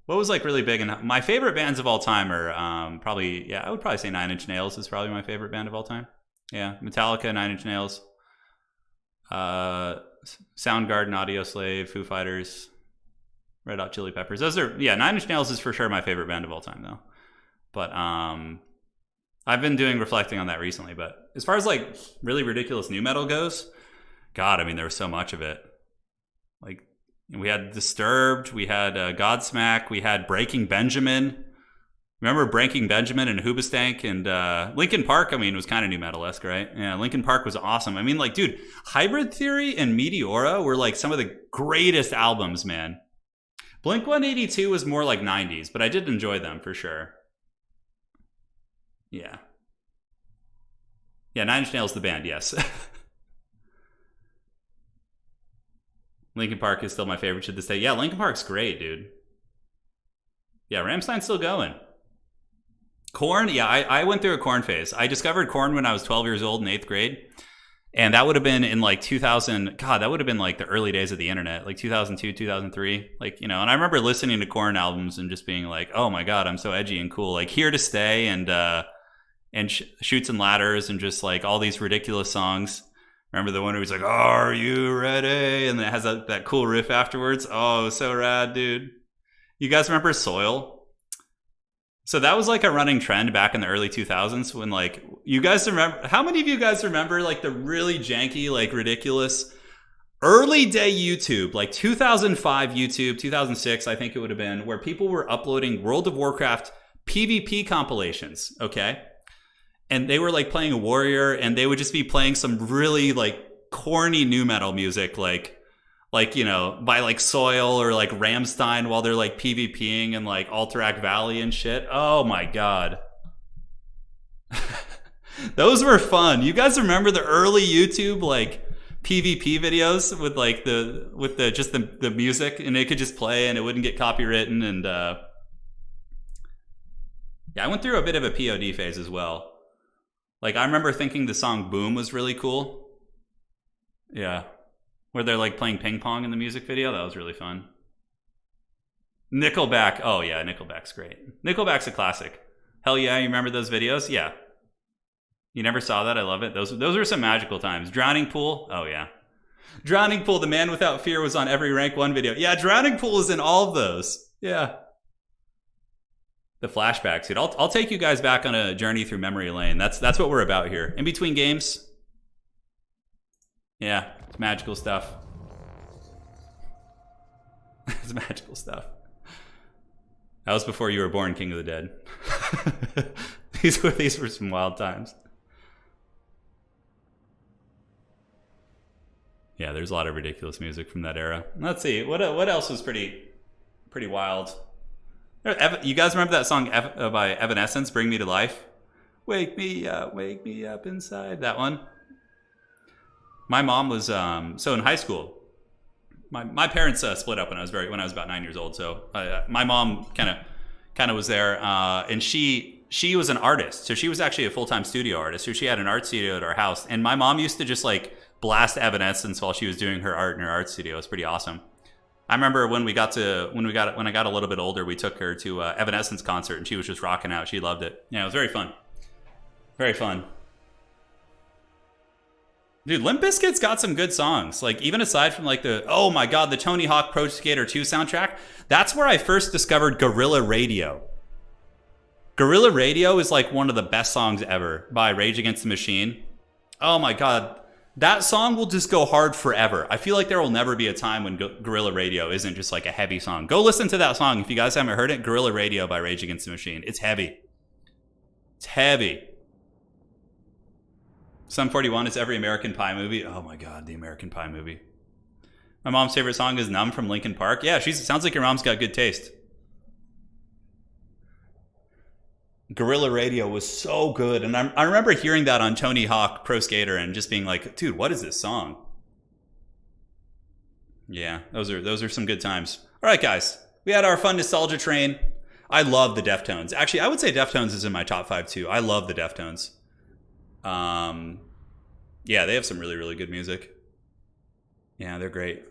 what was like really big, and my favorite bands of all time are probably, yeah, I would probably say Nine Inch Nails is probably my favorite band of all time. Yeah, Metallica, Nine Inch Nails, Soundgarden, Audioslave, Foo Fighters, Red Hot Chili Peppers. Those are, yeah, Nine Inch Nails is for sure my favorite band of all time though. But I've been doing reflecting on that recently, but as far as like really ridiculous nu metal goes, God, I mean, there was so much of it. Like, we had Disturbed, we had Godsmack, we had Breaking Benjamin. Remember Breaking Benjamin and Hoobastank and Linkin Park, I mean, was kind of new metal-esque, right? Yeah, Linkin Park was awesome. I mean, like, dude, Hybrid Theory and Meteora were like some of the greatest albums, man. Blink-182 was more like 90s, but I did enjoy them for sure. Yeah. Yeah, Nine Inch Nails the band, yes. Linkin Park is still my favorite to this day. Yeah, Linkin Park's great, dude. Yeah, Rammstein's still going. Korn, yeah, I went through a Korn phase. I discovered Korn when I was 12 years old in 8th grade. And that would have been in like 2000. God, that would have been like the early days of the internet, like 2002, 2003. Like, you know, and I remember listening to Korn albums and just being like, oh my God, I'm so edgy and cool. Like Here to Stay and Chutes and Ladders and just like all these ridiculous songs. Remember the one where he's like, are you ready? And then it has that cool riff afterwards. Oh, so rad, dude. You guys remember Soil? So that was like a running trend back in the early 2000s when like, you guys remember, how many of you guys remember like the really janky, like ridiculous early day YouTube, like 2005 YouTube, 2006, I think it would have been, where people were uploading World of Warcraft PvP compilations, okay? And they were like playing a warrior and they would just be playing some really like corny nu metal music, like, you know, by like Soil or like Rammstein while they're like PvPing in like Alterac Valley and shit. Oh my God. Those were fun. You guys remember the early YouTube like PvP videos with like the music and it could just play and it wouldn't get copywritten and yeah, I went through a bit of a POD phase as well. Like I remember thinking the song Boom was really cool. Yeah. Where they're like playing ping pong in the music video. That was really fun. Nickelback. Oh yeah, Nickelback's great. Nickelback's a classic. Hell yeah, you remember those videos? Yeah. You never saw that? I love it. Those were some magical times. Drowning Pool. Oh yeah. Drowning Pool, The Man Without Fear was on every Rank 1 video. Yeah, Drowning Pool is in all of those. Yeah. The flashbacks, dude. I'll take you guys back on a journey through memory lane. That's what we're about here. In between games. Yeah. It's magical stuff. It's magical stuff. That was before you were born, King of the Dead. These were some wild times. Yeah, there's a lot of ridiculous music from that era. Let's see, what else was pretty wild? You guys remember that song by Evanescence, Bring Me to Life? Wake me up inside. That one. My mom was so in high school. My parents split up when I was about 9 years old. So my mom kind of was there, and she was an artist. So she was actually a full-time studio artist. So she had an art studio at our house, and my mom used to just like blast Evanescence while she was doing her art in her art studio. It was pretty awesome. I remember when I got a little bit older, we took her to Evanescence concert, and she was just rocking out. She loved it. Yeah, it was very fun. Very fun. Dude, Limp Bizkit's got some good songs. Like, even aside from like oh my God, the Tony Hawk Pro Skater 2 soundtrack, that's where I first discovered Guerrilla Radio. Guerrilla Radio is like one of the best songs ever by Rage Against the Machine. Oh my God. That song will just go hard forever. I feel like there will never be a time when Guerrilla Radio isn't just like a heavy song. Go listen to that song if you guys haven't heard it. Guerrilla Radio by Rage Against the Machine. It's heavy. It's heavy. Sum 41 is every American Pie movie. Oh my God, the American Pie movie. My mom's favorite song is Numb from Linkin Park. Yeah, sounds like your mom's got good taste. Guerrilla Radio was so good. And I remember hearing that on Tony Hawk Pro Skater and just being like, dude, what is this song? Yeah, those are some good times. All right, guys. We had our fun nostalgia train. I love the Deftones. Actually, I would say Deftones is in my top 5 too. I love the Deftones. Yeah, they have some really, really good music. Yeah, they're great.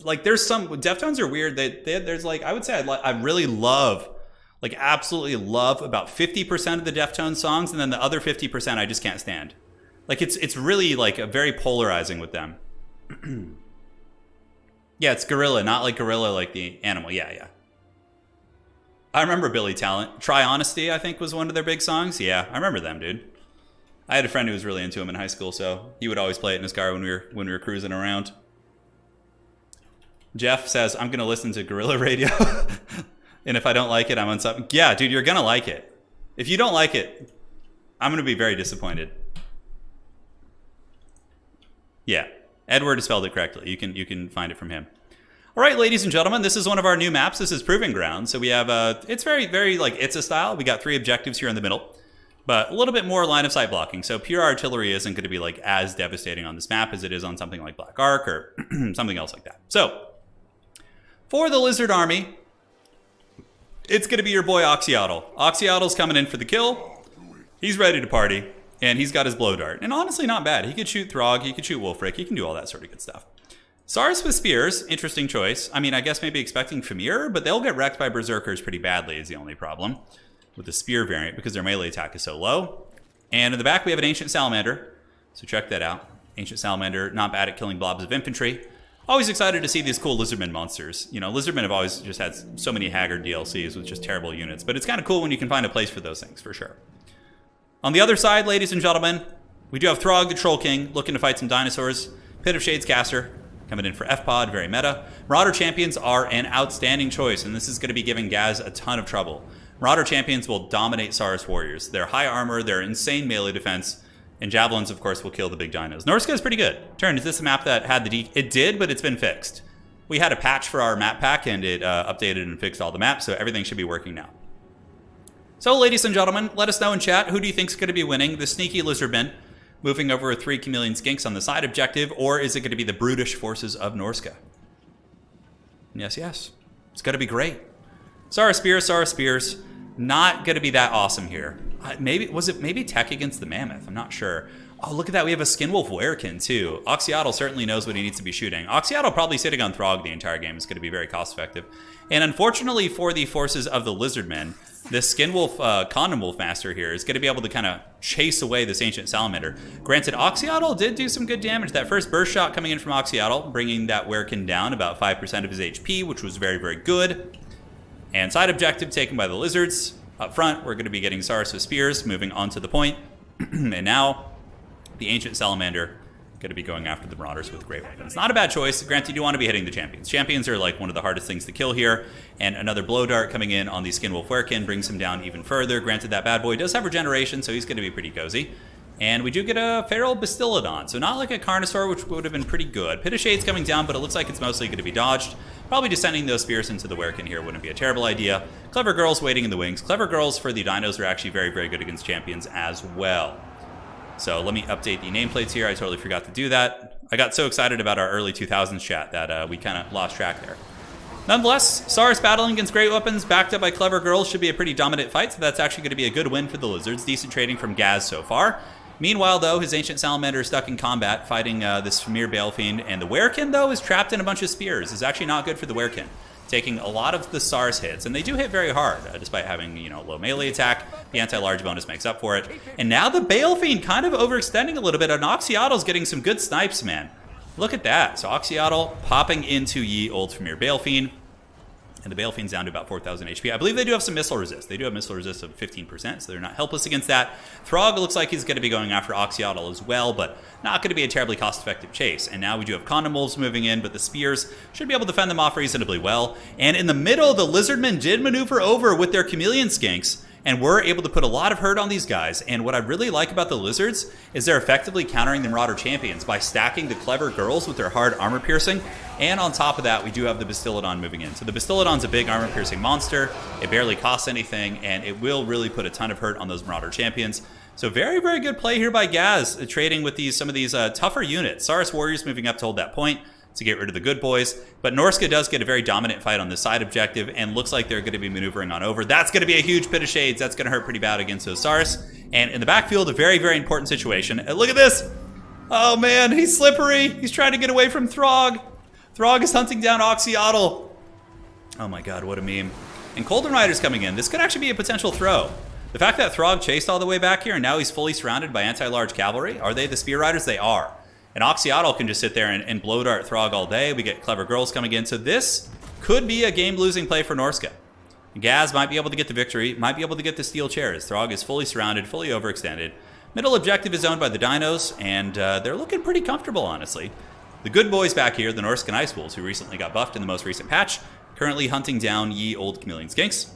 Like, there's some Deftones are weird. There's like, I would say I really love, like, absolutely love about 50% of the Deftones songs, and then the other 50% I just can't stand. Like, it's really like very polarizing with them. Yeah, it's gorilla, not like gorilla like the animal. Yeah. I remember Billy Talent. Try Honesty, I think, was one of their big songs. Yeah, I remember them, dude. I had a friend who was really into him in high school, so he would always play it in his car when we were cruising around. Jeff says, I'm going to listen to Guerrilla Radio. And if I don't like it, I'm unsub. Yeah, dude, you're gonna like it. If you don't like it, I'm gonna be very disappointed. Yeah, Edward has spelled it correctly. You can find it from him. All right, ladies and gentlemen, this is one of our new maps. This is Proving Ground. So we have it's very like it's a style. We got 3 objectives here in the middle, but a little bit more line of sight blocking. So pure artillery isn't going to be like as devastating on this map as it is on something like Black Ark or something else like that. So for the Lizard Army, it's going to be your boy Oxyotl. Oxyotl's coming in for the kill. He's ready to party, and he's got his blow dart. And honestly, not bad. He could shoot Throg, he could shoot Wolfric, he can do all that sort of good stuff. Sars with Spears, interesting choice. I mean, I guess maybe expecting Famir, but they'll get wrecked by Berserkers pretty badly is the only problem with the Spear variant because their melee attack is so low. And in the back, we have an Ancient Salamander, so check that out. Ancient Salamander, not bad at killing blobs of infantry. Always excited to see these cool Lizardmen monsters. You know, Lizardmen have always just had so many haggard DLCs with just terrible units, but it's kind of cool when you can find a place for those things, for sure. On the other side, ladies and gentlemen, we do have Throg the Troll King looking to fight some dinosaurs. Pit of Shades Caster coming in for F-Pod, very meta. Marauder Champions are an outstanding choice, and this is going to be giving Gaz a ton of trouble. Marauder Champions will dominate Saurus Warriors. They're high armor, they're insane melee defense, and Javelins, of course, will kill the big dinos. Norska is pretty good. Turin, is this a map that had the It did, but it's been fixed. We had a patch for our map pack, and it updated and fixed all the maps, so everything should be working now. So, ladies and gentlemen, let us know in chat, who do you think is going to be winning? The sneaky Lizardmen moving over with 3 Chameleon Skinks on the side objective, or is it going to be the brutish forces of Norska? Yes, yes. It's going to be great. Saurus Spears. Not going to be that awesome here. Maybe Tech against the Mammoth? I'm not sure. Oh, look at that. We have a Skinwolf Werekin, too. Oxyotl certainly knows what he needs to be shooting. Oxyotl probably sitting on Throg the entire game is going to be very cost-effective. And unfortunately for the forces of the Lizardmen, this Skinwolf Condom Wolf Master here is going to be able to kind of chase away this Ancient Salamander. Granted, Oxyotl did do some good damage. That first burst shot coming in from Oxyotl, bringing that Werekin down about 5% of his HP, which was very, very good. And side objective taken by the Lizards. Up front, we're going to be getting Saurus with Spears, moving on to the point. And now, the Ancient Salamander going to be going after the Marauders with great weapons. Not a bad choice. Granted, you want to be hitting the Champions. Champions are like one of the hardest things to kill here. And another Blow Dart coming in on the Skinwolf Werekin brings him down even further. Granted, that bad boy does have regeneration, so he's going to be pretty cozy. And we do get a Feral Bastillodon, so not like a Carnosaur, which would have been pretty good. Pit of Shade's coming down, but it looks like it's mostly going to be dodged. Probably just sending those Spears into the Werekin here wouldn't be a terrible idea. Clever Girls waiting in the wings. Clever Girls for the Dinos are actually very, very good against Champions as well. So let me update the nameplates here. I totally forgot to do that. I got so excited about our early 2000s chat that we kind of lost track there. Nonetheless, Saurus battling against great weapons, backed up by Clever Girls, should be a pretty dominant fight, so that's actually going to be a good win for the Lizards. Decent trading from Gaz so far. Meanwhile, though, his Ancient Salamander is stuck in combat, fighting this Famir Balefiend, and the Werekin, though, is trapped in a bunch of spears. It's actually not good for the Werekin, taking a lot of the Saurus hits, and they do hit very hard, despite having, you know, low melee attack. The anti-large bonus makes up for it. And now the Balefiend kind of overextending a little bit, and Oxyotl's getting some good snipes, man. Look at that. So Oxyotl popping into ye old Famir Balefiend. And the Balefiend's down to about 4,000 HP. I believe they do have some missile resist. They do have missile resist of 15%, so they're not helpless against that. Throg looks like he's going to be going after Oxyotl as well, but not going to be a terribly cost-effective chase. And now we do have Condom Wolves moving in, but the Spears should be able to fend them off reasonably well. And in the middle, the Lizardmen did maneuver over with their Chameleon Skinks, and we're able to put a lot of hurt on these guys. And what I really like about the Lizards is they're effectively countering the Marauder Champions by stacking the Clever Girls with their hard armor piercing. And on top of that, we do have the Bastillodon moving in. So the Bastillodon's a big armor piercing monster. It barely costs anything, and it will really put a ton of hurt on those Marauder Champions. So very, very good play here by Gaz, trading with some of these tougher units. Saurus Warriors moving up to hold that point to get rid of the good boys. But Norska does get a very dominant fight on the side objective, and looks like they're going to be maneuvering on over. That's going to be a huge Pit of Shades. That's going to hurt pretty bad against those Saurus. And in the backfield, a very, very important situation. And look at this. Oh, man, he's slippery. He's trying to get away from Throg. Throg is hunting down Oxyotl. Oh, my God, what a meme. And Colden Rider's coming in. This could actually be a potential throw. The fact that Throg chased all the way back here, and now he's fully surrounded by anti-large cavalry. Are they the Spear Riders? They are. And Oxyotl can just sit there and blow dart Throg all day. We get Clever Girls coming in. So this could be a game-losing play for Norska. Gaz might be able to get the victory, might be able to get the steel chairs. Throg is fully surrounded, fully overextended. Middle objective is owned by the Dinos, and they're looking pretty comfortable, honestly. The good boys back here, the Norscan Ice Wolves, who recently got buffed in the most recent patch, currently hunting down ye old chameleon skinks.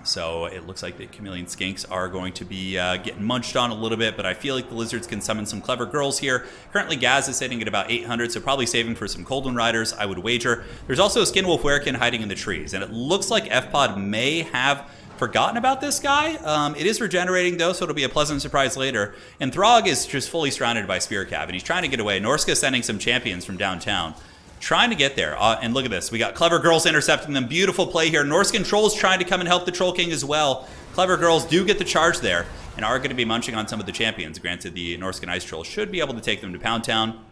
So it looks like the chameleon skinks are going to be getting munched on a little bit, but I feel like the lizards can summon some clever girls here. Currently, Gaz is sitting at about 800, so probably saving for some Cold One Riders, I would wager. There's also a Skinwolf Werekin hiding in the trees, and it looks like FPod may have forgotten about this guy. It is regenerating, though, so it'll be a pleasant surprise later. And Throg is just fully surrounded by Spear Cav, and he's trying to get away. Norska sending some champions from downtown, trying to get there. And look at this. We got Clever Girls intercepting them. Beautiful play here. Norscan Trolls trying to come and help the Troll King as well. Clever Girls do get the charge there and are going to be munching on some of the champions. Granted, the Norscan Ice Troll should be able to take them to Pound Town.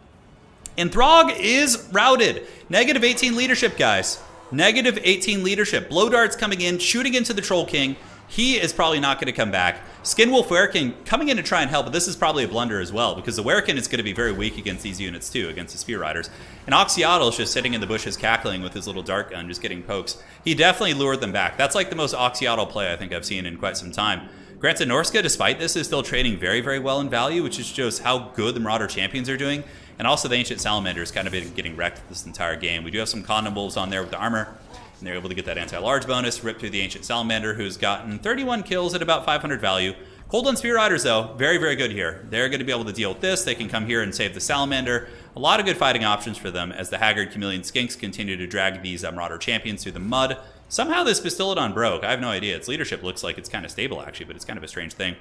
And Throg is routed. Negative 18 leadership, guys. Negative 18 leadership. Blow darts coming in, shooting into the Troll King. He is probably not going to come back. Skinwolf Werekin coming in to try and help, but this is probably a blunder as well, because the Werekin is going to be very weak against these units too, against the Spear Riders. And Oxyotl is just sitting in the bushes cackling with his little dart gun, just getting pokes. He definitely lured them back. That's like the most Oxyotl play I think I've seen in quite some time. Granted, Norska, despite this, is still trading very, very well in value, which just shows how good the Marauder champions are doing. And also the Ancient Salamander has kind of been getting wrecked this entire game. We do have some Condom Wolves on there with the armor, and they're able to get that anti-large bonus, rip through the Ancient Salamander, who's gotten 31 kills at about 500 value. Cold One Spear Riders, though, very, very good here. They're going to be able to deal with this. They can come here and save the Salamander. A lot of good fighting options for them as the Haggard Chameleon Skinks continue to drag these Marauder champions through the mud. Somehow this Bastillodon broke. I have no idea. Its leadership looks like it's kind of stable, actually, but it's kind of a strange thing.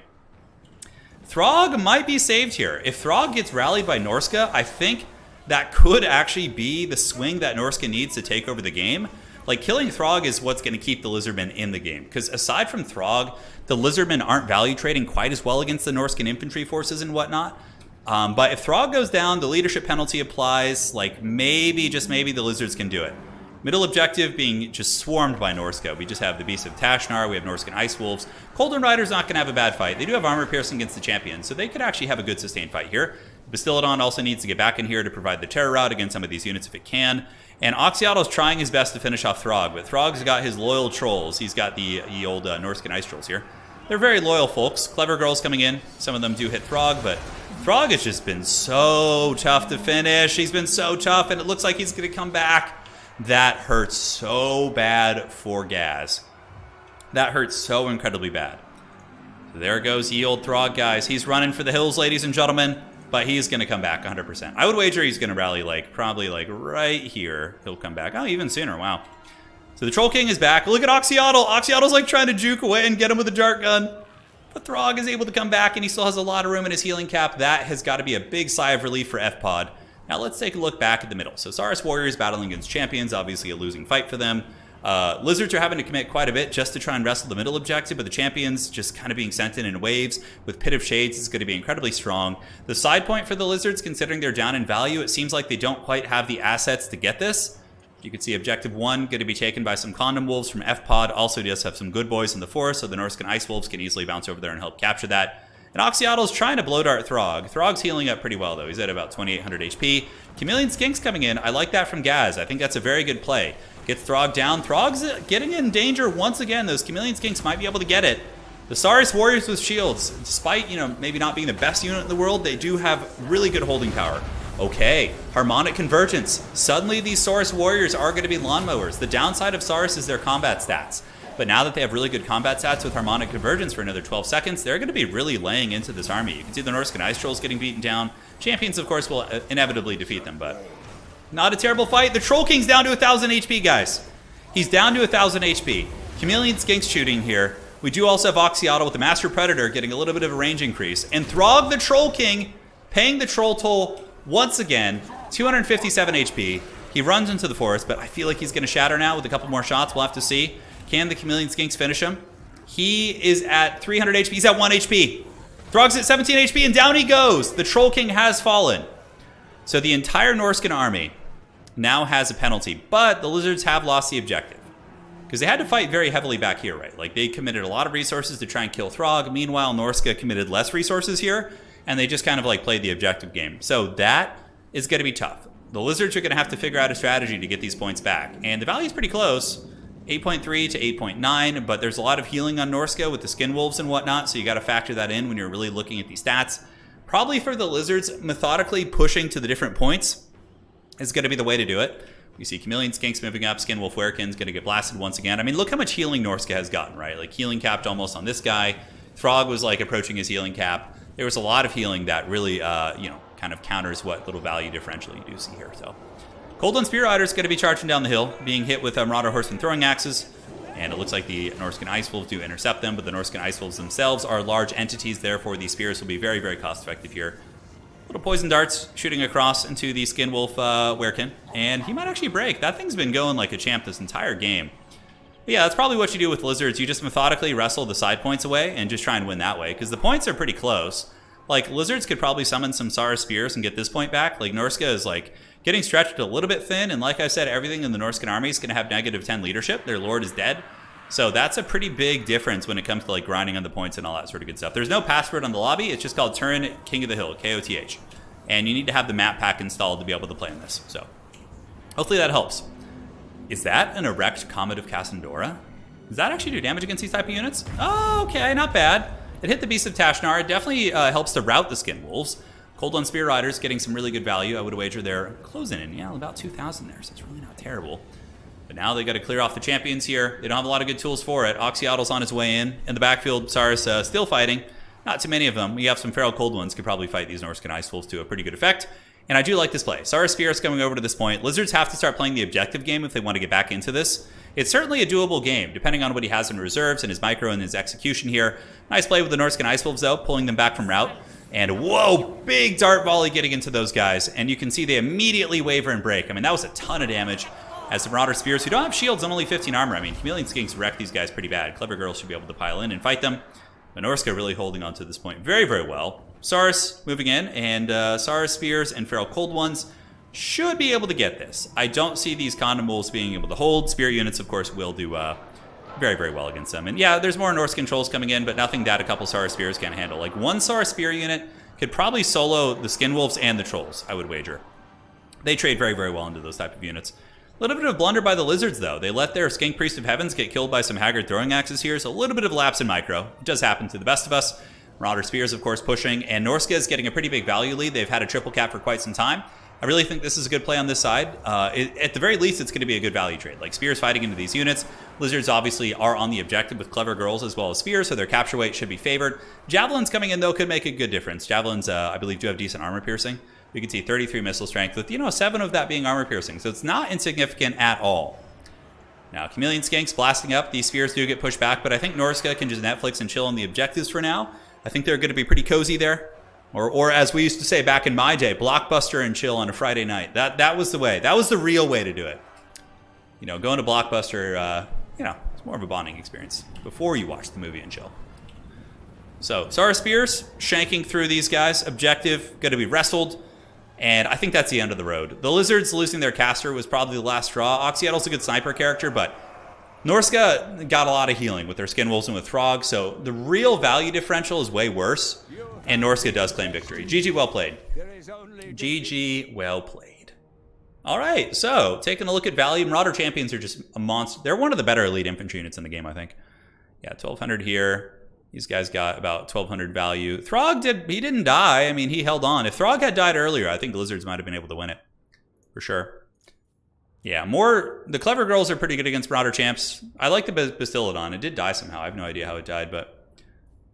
Throg might be saved here. If Throg gets rallied by Norska, I think that could actually be the swing that Norska needs to take over the game. Like, killing Throg is what's going to keep the Lizardmen in the game. Because aside from Throg, the Lizardmen aren't value trading quite as well against the Norscan infantry forces and whatnot. But if Throg goes down, the leadership penalty applies. Like, maybe, just maybe, the Lizards can do it. Middle objective being just swarmed by Norska. We just have the Beast of Tashnar, we have Norscan Ice Wolves. Cold One Rider's not going to have a bad fight. They do have armor piercing against the champions, so they could actually have a good sustained fight here. Bastillodon also needs to get back in here to provide the terror route against some of these units if it can. And Oxyotl is trying his best to finish off Throg, but Throg's got his loyal trolls. He's got the old Norscan Ice Trolls here. They're very loyal folks. Clever Girls coming in. Some of them do hit Throg, but Throg has just been so tough to finish. He's been so tough, and it looks like he's going to come back. That hurts so bad for Gaz. That hurts so incredibly bad. There goes ye old Throg, guys. He's running for the hills, ladies and gentlemen. But he's going to come back 100%. I would wager he's going to rally, like, probably, like, right here. He'll come back. Oh, even sooner. Wow. So the Troll King is back. Look at Oxyotl. Oxyotl's, like, trying to juke away and get him with a dart gun. But Throg is able to come back, and he still has a lot of room in his healing cap. That has got to be a big sigh of relief for FPod. Now let's take a look back at the middle. So Saurus Warriors battling against champions. Obviously a losing fight for them. Lizards are having to commit quite a bit just to try and wrestle the middle objective, but the champions just kind of being sent in waves. With Pit of Shades, is going to be incredibly strong. The side point for the Lizards, considering they're down in value, it seems like they don't quite have the assets to get this. You can see Objective 1 going to be taken by some Condom Wolves from FPod. Also does have some good boys in the forest, so the Norscan Ice Wolves can easily bounce over there and help capture that. And Oxyotl's trying to blow dart Throg. Throg's healing up pretty well, though. He's at about 2,800 HP. Chameleon Skinks coming in. I like that from Gaz. I think that's a very good play. Gets Throg down. Throg's getting in danger once again. Those Chameleon Skinks might be able to get it. The Saurus Warriors with shields, despite, maybe not being the best unit in the world, they do have really good holding power. Okay, Harmonic Convergence. Suddenly these Saurus Warriors are going to be lawnmowers. The downside of Saurus is their combat stats. But now that they have really good combat stats with Harmonic Convergence for another 12 seconds, they're going to be really laying into this army. You can see the Norscan Ice Trolls getting beaten down. Champions, of course, will inevitably defeat them, but not a terrible fight. The Troll King's down to 1,000 HP, guys. He's down to 1,000 HP. Chameleon Skinks shooting here. We do also have Oxyotl with the Master Predator getting a little bit of a range increase. And Throg the Troll King paying the Troll Toll once again. 257 HP. He runs into the forest, but I feel like he's going to shatter now with a couple more shots. We'll have to see. Can the Chameleon Skinks finish him? He is at 300 HP. He's at 1 HP. Throg's at 17 HP, and down he goes. The Troll King has fallen. So the entire Norscan army now has a penalty, but the Lizards have lost the objective. Because they had to fight very heavily back here, right? Like, they committed a lot of resources to try and kill Throg. Meanwhile, Norska committed less resources here, and they just kind of, like, played the objective game. So that is going to be tough. The Lizards are going to have to figure out a strategy to get these points back. And the value is pretty close. 8.3 to 8.9, but there's a lot of healing on Norska with the Skin Wolves and whatnot, so you got to factor that in when you're really looking at these stats. Probably for the Lizards, methodically pushing to the different points is going to be the way to do it. You see Chameleon Skinks moving up. Skinwolf Werekin's going to get blasted once again. I mean, look how much healing Norska has gotten, right? Like, healing capped almost on this guy. Throg was, like, approaching his healing cap. There was a lot of healing that really, you know, kind of counters what little value differential you do see here. So, Cold One Spear Rider's going to be charging down the hill, being hit with Marauder Horsemen throwing axes. And it looks like the Norscan Ice Wolves do intercept them, but the Norscan Ice Wolves themselves are large entities. Therefore, these spears will be very, very cost-effective here. Little poison darts shooting across into the Skinwolf Werekin, and he might actually break. That thing's been going like a champ this entire game. But yeah, that's probably what you do with Lizards. You just methodically wrestle the side points away and just try and win that way, because the points are pretty close. Like, Lizards could probably summon some Sara Spears and get this point back. Like, Norska is, like, getting stretched a little bit thin, and like I said, everything in the Norscan army is going to have -10 leadership. Their lord is dead. So that's a pretty big difference when it comes to like grinding on the points and all that sort of good stuff. There's no password on the lobby. It's just called Turin King of the Hill, KOTH. And you need to have the map pack installed to be able to play on this. So hopefully that helps. Is that an erect Comet of Cassandora? Does that actually do damage against these type of units? Oh, okay, not bad. It hit the Beast of Tashnar. It definitely helps to rout the Skin Wolves. Cold One Spear Riders getting some really good value. I would wager they're closing in, yeah, about 2,000 there, so it's really not terrible. But now they got to clear off the champions here. They don't have a lot of good tools for it. Oxyottl's on his way in. In the backfield, Sara's still fighting. Not too many of them. We have some Feral Cold Ones could probably fight these Norscan Ice Wolves to a pretty good effect. And I do like this play. Sara Spears coming over to this point. Lizards have to start playing the objective game if they want to get back into this. It's certainly a doable game, depending on what he has in reserves and his micro and his execution here. Nice play with the Norscan Ice Wolves, though, pulling them back from route. And whoa, big dart volley getting into those guys. And you can see they immediately waver and break. I mean, that was a ton of damage. As the Marauder Spears, who don't have shields and only 15 armor. I mean, Chameleon Skinks wreck these guys pretty bad. Clever Girls should be able to pile in and fight them. But Norska really holding on to this point very, very well. Saurus moving in, and Saurus Spears and Feral Cold Ones should be able to get this. I don't see these Condom Wolves being able to hold. Spirit units, of course, will do very, very well against them. And yeah, there's more Norse controls coming in, but nothing that a couple Saurus Spears can't handle. Like, one Saurus Spear unit could probably solo the Skin Wolves and the Trolls, I would wager. They trade very, very well into those type of units. A little bit of blunder by the Lizards, though. They let their Skink Priest of Heavens get killed by some Haggard throwing axes here, so a little bit of lapse in micro. It does happen to the best of us. Marauder Spears, of course, pushing, and Norska is getting a pretty big value lead. They've had a triple cap for quite some time. I really think this is a good play on this side. At the very least, it's going to be a good value trade. Like, Spears fighting into these units. Lizards obviously are on the objective with Clever Girls as well as Spears, so their capture weight should be favored. Javelins coming in, though, could make a good difference. Javelins, I believe, do have decent armor piercing. We can see 33 missile strength with, 7 of that being armor piercing. So it's not insignificant at all. Now, Chameleon Skinks blasting up. These spheres do get pushed back, but I think Norska can just Netflix and chill on the objectives for now. I think they're going to be pretty cozy there. Or as we used to say back in my day, blockbuster and chill on a Friday night. That was the way. That was the real way to do it. Going to Blockbuster, it's more of a bonding experience before you watch the movie and chill. So, Sara Spears shanking through these guys. Objective, going to be wrestled. And I think that's the end of the road. The Lizards losing their caster was probably the last straw. Oxyottl's a good sniper character, but Norska got a lot of healing with their Skin Wolves and with Throg, so the real value differential is way worse, and Norska does claim victory. GG, well played. GG, well played. All right, so taking a look at value, Marauder Champions are just a monster. They're one of the better elite infantry units in the game, I think. Yeah, 1,200 here. These guys got about 1,200 value. Throg he didn't die. I mean, he held on. If Throg had died earlier, I think Lizards might have been able to win it. For sure. Yeah, the Clever Girls are pretty good against Marauder Champs. I like the Bastillodon. It did die somehow. I have no idea how it died, but...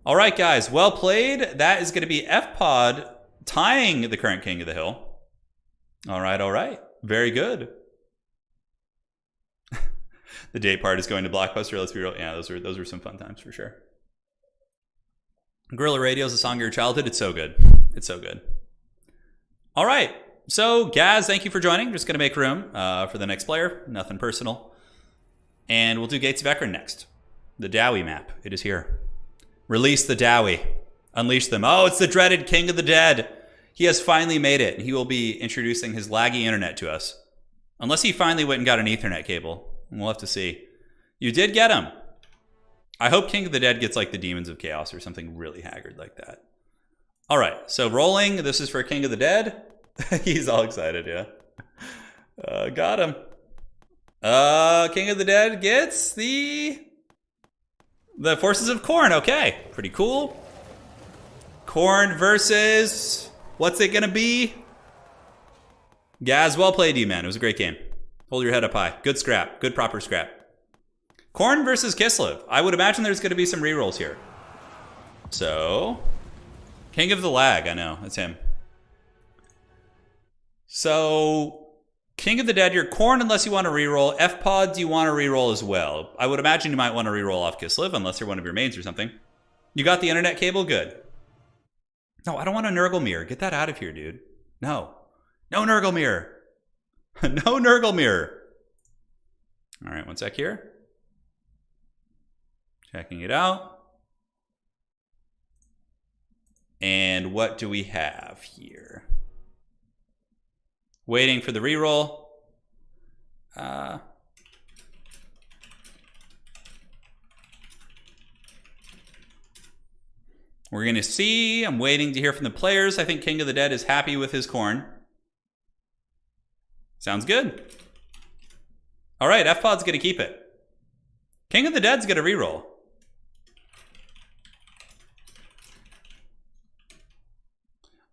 All right, guys. Well played. That is going to be FPod tying the current King of the Hill. All right, all right. Very good. The date part is going to Blockbuster. Let's be real. Yeah, those were some fun times for sure. Guerrilla Radio is a song of your childhood. It's so good. It's so good. All right. So, Gaz, thank you for joining. Just going to make room for the next player. Nothing personal. And we'll do Gates of Ekron next. The Dowie map. It is here. Release the Dowie. Unleash them. Oh, it's the dreaded King of the Dead. He has finally made it. He will be introducing his laggy internet to us. Unless he finally went and got an Ethernet cable. We'll have to see. You did get him. I hope King of the Dead gets like the Demons of Chaos or something really haggard like that. All right, so rolling. This is for King of the Dead. He's all excited, yeah. Got him. King of the Dead gets the Forces of Khorne. Okay, pretty cool. Khorne versus... What's it going to be? Gaz, well played, you, man. It was a great game. Hold your head up high. Good scrap. Good proper scrap. Khorne versus Kislev. I would imagine there's going to be some rerolls here. So, King of the Lag. I know. That's him. So, King of the Dead, you're Khorne unless you want to reroll. F-Pod, do you want to reroll as well? I would imagine you might want to reroll off Kislev unless you're one of your mains or something. You got the internet cable? Good. No, I don't want a Nurgle mirror. Get that out of here, dude. No. No Nurgle mirror. No Nurgle mirror. All right, one sec here. Checking it out. And what do we have here? Waiting for the reroll. We're going to see. I'm waiting to hear from the players. I think King of the Dead is happy with his Khorne. Sounds good. All right, F-Pod's going to keep it. King of the Dead's going to reroll.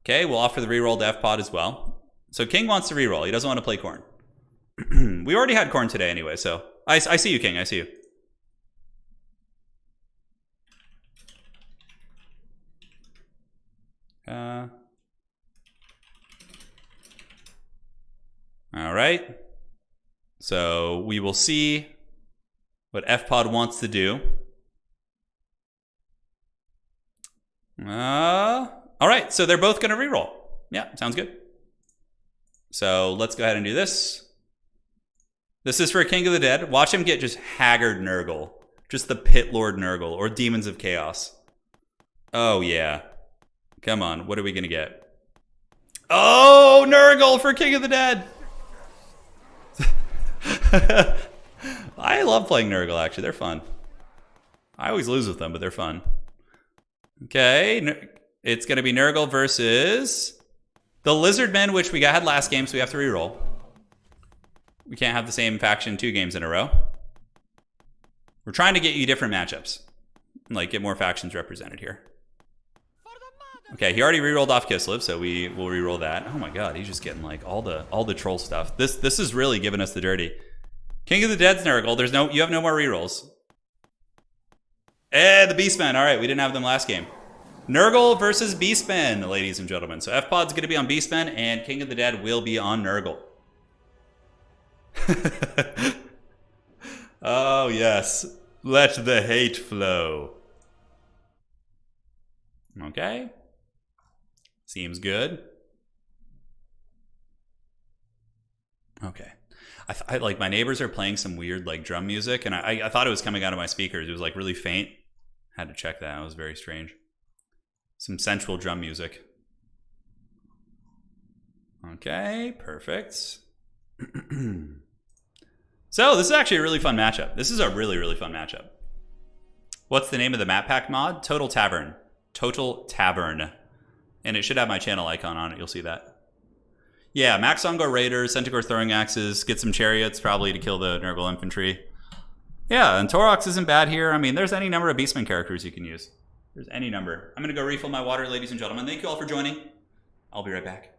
Okay, we'll offer the reroll to F-Pod as well. So King wants to reroll. He doesn't want to play Khorne. We already had Khorne today anyway, so I see you, King. I see you. All right. So we will see what F-Pod wants to do. All right, so they're both going to reroll. Yeah, sounds good. So let's go ahead and do this. This is for King of the Dead. Watch him get just Haggard Nurgle. Just the Pit Lord Nurgle or Demons of Chaos. Oh, yeah. Come on, what are we going to get? Oh, Nurgle for King of the Dead. I love playing Nurgle, actually. They're fun. I always lose with them, but they're fun. Okay, it's going to be Nurgle versus the Lizardmen, which we had last game, so we have to reroll. We can't have the same faction 2 games in a row. We're trying to get you different matchups. Like, get more factions represented here. Okay, he already rerolled off Kislev, so we will reroll that. Oh my god, he's just getting like all the troll stuff. This is really giving us the dirty. King of the Dead's Nurgle. You have no more rerolls. The Beastmen. All right, we didn't have them last game. Nurgle versus Beastmen, ladies and gentlemen. So F-Pod's going to be on Beastmen, and King of the Dead will be on Nurgle. Oh, yes. Let the hate flow. Okay. Seems good. Okay. I like my neighbors are playing some weird like drum music, and I thought it was coming out of my speakers. It was like really faint. Had to check that. It was very strange. Some sensual drum music. Okay, perfect. So this is actually a really fun matchup. This is a really, really fun matchup. What's the name of the map pack mod? Total Tavern. Total Tavern. And it should have my channel icon on it. You'll see that. Yeah, Max Ongar Raiders, Centaur Throwing Axes, get some Chariots probably to kill the Nurgle Infantry. Yeah, and Torox isn't bad here. I mean, there's any number of Beastman characters you can use. There's any number. I'm going to go refill my water, ladies and gentlemen. Thank you all for joining. I'll be right back.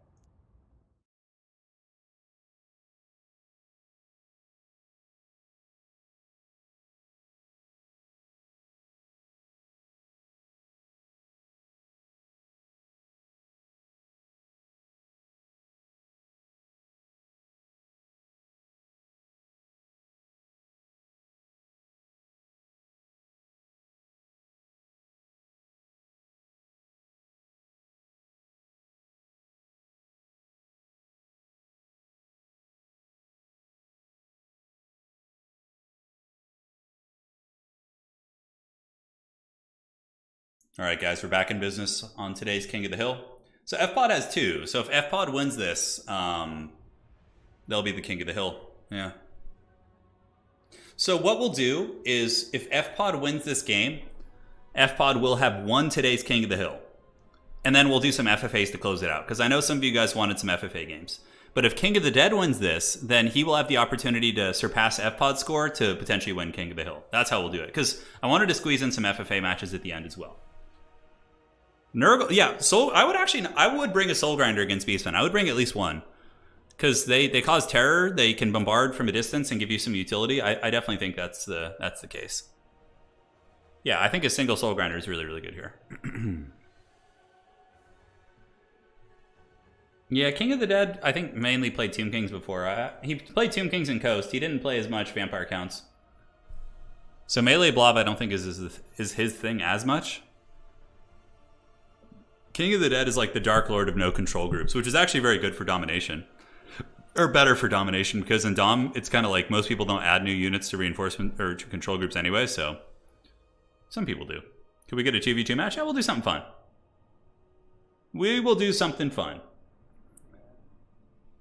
All right, guys, we're back in business on today's King of the Hill. So F-Pod has 2. So if F-Pod wins this, they'll be the King of the Hill. Yeah. So what we'll do is if F-Pod wins this game, F-Pod will have won today's King of the Hill. And then we'll do some FFAs to close it out. Because I know some of you guys wanted some FFA games. But if King of the Dead wins this, then he will have the opportunity to surpass F-Pod's score to potentially win King of the Hill. That's how we'll do it. Because I wanted to squeeze in some FFA matches at the end as well. Nurgle, yeah, I would bring a Soul Grinder against Beastman. I would bring at least one. because they cause terror. They can bombard from a distance and give you some utility. I definitely think that's the case. Yeah, I think a single Soul Grinder is really, really good here. Yeah, King of the Dead, I think mainly played Tomb Kings before. He played Tomb Kings and Coast. He didn't play as much Vampire Counts. So melee blob I don't think is his thing as much. King of the Dead is like the Dark Lord of no control groups, which is actually very good for domination. Or better for domination, because in Dom, it's kind of like most people don't add new units to reinforcement or to control groups anyway, so some people do. Could we get a 2v2 match? Yeah, we'll do something fun. We will do something fun.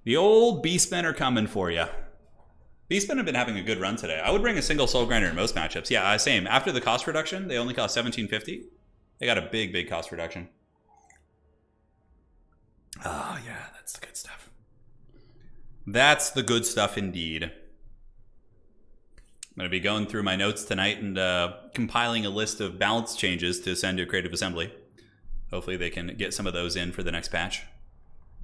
The old Beastmen are coming for you. Beastmen have been having a good run today. I would bring a single Soul Grinder in most matchups. Yeah, same. After the cost reduction, they only cost $17.50. They got a big cost reduction. Oh, yeah, that's the good stuff. That's the good stuff indeed. I'm going to be going through my notes tonight and compiling a list of balance changes to send to Creative Assembly. Hopefully they can get some of those in for the next patch.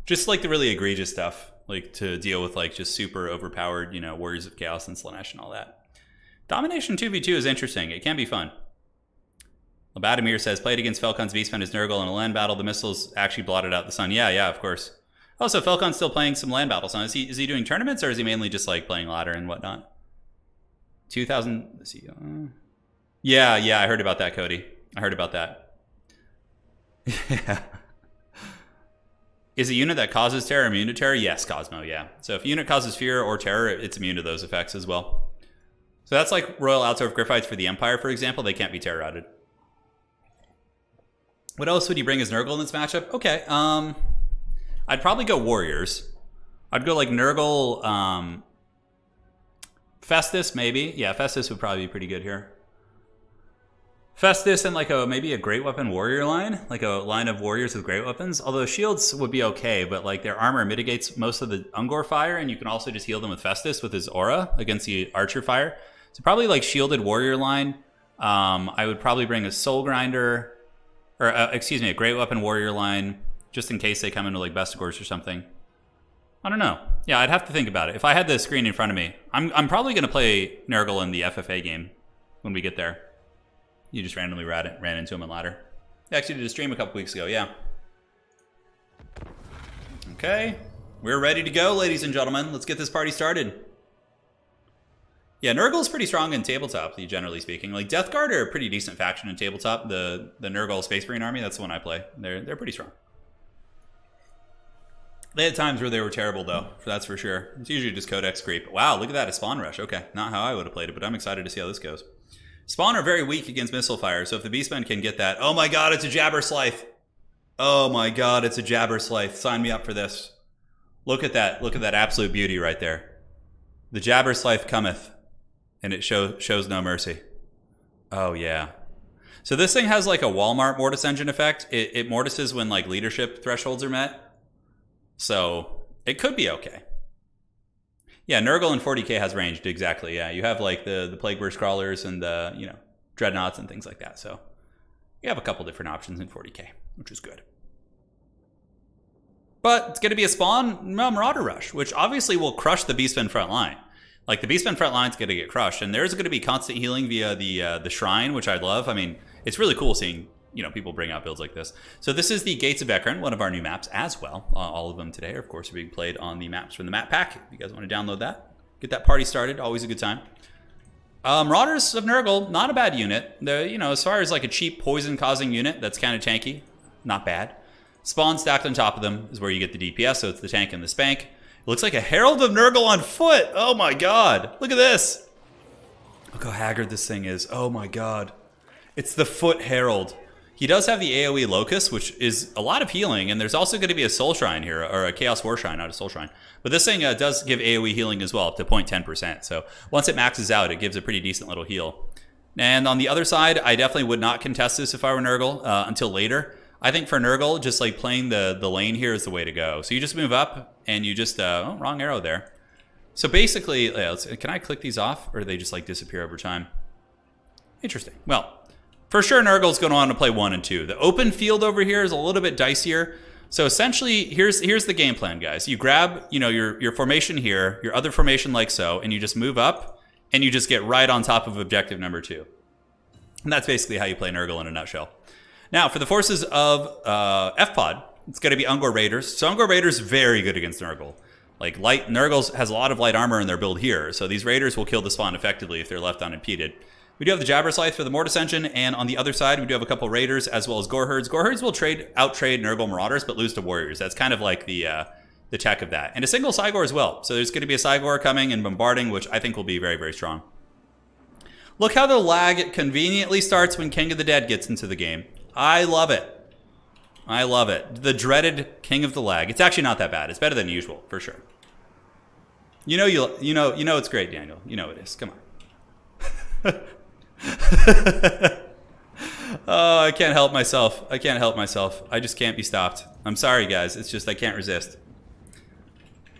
Just like the really egregious stuff, like to deal with like just super overpowered, you know, Warriors of Chaos and Slanesh and all that. Domination 2v2 is interesting. It can be fun. Labadamir says, played against Felcon's Beastmen as Nurgle in a land battle. The missiles actually blotted out the sun. Yeah, of course. Oh, so Felcon's still playing some land battles. Is he doing tournaments, or is he mainly just like playing ladder and whatnot? 2000. Let's see. Yeah, I heard about that, Cody. I heard about that. Yeah. Is a unit that causes terror immune to terror? Yes, Cosmo, yeah. So if a unit causes fear or terror, it's immune to those effects as well. So that's like Royal Altdorf Griffites for the Empire, for example. They can't be terror routed. What else would you bring as Nurgle in this matchup? Okay, I'd probably go Warriors. I'd go like Nurgle, Festus maybe. Yeah, Festus would probably be pretty good here. Festus and like maybe a Great Weapon Warrior line, like a line of Warriors with Great Weapons. Although shields would be okay, but like their armor mitigates most of the Ungor fire, and you can also just heal them with Festus with his aura against the Archer fire. So probably like shielded Warrior line. I would probably bring a Soul Grinder, or excuse me, a Great Weapon Warrior line, just in case they come into like Bestigors or something. I don't know. Yeah, I'd have to think about it. If I had the screen in front of me, I'm probably going to play Nurgle in the FFA game when we get there. You just randomly ran into him in ladder. I actually did a stream a couple weeks ago, yeah. Okay, we're ready to go, ladies and gentlemen. Let's get this party started. Yeah, Nurgle's pretty strong in tabletop, generally speaking. Like Death Guard are a pretty decent faction in tabletop. The Nurgle Space Marine army, that's the one I play. They're pretty strong. They had times where they were terrible, though. That's for sure. It's usually just Codex creep. Wow, look at that, a Spawn Rush. Okay, not how I would have played it, but I'm excited to see how this goes. Spawn are very weak against missile fire, so if the Beastmen can get that... Oh my god, it's a Jabber Scythe! Oh my god, it's a Jabber Scythe. Sign me up for this. Look at that. Look at that absolute beauty right there. The Jabber Scythe cometh, and it shows no mercy. Oh yeah. So this thing has like a Walmart Mortis engine effect. It mortises when like leadership thresholds are met. So it could be okay. Yeah, Nurgle in 40k has ranged, exactly. Yeah, you have like the Plague Burst Crawlers and the, you know, Dreadnoughts and things like that. So you have a couple different options in 40k, which is good. But it's going to be a Spawn Marauder Rush, which obviously will crush the Beastmen front line. Like the Beastmen front line's going to get crushed, and there's going to be constant healing via the Shrine, which I love. I mean, it's really cool seeing, you know, people bring out builds like this. So this is the Gates of Ekron, one of our new maps as well. All of them today are, of course, being played on the maps from the map pack. If you guys want to download that, get that party started. Always a good time. Marauders of Nurgle, not a bad unit. They're, you know, as far as like a cheap poison-causing unit that's kind of tanky, not bad. Spawn stacked on top of them is where you get the DPS, so it's the tank and the spank. It looks like a Herald of Nurgle on foot. Oh my god. Look at this. Look how haggard this thing is. Oh my god. It's the Foot Herald. He does have the AoE Locust, which is a lot of healing, and there's also going to be a Soul Shrine here, or a Chaos War Shrine, not a Soul Shrine. But this thing does give AoE healing as well, up to 0.10%. So once it maxes out, it gives a pretty decent little heal. And on the other side, I definitely would not contest this if I were Nurgle until later. I think for Nurgle, just like playing the lane here is the way to go. So you just move up, and you just... oh, wrong arrow there. So basically, can I click these off, or do they just like disappear over time? Interesting. Well... For sure, Nurgle's going to want to play 1 and 2. The open field over here is a little bit dicier, So essentially, here's the game plan, guys. You grab, your formation here, your other formation like so, and you just move up, and you just get right on top of objective number 2. And that's basically how you play Nurgle in a nutshell. Now, for the forces of FPOD, it's going to be Ungor Raiders. So Ungor Raiders very good against Nurgle. Like Nurgle has a lot of light armor in their build here, so these Raiders will kill the spawn effectively if they're left unimpeded. We do have the Jabberslythe for the Mortis Engine, and on the other side, we do have a couple Raiders as well as Goreherds. Goreherds will out-trade Nurgle Marauders, but lose to Warriors. That's kind of like the tech of that. And a single Cygor as well. So there's going to be a Cygor coming and bombarding, which I think will be very, very strong. Look how the lag conveniently starts when King of the Dead gets into the game. I love it. I love it. The dreaded King of the Lag. It's actually not that bad. It's better than usual, for sure. You know it's great, Daniel. You know it is. Come on. Oh, I can't help myself. I can't help myself. I just can't be stopped. I'm sorry, guys. It's just I can't resist.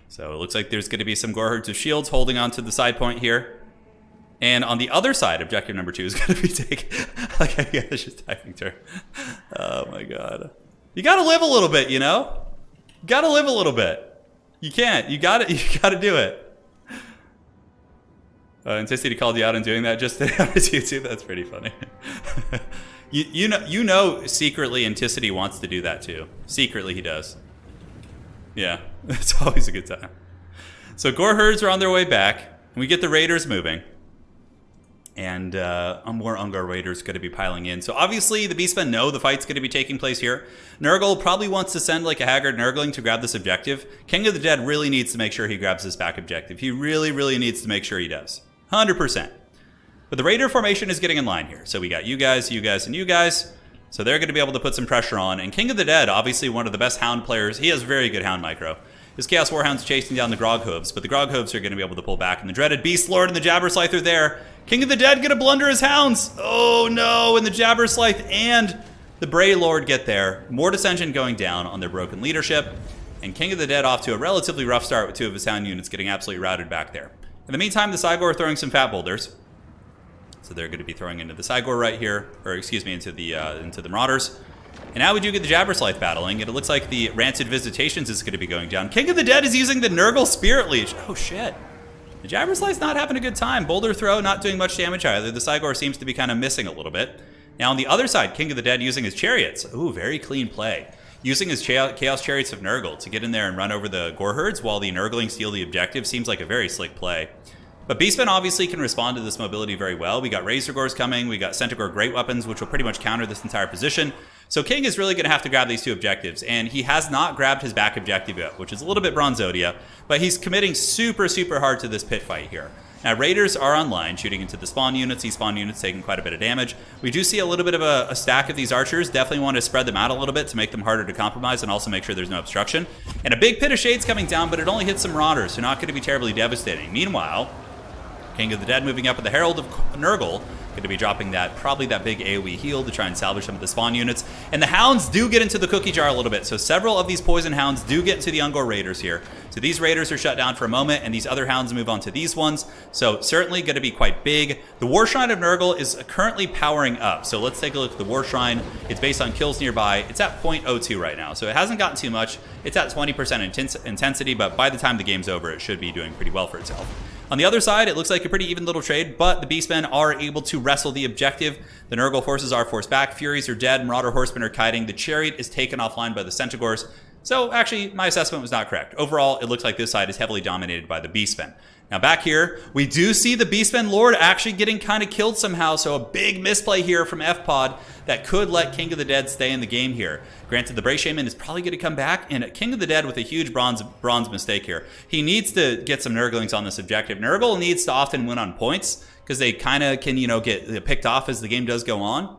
So it looks like there's going to be some Goreherds with shields holding on to the side point here. And on the other side, objective number 2 is going to be taken. Like, I guess just typing turn. Oh, my God. You got to live a little bit, you know? You got to live a little bit. You can't. You got to do it. Anticity called you out on doing that just today on his YouTube. That's pretty funny. you know secretly Anticity wants to do that too. Secretly he does. Yeah, it's always a good time. So Goreherds are on their way back. And we get the Raiders moving. And more Ungor Raiders going to be piling in. So obviously the Beastmen know the fight's going to be taking place here. Nurgle probably wants to send like a Haggard Nurgling to grab this objective. King of the Dead really needs to make sure he grabs this back objective. He really, really needs to make sure he does. 100%. But the Raider formation is getting in line here. So we got you guys, and you guys. So they're going to be able to put some pressure on. And King of the Dead, obviously one of the best Hound players. He has very good Hound micro. His Chaos Warhound's chasing down the Grog Hooves, but the Grog Hooves are going to be able to pull back. And the dreaded Beast Lord and the Jabberslythe are there. King of the Dead going to blunder his Hounds. Oh no, and the Jabberslythe and the Bray Lord get there. Mortis Engine going down on their broken leadership. And King of the Dead off to a relatively rough start with 2 of his Hound units getting absolutely routed back there. In the meantime, the Cygor are throwing some fat boulders. So they're going to be throwing into the Cygor right here, or excuse me, into the Marauders. And now we do get the Jabberslythe battling, and it looks like the Rancid Visitations is going to be going down. King of the Dead is using the Nurgle Spirit Leech. Oh, shit. The Jabberslythe's not having a good time. Boulder throw, not doing much damage either. The Cygor seems to be kind of missing a little bit. Now on the other side, King of the Dead using his Chariots. Ooh, very clean play. Using his Chaos Chariots of Nurgle to get in there and run over the Goreherds while the Nurgling steal the objective seems like a very slick play. But Beastmen obviously can respond to this mobility very well. We got Razor Gores coming, we got Centaur Great Weapons, which will pretty much counter this entire position. So King is really going to have to grab these 2 objectives, and he has not grabbed his back objective yet, which is a little bit Bronzodia, but he's committing super, super hard to this pit fight here. Now, Raiders are online, shooting into the spawn units. These spawn units taking quite a bit of damage. We do see a little bit of a stack of these archers. Definitely want to spread them out a little bit to make them harder to compromise and also make sure there's no obstruction. And a big pit of shades coming down, but it only hits some Marauders, so not going to be terribly devastating. Meanwhile, King of the Dead moving up with the Herald of Nurgle, going to be dropping probably that big AoE heal to try and salvage some of the spawn units. And the Hounds do get into the cookie jar a little bit, so several of these Poison Hounds do get to the Ungor Raiders here. So these Raiders are shut down for a moment, and these other Hounds move on to these ones. So certainly going to be quite big. The War Shrine of Nurgle is currently powering up. So let's take a look at the War Shrine. It's based on kills nearby. It's at 0.02 right now, so it hasn't gotten too much. It's at 20% intensity, but by the time the game's over, it should be doing pretty well for itself. On the other side, it looks like a pretty even little trade, but the Beastmen are able to wrestle the objective. The Nurgle forces are forced back. Furies are dead. Marauder Horsemen are kiting. The Chariot is taken offline by the Centaurs. So actually, my assessment was not correct. Overall, it looks like this side is heavily dominated by the Beastmen. Now back here, we do see the Beastmen Lord actually getting kind of killed somehow, so a big misplay here from FPOD that could let King of the Dead stay in the game here. Granted, the Bray Shaman is probably going to come back, and King of the Dead with a huge bronze mistake here. He needs to get some Nurglings on this objective. Nurgle needs to often win on points, because they kind of can, get picked off as the game does go on.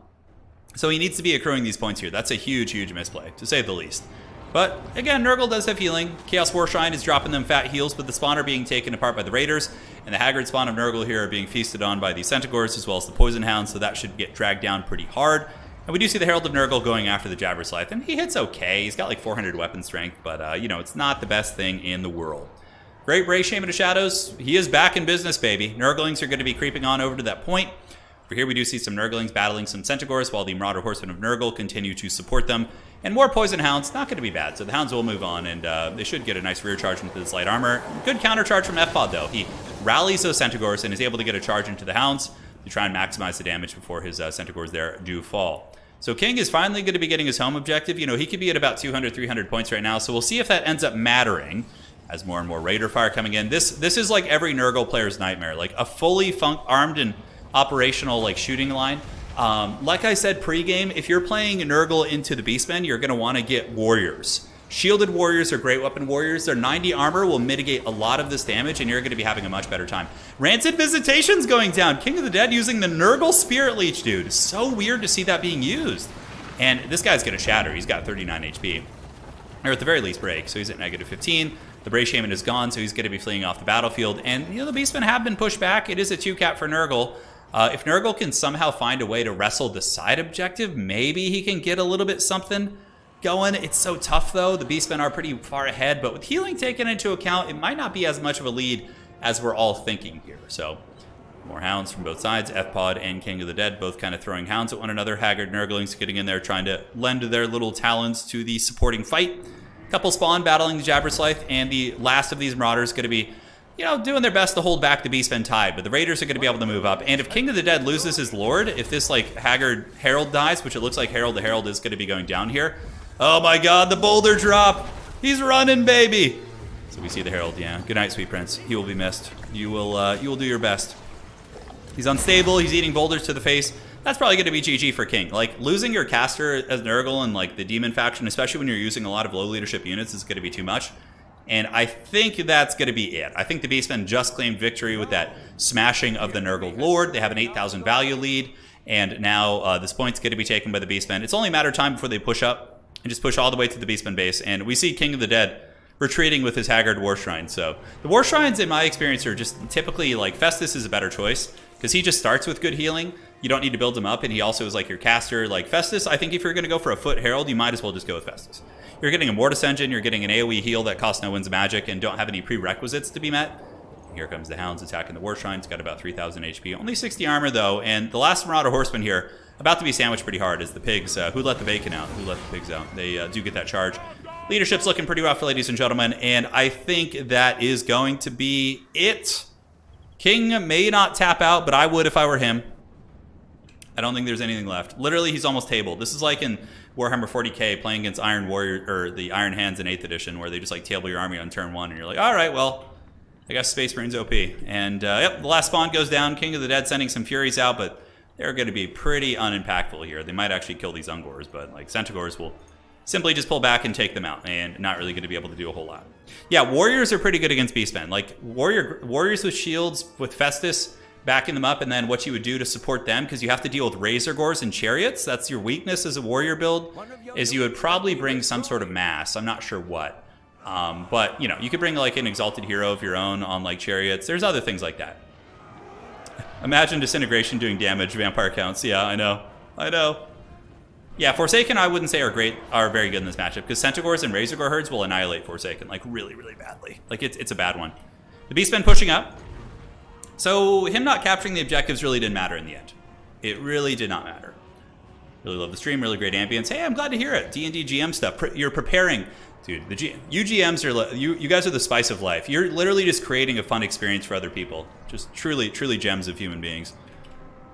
So he needs to be accruing these points here. That's a huge, huge misplay, to say the least. But again, Nurgle does have healing. Chaos War Shrine is dropping them fat heals, but the spawn are being taken apart by the Raiders, and the Haggard spawn of Nurgle here are being feasted on by the Centaurs as well as the Poison Hounds, so that should get dragged down pretty hard. And we do see the Herald of Nurgle going after the Jabberslythe, and he hits okay. He's got like 400 weapon strength, but it's not the best thing in the world. Great Bray Shaman of Shadows, he is back in business, baby. Nurglings are going to be creeping on over to that point. Over here we do see some Nurglings battling some Centaurs while the Marauder Horsemen of Nurgle continue to support them. And more Poison Hounds, not going to be bad. So the Hounds will move on, and they should get a nice rear charge into this light armor. Good counter charge from F-Pod, though. He rallies those Centaurs and is able to get a charge into the Hounds to try and maximize the damage before his Centaurs there do fall. So King is finally going to be getting his home objective. You know, he could be at about 200, 300 points right now. So we'll see if that ends up mattering as more and more Raider fire coming in. This is like every Nurgle player's nightmare. Like a fully armed and operational like shooting line. Like I said pre-game, if you're playing Nurgle into the Beastmen, you're going to want to get Warriors. Shielded Warriors are great weapon warriors. Their 90 armor will mitigate a lot of this damage, and you're going to be having a much better time. Rancid Visitation's going down. King of the Dead using the Nurgle Spirit Leech, dude. So weird to see that being used. And this guy's going to shatter. He's got 39 HP. Or at the very least break, so he's at negative 15. The Bray Shaman is gone, so he's going to be fleeing off the battlefield. And, you know, the Beastmen have been pushed back. It is a 2-cap for Nurgle. If Nurgle can somehow find a way to wrestle the side objective, maybe he can get a little bit something going. It's so tough, though. The Beastmen are pretty far ahead, but with healing taken into account, it might not be as much of a lead as we're all thinking here. So, more Hounds from both sides. F-Pod and King of the Dead both kind of throwing Hounds at one another. Haggard Nurglings getting in there, trying to lend their little talons to the supporting fight. Couple spawn battling the Jabberslythe, and the last of these Marauders going to be, you know, doing their best to hold back the Beastmen tide, but the Raiders are going to be able to move up. And if King of the Dead loses his Lord, if this, like, Haggard Herald dies, which it looks like Herald the Herald is going to be going down here. Oh my god, the boulder drop! He's running, baby! So we see the Herald, yeah. Good night, Sweet Prince. He will be missed. You will do your best. He's unstable, he's eating boulders to the face. That's probably going to be GG for King. Like, losing your caster as Nurgle and, like, the Demon faction, especially when you're using a lot of low leadership units, is going to be too much. And I think that's going to be it. I think the Beastmen just claimed victory with that smashing of the Nurgle Lord. They have an 8,000 value lead, and now this point's going to be taken by the Beastmen. It's only a matter of time before they push up and just push all the way to the Beastmen base. And we see King of the Dead retreating with his Haggard War Shrine. So the War Shrines, in my experience, are just typically, like, Festus is a better choice because he just starts with good healing. You don't need to build him up, and he also is like your caster. Like Festus, I think if you're going to go for a Foot Herald, you might as well just go with Festus. You're getting a Mortis Engine, you're getting an AoE heal that costs no winds of magic and don't have any prerequisites to be met. Here comes the Hounds attacking the War Shrine. It's got about 3,000 HP. Only 60 armor, though, and the last Marauder Horseman here, about to be sandwiched pretty hard, is the pigs. Who let the bacon out? Who let the pigs out? They do get that charge. Leadership's looking pretty rough, ladies and gentlemen, and I think that is going to be it. King may not tap out, but I would if I were him. I don't think there's anything left. Literally, he's almost tabled. This is like in Warhammer 40k playing against Iron Warrior or the Iron Hands in 8th edition, where they just like table your army on turn 1, and you're like, all right, well, I guess Space Marine's OP. And yep, the last spawn goes down. King of the Dead sending some Furies out, but they're going to be pretty unimpactful here. They might actually kill these Ungors, but like Centaurs will simply just pull back and take them out, and not really going to be able to do a whole lot. Yeah, Warriors are pretty good against Beastmen. Like Warriors with shields with Festus, backing them up, and then what you would do to support them, because you have to deal with Razor Gores and Chariots. That's your weakness as a warrior build, is you would probably bring some sort of mass. I'm not sure what. But, you know, you could bring like an Exalted Hero of your own on like Chariots. There's other things like that. Imagine Disintegration doing damage, Vampire counts. Yeah, I know. Yeah, Forsaken I wouldn't say are very good in this matchup, because Centaurs and Razor Gore herds will annihilate Forsaken, like really, really badly. Like it's a bad one. The Beastmen pushing up. So him not capturing the objectives really didn't matter in the end. It really did not matter. Really love the stream, really great ambience. Hey, I'm glad to hear it. D&D GM stuff. You're preparing. Dude, you GMs are, you guys are the spice of life. You're literally just creating a fun experience for other people. Just truly, truly gems of human beings.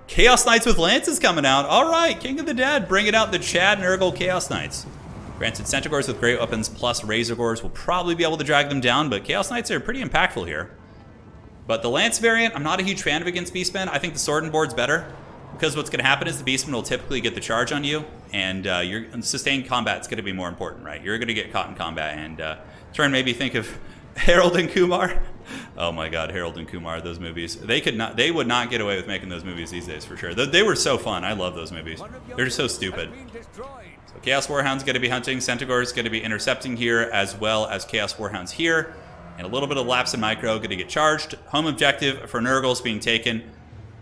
Chaos Knights with Lances coming out. All right, King of the Dead, bringing out the Chad Nurgle Chaos Knights. Granted, Centaurs with great weapons plus Razor Gores will probably be able to drag them down, but Chaos Knights are pretty impactful here. But the Lance variant, I'm not a huge fan of against Beastmen. I think the Sword and Board's better, because what's going to happen is the Beastmen will typically get the charge on you, and your sustained combat's going to be more important, right? You're going to get caught in combat, and Turin maybe think of Harold and Kumar. Oh my God, Harold and Kumar, those movies. They would not get away with making those movies these days, for sure. They were so fun. I love those movies. They're just so stupid. So Chaos Warhound's going to be hunting. Centaur's going to be intercepting here, as well as Chaos Warhound's here. And a little bit of lapse in micro, going to get charged. Home objective for Nurgle's being taken.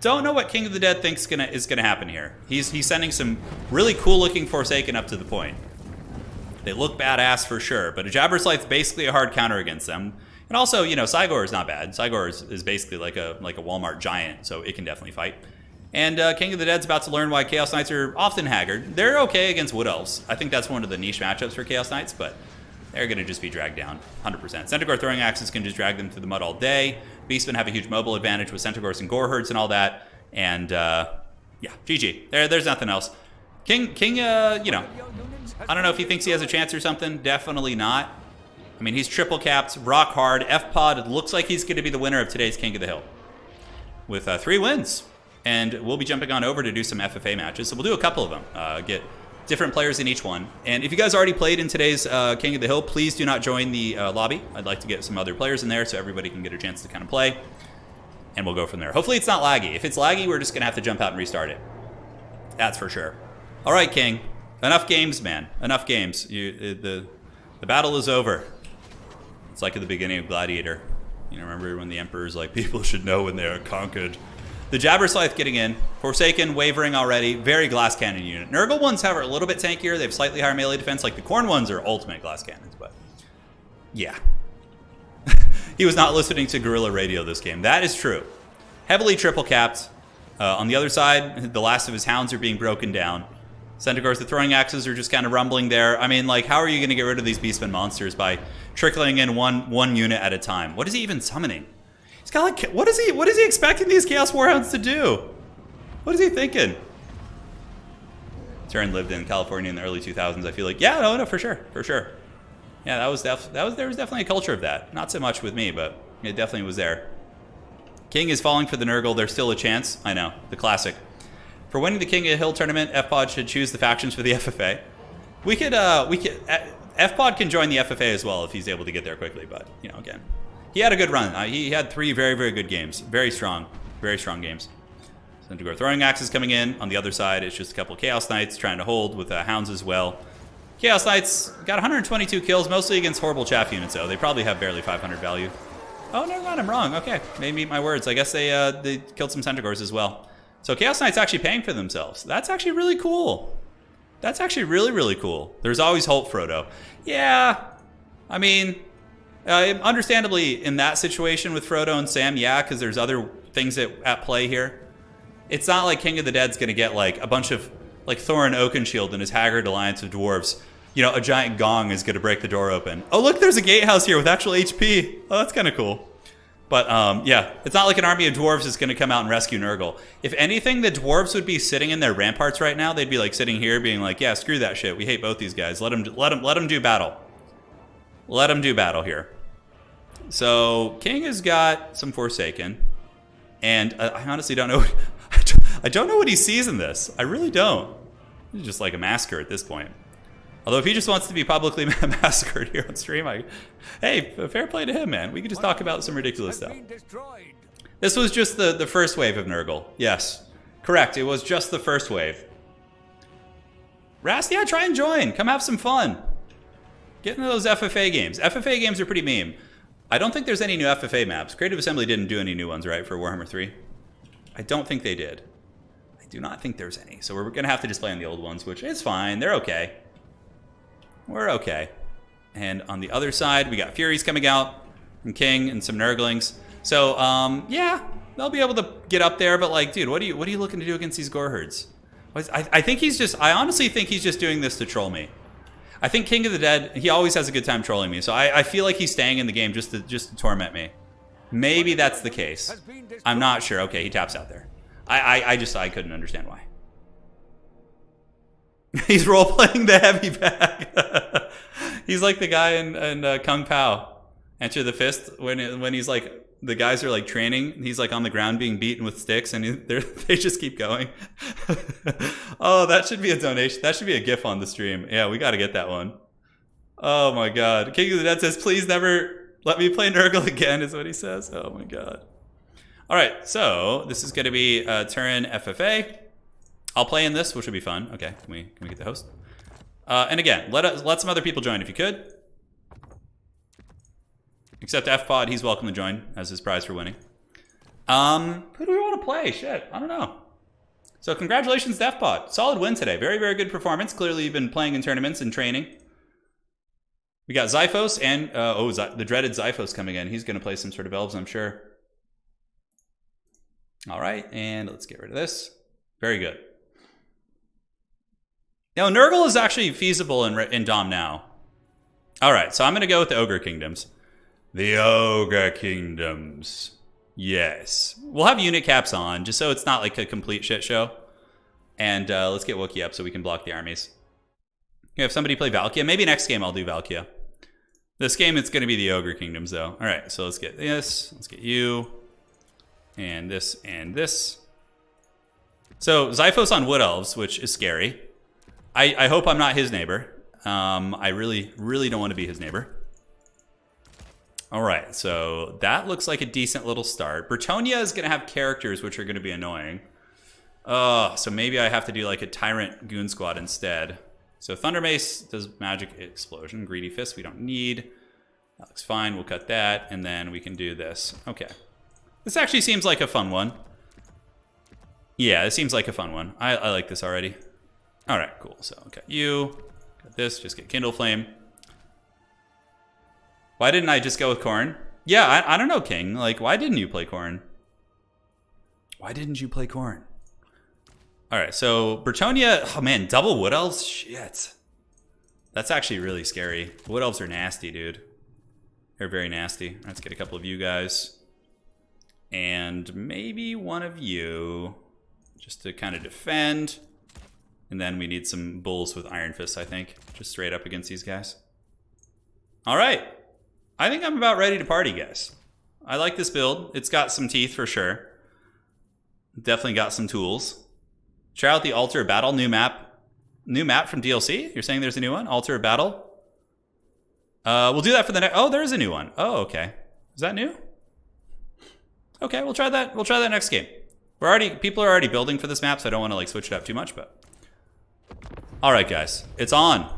Don't know what King of the Dead thinks is gonna happen here. He's sending some really cool looking Forsaken up to the point. They look badass for sure, but a Jabberslythe's basically a hard counter against them. And also, you know, Cygor is not bad. Cygor is basically like a Walmart giant, so it can definitely fight. And King of the Dead's about to learn why Chaos Knights are often haggard. They're okay against Wood Elves. I think that's one of the niche matchups for Chaos Knights, but they're going to just be dragged down, 100%. Centaur Throwing Axes can just drag them through the mud all day. Beastmen have a huge mobile advantage with Centaurs and Goreherds and all that. And, yeah, GG. There's nothing else. King, you know, I don't know if he thinks he has a chance or something. Definitely not. I mean, he's triple capped, rock hard. FPOD, it looks like he's going to be the winner of today's King of the Hill with 3 wins. And we'll be jumping on over to do some FFA matches. So we'll do a couple of them, get different players in each one. And if you guys already played in today's King of the Hill, please do not join the lobby. I'd like to get some other players in there so everybody can get a chance to kind of play. And we'll go from there. Hopefully it's not laggy. If it's laggy, we're just going to have to jump out and restart it. That's for sure. All right, King. Enough games, man. Enough games. The battle is over. It's like at the beginning of Gladiator. You know, remember when the Emperor's like, people should know when they are conquered. The Jabberslythe getting in. Forsaken, wavering already. Very glass cannon unit. Nurgle ones, however, a little bit tankier. They have slightly higher melee defense. Like the Khorne ones are ultimate glass cannons, but yeah. He was not listening to Guerrilla Radio this game. That is true. Heavily triple capped. On the other side, the last of his hounds are being broken down. Centaurs, the throwing axes are just kind of rumbling there. I mean, like, how are you going to get rid of these Beastmen monsters by trickling in one unit at a time? What is he even summoning? He's got like, what is he expecting these Chaos Warhounds to do? What is he thinking? Turin lived in California in the early 2000s. I feel like, yeah, no, for sure. Yeah, there was definitely a culture of that. Not so much with me, but it definitely was there. King is falling for the Nurgle. There's still a chance. I know, the classic. For winning the King of the Hill tournament, FPOD should choose the factions for the FFA. FPOD can join the FFA as well if he's able to get there quickly, but, you know, again, he had a good run. He had 3 very, very good games. Very strong games. Centaur Throwing Axes coming in. On the other side, it's just a couple Chaos Knights trying to hold with Hounds as well. Chaos Knights got 122 kills, mostly against horrible chaff units, though. They probably have barely 500 value. Oh, never mind, I'm wrong. Okay, maybe eat my words. I guess they killed some Centaurs as well. So Chaos Knight's actually paying for themselves. That's actually really cool. That's actually really, really cool. There's always hope, Frodo. Yeah, I mean, understandably in that situation with Frodo and Sam, yeah, because there's other things at play here. It's not like King of the Dead's going to get like a bunch of like Thorin Oakenshield and his haggard alliance of dwarves. You know, a giant gong is going to break the door open. Oh, look, there's a gatehouse here with actual HP. Oh, that's kind of cool. But, yeah, it's not like an army of dwarves is going to come out and rescue Nurgle. If anything, the dwarves would be sitting in their ramparts right now. They'd be, like, sitting here being like, yeah, screw that shit. We hate both these guys. Let them do battle. Let them do battle here. So, King has got some Forsaken. And I honestly don't know. I don't know what he sees in this. I really don't. He's just like a massacre at this point. Although if he just wants to be publicly massacred here on stream, hey, fair play to him, man. We could just talk about some ridiculous stuff. This was just the first wave of Nurgle. Yes, correct. It was just the first wave. Rast, yeah, try and join. Come have some fun. Get into those FFA games. FFA games are pretty meme. I don't think there's any new FFA maps. Creative Assembly didn't do any new ones, right, for Warhammer 3? I don't think they did. I do not think there's any. So we're going to have to just play on the old ones, which is fine. They're okay. We're okay. And on the other side, we got Furies coming out from King and some Nurglings. So, yeah, they'll be able to get up there. But, like, dude, what are you looking to do against these Goreherds? I honestly think he's just doing this to troll me. I think King of the Dead, he always has a good time trolling me. So I feel like he's staying in the game just to torment me. Maybe that's the case. I'm not sure. Okay, he taps out there. I couldn't understand why. He's role-playing the heavy bag. He's like the guy in Kung Pao. Enter the Fist, when he's like, the guys are like training, he's like on the ground being beaten with sticks, and they just keep going. Oh, that should be a donation. That should be a GIF on the stream. Yeah, we got to get that one. Oh my God. King of the Dead says, please never let me play Nurgle again, is what he says. Oh my God. All right, so this is going to be Turin FFA. I'll play in this, which will be fun. Okay, can we get the host? And again, let some other people join if you could. Except FPOD, he's welcome to join as his prize for winning. Who do we want to play? Shit, I don't know. So congratulations to FPOD. Solid win today. Very, very good performance. Clearly you've been playing in tournaments and training. We got Zyphos and, the dreaded Zyphos coming in. He's going to play some sort of elves, I'm sure. All right, and let's get rid of this. Very good. Now, Nurgle is actually feasible in Dom now. All right, so I'm going to go with the Ogre Kingdoms. The Ogre Kingdoms. Yes. We'll have unit caps on, just so it's not like a complete shit show. And let's get Wookiee up so we can block the armies. You have somebody play Valkia? Maybe next game I'll do Valkia. This game, it's going to be the Ogre Kingdoms, though. All right, so let's get this. Let's get you. And this and this. So, Xiphos on Wood Elves, which is scary. I hope I'm not his neighbor. I really, really don't want to be his neighbor. All right, so that looks like a decent little start. Bretonnia is going to have characters which are going to be annoying. So maybe I have to do like a Tyrant Goon Squad instead. So Thunder Mace does Magic Explosion. Greedy Fist we don't need. That looks fine. We'll cut that, and then we can do this. Okay. This actually seems like a fun one. Yeah, it seems like a fun one. I like this already. All right, cool. So okay, you got this. Just get Kindle Flame. Why didn't I just go with Khorne? Yeah, I don't know, King. Like, why didn't you play Khorne? Why didn't you play Khorne? All right, so Bretonnia. Oh man, double Wood Elves. Shit, that's actually really scary. Wood Elves are nasty, dude. They're very nasty. Let's get a couple of you guys, and maybe one of you, just to kind of defend. And then we need some bulls with Iron Fists, I think. Just straight up against these guys. All right. I think I'm about ready to party, guys. I like this build. It's got some teeth for sure. Definitely got some tools. Try out the Altar of Battle new map. New map from DLC? You're saying there's a new one? Altar of Battle? We'll do that for the next... Oh, there is a new one. Oh, okay. Is that new? Okay, we'll try that. We'll try that next game. People are already building for this map, so I don't want to like switch it up too much, but... All right, guys. It's on.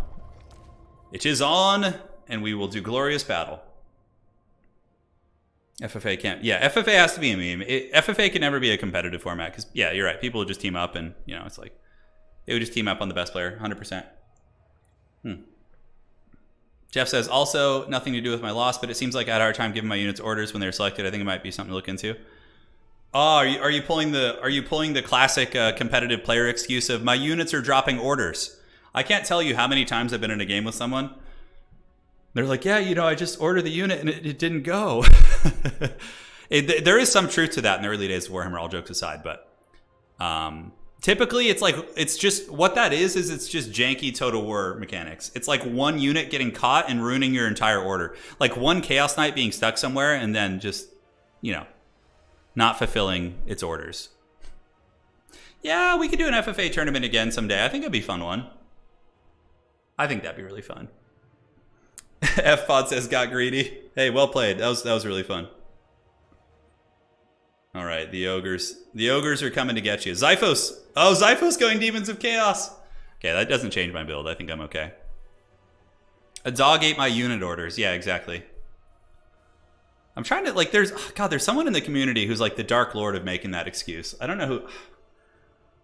It is on, and we will do Glorious Battle. FFA can't... Yeah, FFA has to be a meme. FFA can never be a competitive format, because, yeah, you're right. People would just team up, and, you know, it's like... They would just team up on the best player, 100%. Jeff says, also, nothing to do with my loss, but it seems like I had a hard time giving my units orders when they're selected. I think it might be something to look into. Oh, are you pulling the classic competitive player excuse of my units are dropping orders? I can't tell you how many times I've been in a game with someone. They're like, yeah, you know, I just ordered the unit and it didn't go. There is some truth to that in the early days of Warhammer, all jokes aside, but typically it's just what that is it's just janky Total War mechanics. It's like one unit getting caught and ruining your entire order. Like one Chaos Knight being stuck somewhere and then just, you know, not fulfilling its orders. Yeah, we could do an FFA tournament again someday. I think it'd be a fun one. I think that'd be really fun. F-Pod says, got greedy. Hey, well played. That was really fun. All right, the ogres. The ogres are coming to get you. Xiphos. Oh, Xiphos going Demons of Chaos. Okay, that doesn't change my build. I think I'm okay. A dog ate my unit orders. Yeah, exactly. I'm trying to, like, there's someone in the community who's like the Dark Lord of making that excuse. I don't know who.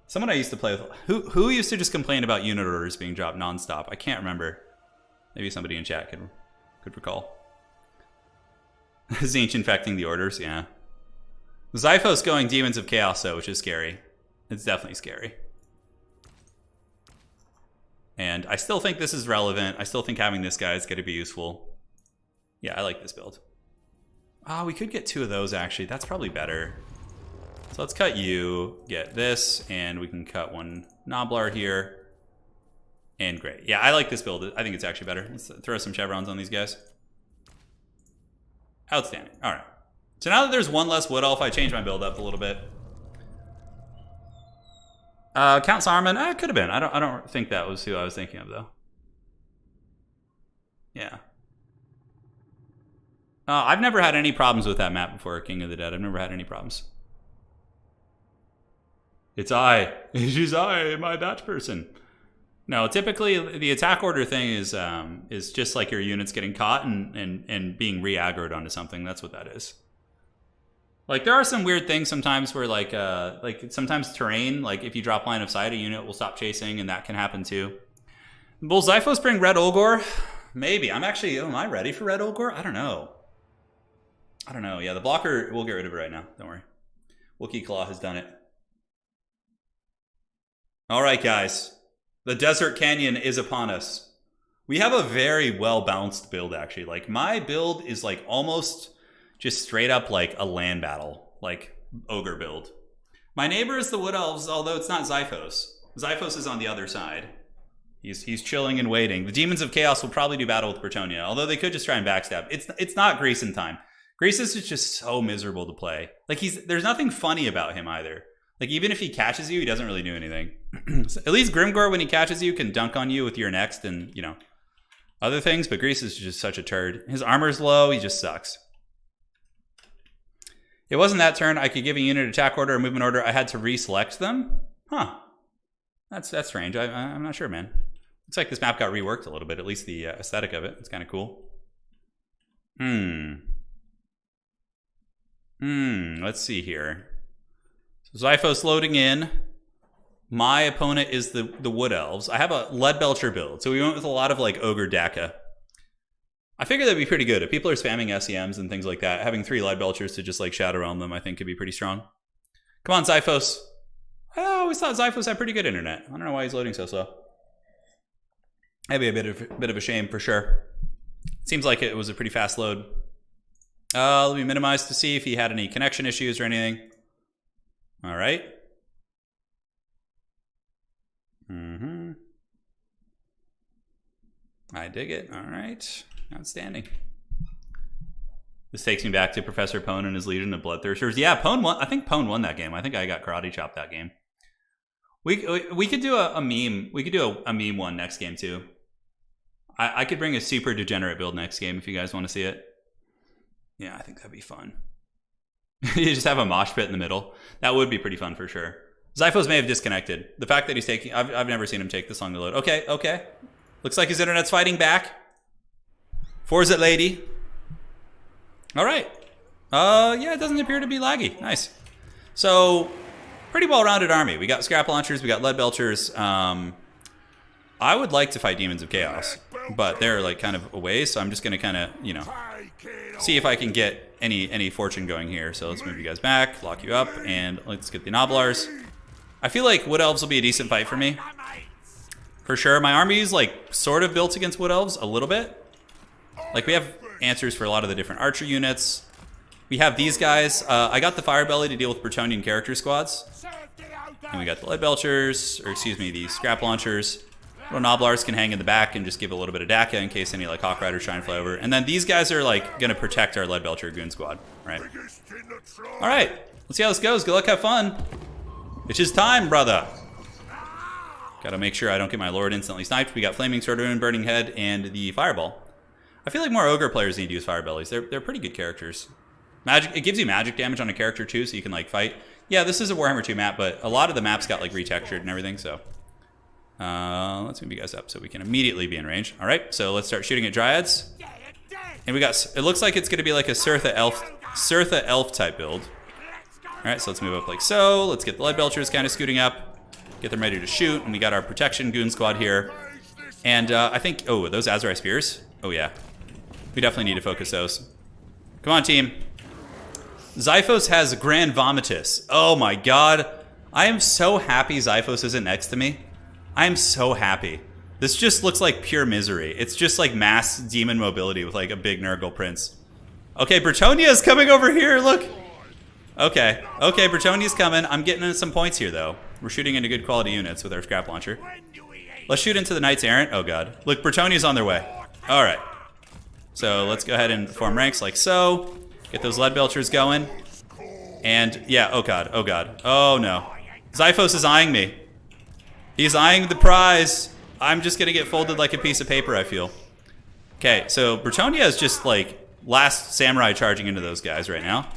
Someone I used to play with. Who used to just complain about unit orders being dropped nonstop? I can't remember. Maybe somebody in chat could recall. Tzeentch infecting the orders, yeah. Xiphos going Demons of Chaos, though, which is scary. It's definitely scary. And I still think this is relevant. I still think having this guy is going to be useful. Yeah, I like this build. Oh, we could get two of those, actually. That's probably better. So let's cut you, get this, and we can cut one Noblar here. And great. Yeah, I like this build. I think it's actually better. Let's throw some chevrons on these guys. Outstanding. All right. So now that there's one less Wood Elf, I changed my build up a little bit. Count Saruman, could have been. I don't think that was who I was thinking of, though. Yeah. I've never had any problems with that map before, King of the Dead. I've never had any problems. It's I. She's I. Am I that person? No, typically the attack order thing is just like your units getting caught and being re-aggroed onto something. That's what that is. Like there are some weird things sometimes where like sometimes terrain, like if you drop line of sight, a unit will stop chasing, and that can happen too. Will Xiphos bring Red Olgor? Maybe. Am I ready for Red Olgor? I don't know. Yeah, the blocker, we'll get rid of it right now. Don't worry. Wookiee Claw has done it. All right, guys. The Desert Canyon is upon us. We have a very well-balanced build, actually. Like, my build is, like, almost just straight up, like, a land battle. Like, ogre build. My neighbor is the Wood Elves, although it's not Xiphos. Xiphos is on the other side. He's chilling and waiting. The Demons of Chaos will probably do battle with Bretonnia, although they could just try and backstab. It's not Grayson time. Grayson is just so miserable to play. Like, there's nothing funny about him either. Like, even if he catches you, he doesn't really do anything. At least Grimgor, when he catches you, can dunk on you with your next and, you know, other things. But Grease is just such a turd. His armor's low. He just sucks. It wasn't that turn. I could give a unit attack order or movement order. I had to reselect them. Huh. That's strange. I'm not sure, man. Looks like this map got reworked a little bit. At least the aesthetic of it. It's kind of cool. Let's see here. So Xiphos loading in. My opponent is the Wood Elves. I have a Leadbelcher build, so we went with a lot of like Ogre Daka. I figure that'd be pretty good. If people are spamming SEMs and things like that, having 3 Leadbelchers to just like Shadow Realm them, I think could be pretty strong. Come on, Xiphos. I always thought Xiphos had pretty good internet. I don't know why he's loading so slow. That'd be a bit of a shame for sure. Seems like it was a pretty fast load. Let me minimize to see if he had any connection issues or anything. All right. I dig it. All right. Outstanding. This takes me back to Professor Pone and his Legion of Bloodthirsters. Yeah, Pone won. I think Pone won that game. I think I got karate chopped that game. We could do a meme. We could do a meme one next game too. I could bring a super degenerate build next game if you guys want to see it. Yeah, I think that'd be fun. You just have a mosh pit in the middle. That would be pretty fun for sure. Xiphos may have disconnected. The fact that he's taking... I've never seen him take this long to load. Okay. Looks like his internet's fighting back. Forza lady. All right. Yeah, it doesn't appear to be laggy. Nice. So, pretty well-rounded army. We got scrap launchers. We got lead belchers. I would like to fight Demons of Chaos, but they're like kind of away, so I'm just going to kind of, you know, see if I can get any fortune going here. So let's move you guys back, lock you up, and let's get the Noblars. I feel like Wood Elves will be a decent fight for me. For sure. My army is like sort of built against Wood Elves a little bit. Like we have answers for a lot of the different archer units. We have these guys. I got the Fire Belly to deal with Bretonnian character squads. And we got the Lead Belchers, or excuse me, the Scrap Launchers. Little Noblars can hang in the back and just give a little bit of Daka in case any like Hawk Riders try and fly over. And then these guys are like gonna protect our Lead Belcher Goon Squad, right? All right, let's see how this goes. Good luck, have fun. It's just time, brother. Gotta make sure I don't get my Lord instantly sniped. We got Flaming Sword Rune, Burning Head, and the Fireball. I feel like more Ogre players need to use Fire Bellies. They're pretty good characters. Magic, it gives you magic damage on a character too, so you can like fight. Yeah, this is a Warhammer 2 map, but a lot of the maps got like retextured and everything, so. Let's move you guys up so we can immediately be in range. All right, so let's start shooting at Dryads. And we got, it looks like it's gonna be like a Surtha Elf type build. All right, so let's move up like so. Let's get the Lead Belchers kind of scooting up. Get them ready to shoot, and we got our Protection Goon Squad here. And I think, oh, are those Azrai Spears? Oh yeah, we definitely need to focus those. Come on, team. Xiphos has Grand Vomitus. Oh my God. I am so happy Xiphos isn't next to me. I am so happy. This just looks like pure misery. It's just like mass demon mobility with like a big Nurgle Prince. Okay, Bretonnia is coming over here, look. Okay, Bretonnia's coming. I'm getting in some points here though. We're shooting into good quality units with our Scrap Launcher. Let's shoot into the Knights Errant. Oh God. Look, Bretonnia's on their way. All right. So let's go ahead and form ranks like so. Get those Lead Belchers going. And yeah, oh God, oh no. Xiphos is eyeing me. He's eyeing the prize. I'm just gonna get folded like a piece of paper, I feel. Okay, so Bretonnia is just like last samurai charging into those guys right now.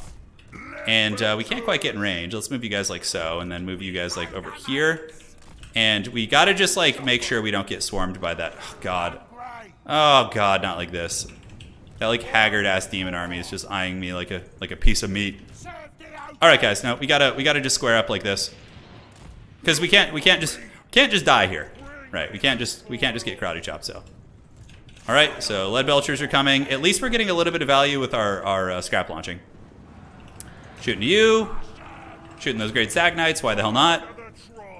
And we can't quite get in range. Let's move you guys like so, and then move you guys like over here. And we gotta just like make sure we don't get swarmed by that. Oh God. Oh God, not like this. That like haggard ass demon army is just eyeing me like a piece of meat. All right, guys. No, we gotta just square up like this, because we can't just die here, right? We can't just get karate chopped. So, all right. So Lead Belchers are coming. At least we're getting a little bit of value with our scrap launching. Shooting to you, shooting those great Stag Knights. Why the hell not?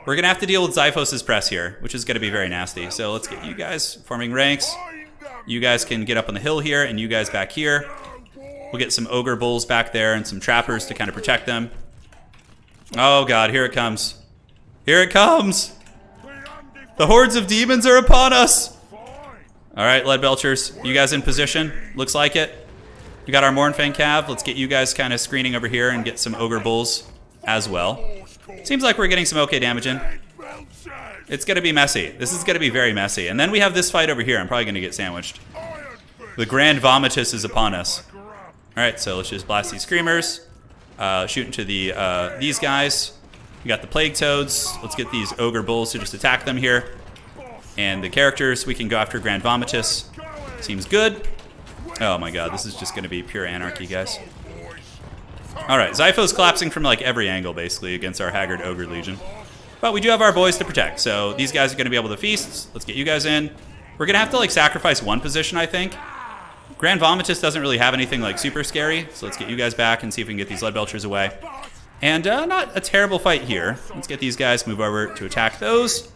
We're going to have to deal with Xiphos' press here, which is going to be very nasty. So let's get you guys forming ranks. You guys can get up on the hill here, and you guys back here. We'll get some ogre bulls back there and some trappers to kind of protect them. Oh god, here it comes. Here it comes! The hordes of demons are upon us! Alright, Lead Belchers, you guys in position? Looks like it. We got our Mournfang Cav. Let's get you guys kind of screening over here and get some ogre bulls as well. Seems like we're getting some okay damage in. It's going to be messy. This is going to be very messy. And then we have this fight over here. I'm probably going to get sandwiched. The Grand Vomitus is upon us. Alright, so let's just blast these Screamers. Shoot into these guys. We got the Plague Toads. Let's get these Ogre Bulls to just attack them here. And the characters, we can go after Grand Vomitus. Seems good. Oh my god, this is just going to be pure anarchy, guys. Alright, Xiphos collapsing from like every angle, basically, against our Haggard Ogre Legion. But we do have our boys to protect, so these guys are going to be able to feast. Let's get you guys in. We're going to have to like sacrifice one position, I think. Grand Vomitus doesn't really have anything like super scary, so let's get you guys back and see if we can get these Lead Belchers away. And not a terrible fight here. Let's get these guys, move over to attack those,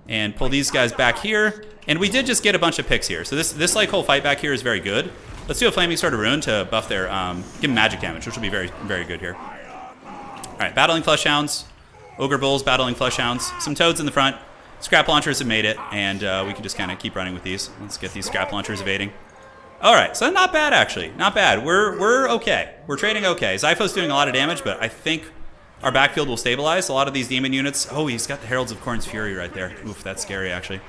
and pull these guys back here. And we did just get a bunch of picks here, so this like whole fight back here is very good. Let's do a Flaming Sword of Ruin to buff their, give them magic damage, which will be very, very good here. Alright, Battling Fleshhounds, Ogre Bulls, Battling Fleshhounds, some Toads in the front. Scrap Launchers have made it, and we can just kind of keep running with these. Let's get these Scrap Launchers evading. Alright, so not bad actually, not bad. We're okay. We're trading okay. Xiphos doing a lot of damage, but I think our backfield will stabilize. A lot of these demon units, oh, he's got the Heralds of Khorne's Fury right there. Oof, that's scary actually.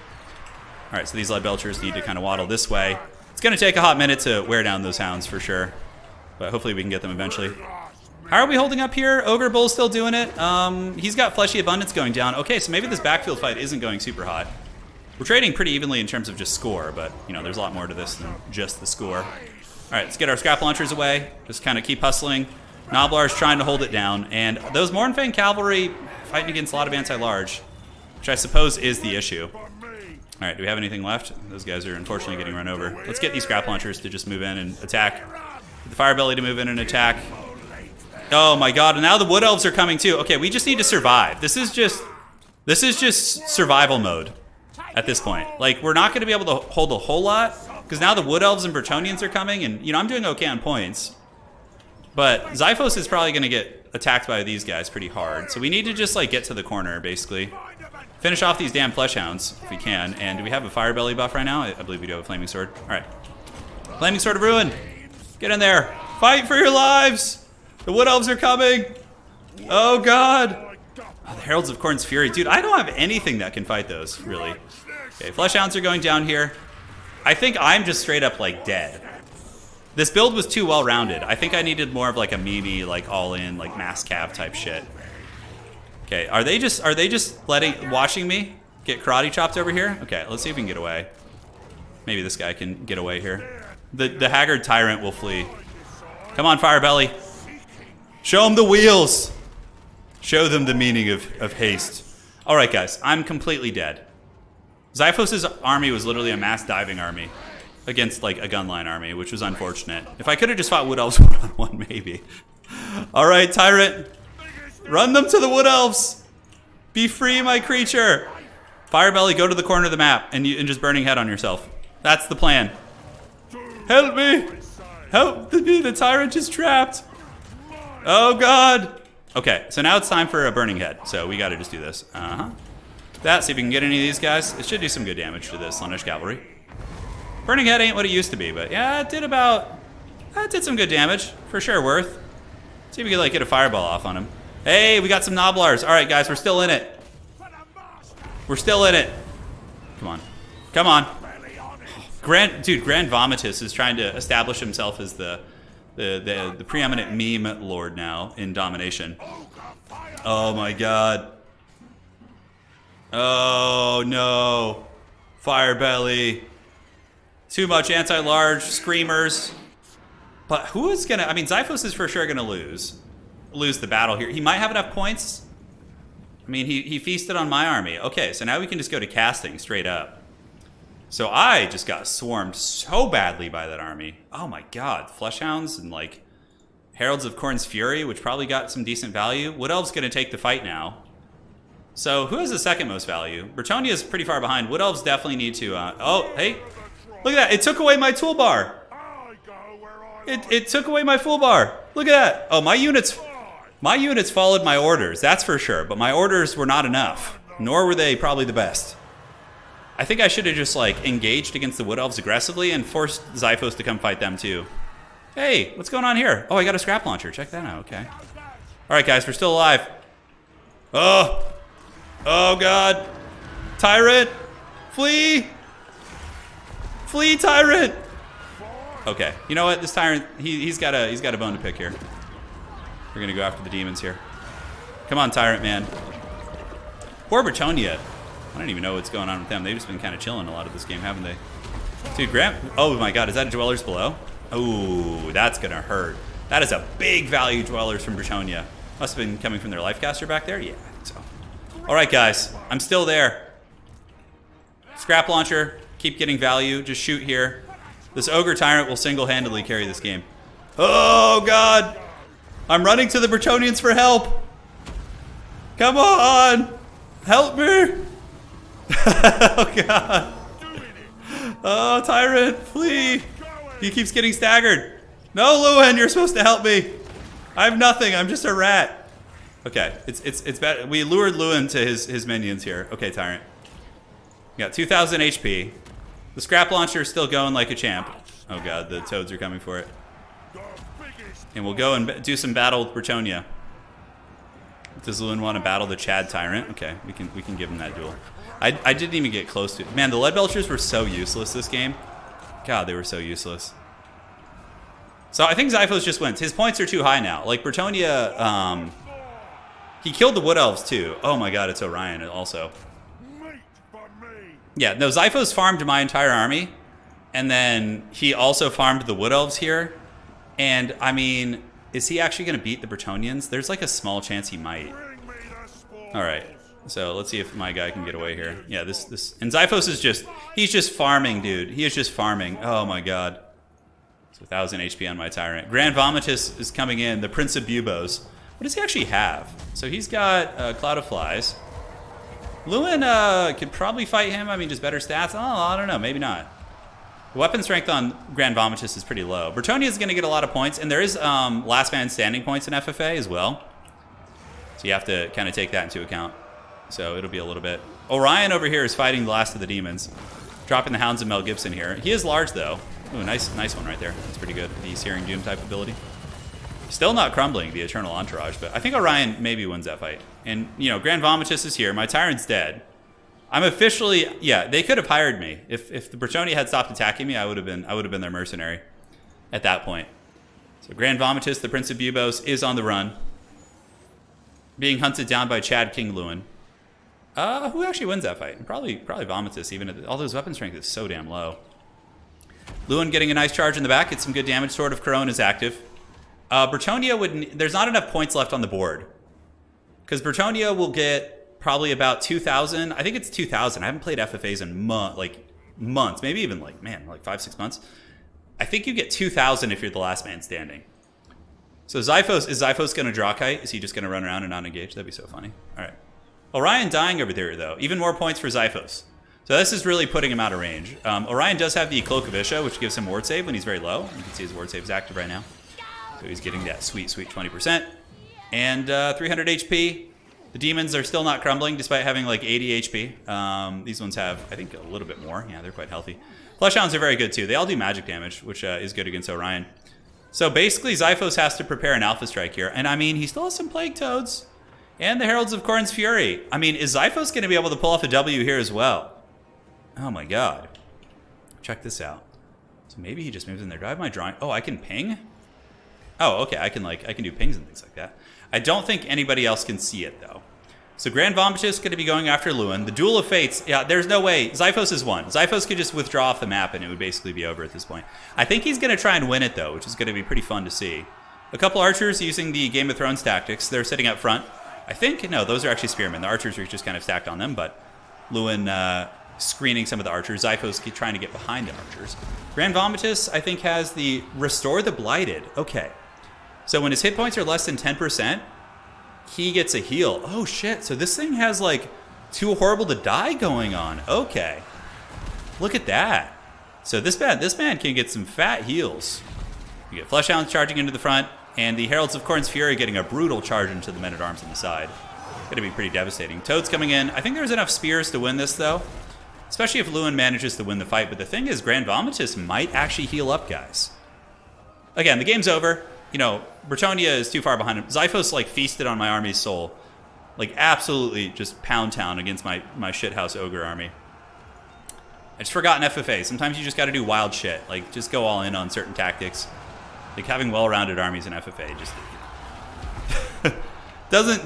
Alright, so these Lead Belchers need to kind of waddle this way. It's going to take a hot minute to wear down those hounds for sure, but hopefully we can get them eventually. How are we holding up here? Ogre Bull's still doing it. He's got Fleshy Abundance going down. Okay, so maybe this backfield fight isn't going super hot. We're trading pretty evenly in terms of just score, but you know, there's a lot more to this than just the score. All right, let's get our Scrap Launchers away. Just kind of keep hustling. Noblar's trying to hold it down, and those Mournfang Cavalry fighting against a lot of anti-large, which I suppose is the issue. All right, do we have anything left? Those guys are unfortunately getting run over. Let's get these Scrap Launchers to just move in and attack. Get the Fire Belly to move in and attack. Oh my god, and now the Wood Elves are coming too. Okay, we just need to survive. This is just survival mode at this point. Like, we're not going to be able to hold a whole lot, because now the Wood Elves and Bretonnians are coming, and, you know, I'm doing okay on points. But Xiphos is probably going to get attacked by these guys pretty hard. So we need to just, like, get to the corner, basically. Finish off these damn Fleshhounds, if we can. And do we have a Fire Belly buff right now? I believe we do have a Flaming Sword. All right. Flaming Sword of Ruin. Get in there. Fight for your lives. The Wood Elves are coming. Oh, God. Oh, the Heralds of Khorne's Fury. Dude, I don't have anything that can fight those, really. Okay, Fleshhounds are going down here. I think I'm just straight up, like, dead. This build was too well-rounded. I think I needed more of, like, a Mimi, like, all-in, like, mass cav type shit. Okay, are they just watching me get karate chopped over here? Okay, let's see if we can get away. Maybe this guy can get away here. The Haggard Tyrant will flee. Come on, Fire Belly. Show them the wheels. Show them the meaning of haste. All right, guys, I'm completely dead. Xiphos' army was literally a mass diving army against, like, a gunline army, which was unfortunate. If I could have just fought Wood Elves one-on-one, maybe. All right, Tyrant. Run them to the Wood Elves. Be free, my creature. Fire Belly, go to the corner of the map and just Burning Head on yourself. That's the plan. Help me. Help me. The Tyrant is trapped. Oh, God. Okay, so now it's time for a Burning Head. So we got to just do this. That, see if we can get any of these guys. It should do some good damage to the Slaanesh Cavalry. Burning Head ain't what it used to be, but yeah, it did some good damage. For sure, worth. See if we can, like, get a fireball off on him. Hey, we got some Noblars. All right, guys, we're still in it. We're still in it. Come on. Come on. Grand Vomitus is trying to establish himself as the preeminent meme lord now in domination. Oh my god. Oh no. Fire Belly. Too much anti-large screamers. But who is gonna, I mean, Xiphos is for sure gonna lose the battle here. He might have enough points. I mean, he feasted on my army. Okay, so now we can just go to casting straight up. So I just got swarmed so badly by that army. Oh my god, Fleshhounds and, like, Heralds of Khorne's Fury, which probably got some decent value. Wood Elf's gonna take the fight now. So who has the second most value? Bretonnia is pretty far behind. Wood Elves definitely need to... oh, hey. Look at that. It took away my toolbar. It took away my full bar. Look at that. Oh, my units followed my orders. That's for sure. But my orders were not enough. Nor were they probably the best. I think I should have just, like, engaged against the Wood Elves aggressively and forced Xiphos to come fight them, too. Hey, what's going on here? Oh, I got a scrap launcher. Check that out. Okay. All right, guys. We're still alive. Oh. Oh, God. Tyrant. Flee. Flee, Tyrant. Okay. You know what? This Tyrant, he's got a bone to pick here. We're going to go after the demons here. Come on, Tyrant, man. Poor Bretonnia. I don't even know what's going on with them. They've just been kind of chilling a lot of this game, haven't they? Dude, oh my God, is that a Dwellers Below? Oh, that's going to hurt. That is a big value Dwellers from Bretonnia. Must have been coming from their Lifecaster back there? Yeah, I think so. All right, guys. I'm still there. Scrap launcher. Keep getting value. Just shoot here. This Ogre Tyrant will single-handedly carry this game. Oh, God. I'm running to the Bretonians for help. Come on. Help me. Oh, God. Oh, Tyrant, flee. He keeps getting staggered. No, Lewin, you're supposed to help me. I have nothing. I'm just a rat. Okay, it's bad. We lured Lewin to his minions here. Okay, Tyrant. You got 2,000 HP. The scrap launcher is still going like a champ. Oh God, the toads are coming for it. And we'll go and do some battle with Bretonnia. Does Lewin want to battle the Chad Tyrant? Okay, we can give him that duel. I didn't even get close to it. Man, the Lead Belchers were so useless this game. God, they were so useless. So I think Xiphos just wins. His points are too high now. Like Bretonnia, he killed the Wood Elves too. Oh my God, it's Orion also. Yeah, no, Xiphos farmed my entire army, and then he also farmed the Wood Elves here. And I mean, is he actually going to beat the Bretonians? There's like a small chance he might. All right, so let's see if my guy can get away here. Yeah, this and Xiphos is he's just farming, dude. He is just farming. Oh my God. It's 1,000 HP on my Tyrant. Grand Vomitus is coming in, the Prince of Bubos. What does he actually have? So he's got Cloud of Flies. Lewin could probably fight him. I mean, just better stats. Oh, I don't know. Maybe not. The weapon strength on Grand Vomitus is pretty low. Bretonnia is going to get a lot of points, and there is last man standing points in FFA as well. So you have to kind of take that into account. So it'll be a little bit. Orion over here is fighting the last of the demons. Dropping the Hounds of Mel Gibson here. He is large, though. Ooh, nice one right there. That's pretty good. The Searing Doom type ability. Still not crumbling the Eternal Entourage, but I think Orion maybe wins that fight. And, you know, Grand Vomitus is here. My Tyrant's dead. I'm officially... Yeah, they could have hired me. If the Bretonnia had stopped attacking me, I would have been their mercenary at that point. So Grand Vomitus, the Prince of Bubos, is on the run. Being hunted down by Chad King Lewin. Who actually wins that fight? Probably Vomitus, even if all those weapon strength is so damn low. Lewin getting a nice charge in the back. Gets some good damage. Sword of Corone is active. Bretonnia there's not enough points left on the board. Because Bretonnia will get probably about 2,000. I think it's 2,000. I haven't played FFAs in months. Maybe even like 5-6 months. I think you get 2,000 if you're the last man standing. So is Xiphos going to draw kite? Is he just going to run around and not engage? That'd be so funny. All right. Orion dying over there, though. Even more points for Xiphos. So this is really putting him out of range. Orion does have the Cloak of Isha, which gives him ward save when he's very low. You can see his ward save is active right now. So he's getting that sweet 20%. And 300 HP. The demons are still not crumbling, despite having like 80 HP. These ones have, I think, a little bit more. Yeah, they're quite healthy. Flesh Hounds are very good, too. They all do magic damage, which is good against Orion. So basically, Xiphos has to prepare an Alpha Strike here. And I mean, he still has some Plague Toads. And the Heralds of Khorne's Fury. I mean, is Xiphos going to be able to pull off a W here as well? Oh my God. Check this out. So maybe he just moves in there. Do I have my drawing? Oh, I can ping? Oh, okay. I can do pings and things like that. I don't think anybody else can see it, though. So Grand Vomitus is going to be going after Lewin. The Duel of Fates, yeah, there's no way. Xiphos is won. Xiphos could just withdraw off the map, and it would basically be over at this point. I think he's going to try and win it, though, which is going to be pretty fun to see. A couple archers using the Game of Thrones tactics. They're sitting up front. I think, no, those are actually spearmen. The archers are just kind of stacked on them, but Lewin screening some of the archers. Xiphos trying to get behind the archers. Grand Vomitus, I think, has the Restore the Blighted. Okay. So when his hit points are less than 10%, he gets a heal. Oh shit, so this thing has like too horrible to die going on. Okay. Look at that. So this man can get some fat heals. You get Fleshhounds charging into the front, and the Heralds of Khorne's Fury getting a brutal charge into the Men-at-Arms on the side. Gonna be pretty devastating. Toad's coming in. I think there's enough spears to win this though. Especially if Lewin manages to win the fight. But the thing is, Grand Vomitus might actually heal up, guys. Again, the game's over. You know, Bretonia is too far behind him. Xiphos, like, feasted on my army's soul. Like, absolutely just pound town against my shithouse ogre army. I just forgot an FFA. Sometimes you just gotta do wild shit. Like, just go all in on certain tactics. Like, having well-rounded armies in FFA just...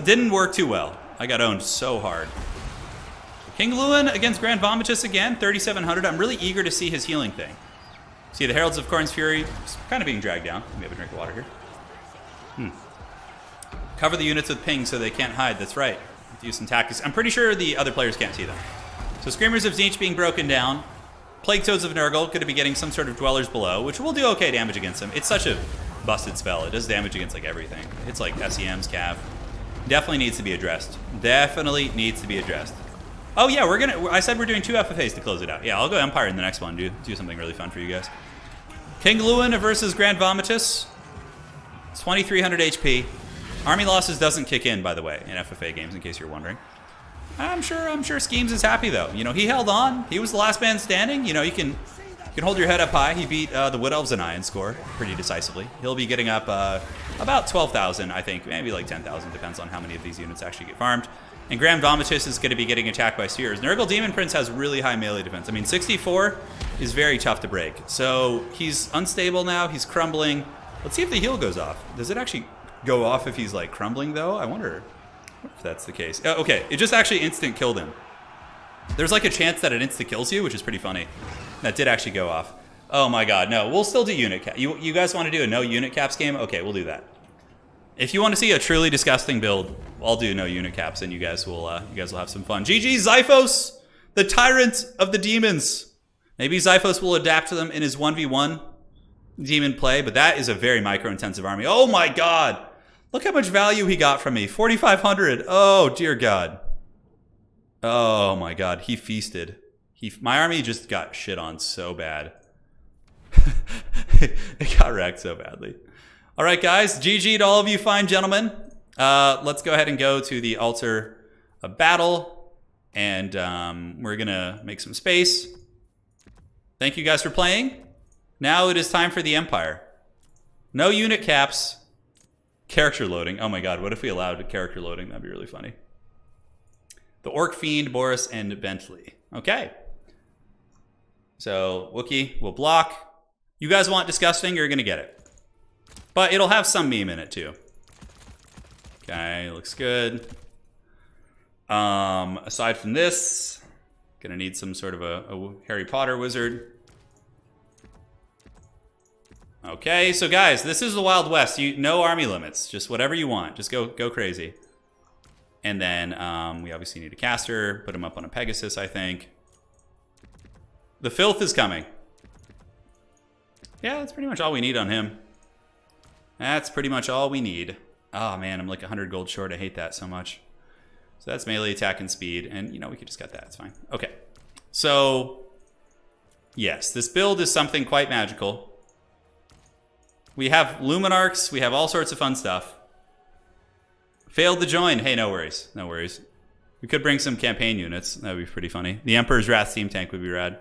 didn't work too well. I got owned so hard. King Lewin against Grand Vomitus again, 3,700. I'm really eager to see his healing thing. See the Heralds of Khorne's Fury kind of being dragged down. Let me have a drink of water here. Cover the units with ping so they can't hide. That's right. Use some tactics. I'm pretty sure the other players can't see them. So Screamers of TZEENTCH being broken down. Plague Toads of Nurgle going to be getting some sort of Dwellers Below, which will do okay damage against them. It's such a busted spell. It does damage against like everything. It's like SEMs, Cav. Definitely needs to be addressed. Definitely needs to be addressed. Oh yeah, I said we're doing 2 FFAs to close it out. Yeah, I'll go Empire in the next one. Do something really fun for you guys. King Lewin versus Grand Vomitus. 2,300 HP. Army losses doesn't kick in, by the way, in FFA games, in case you're wondering. I'm sure Schemes is happy though. You know, he held on. He was the last man standing. You know, you can hold your head up high. He beat the Wood Elves and Iron score pretty decisively. He'll be getting up about 12,000, I think, maybe like 10,000, depends on how many of these units actually get farmed. And Grand Vomitus is going to be getting attacked by spheres. Nurgle Demon Prince has really high melee defense. I mean, 64 is very tough to break. So he's unstable now. He's crumbling. Let's see if the heal goes off. Does it actually go off if he's like crumbling though? I wonder if that's the case. Okay, it just actually instant killed him. There's like a chance that it insta kills you, which is pretty funny. That did actually go off. Oh my god, no. We'll still do unit cap. You guys want to do a no unit caps game? Okay, we'll do that. If you want to see a truly disgusting build, I'll do no unit caps, and you guys will have some fun. GG Xiphos, the tyrant of the demons. Maybe Xiphos will adapt to them in his 1v1 demon play, but that is a very micro-intensive army. Oh my god! Look how much value he got from me. 4,500. Oh dear god. Oh my god, he feasted. My army just got shit on so bad. It got wrecked so badly. All right, guys. GG to all of you fine gentlemen. Let's go ahead and go to the altar of battle. And we're going to make some space. Thank you guys for playing. Now it is time for the Empire. No unit caps. Character loading. Oh my god, what if we allowed character loading? That'd be really funny. The Orc Fiend, Boris, and Bentley. Okay. So Wookiee will block. You guys want disgusting, you're going to get it. But it'll have some meme in it too. Okay, looks good. Aside from this, gonna need some sort of a Harry Potter wizard. Okay, so guys, this is the Wild West. No army limits, just whatever you want. Just go crazy. And then we obviously need a caster. Put him up on a Pegasus, I think. The Filth is coming. Yeah, that's pretty much all we need on him. That's pretty much all we need. Oh man, I'm like 100 gold short. I hate that so much. So that's melee attack and speed. And you know, we could just cut that. It's fine. Okay. So, yes, this build is something quite magical. We have Luminarchs. We have all sorts of fun stuff. Failed to join. Hey, no worries. No worries. We could bring some campaign units. That would be pretty funny. The Emperor's Wrath Steam Tank would be rad.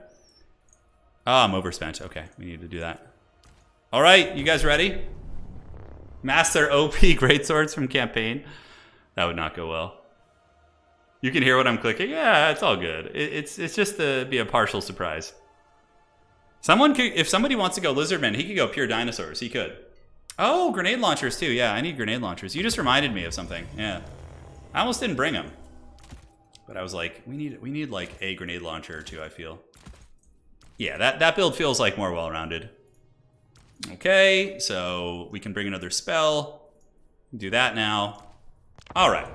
Oh, I'm overspent. Okay, we need to do that. All right, you guys ready? Master OP Greatswords from campaign. That would not go well. You can hear what I'm clicking. Yeah, it's all good. It's just to be a partial surprise. Someone could, if somebody wants to go Lizardman, he could go pure dinosaurs. He could. Oh, grenade launchers too. Yeah, I need grenade launchers. You just reminded me of something. Yeah, I almost didn't bring them, but I was like, we need like a grenade launcher or two. I feel. Yeah, that build feels like more well-rounded. Okay, so we can bring another spell. Do that now. All right.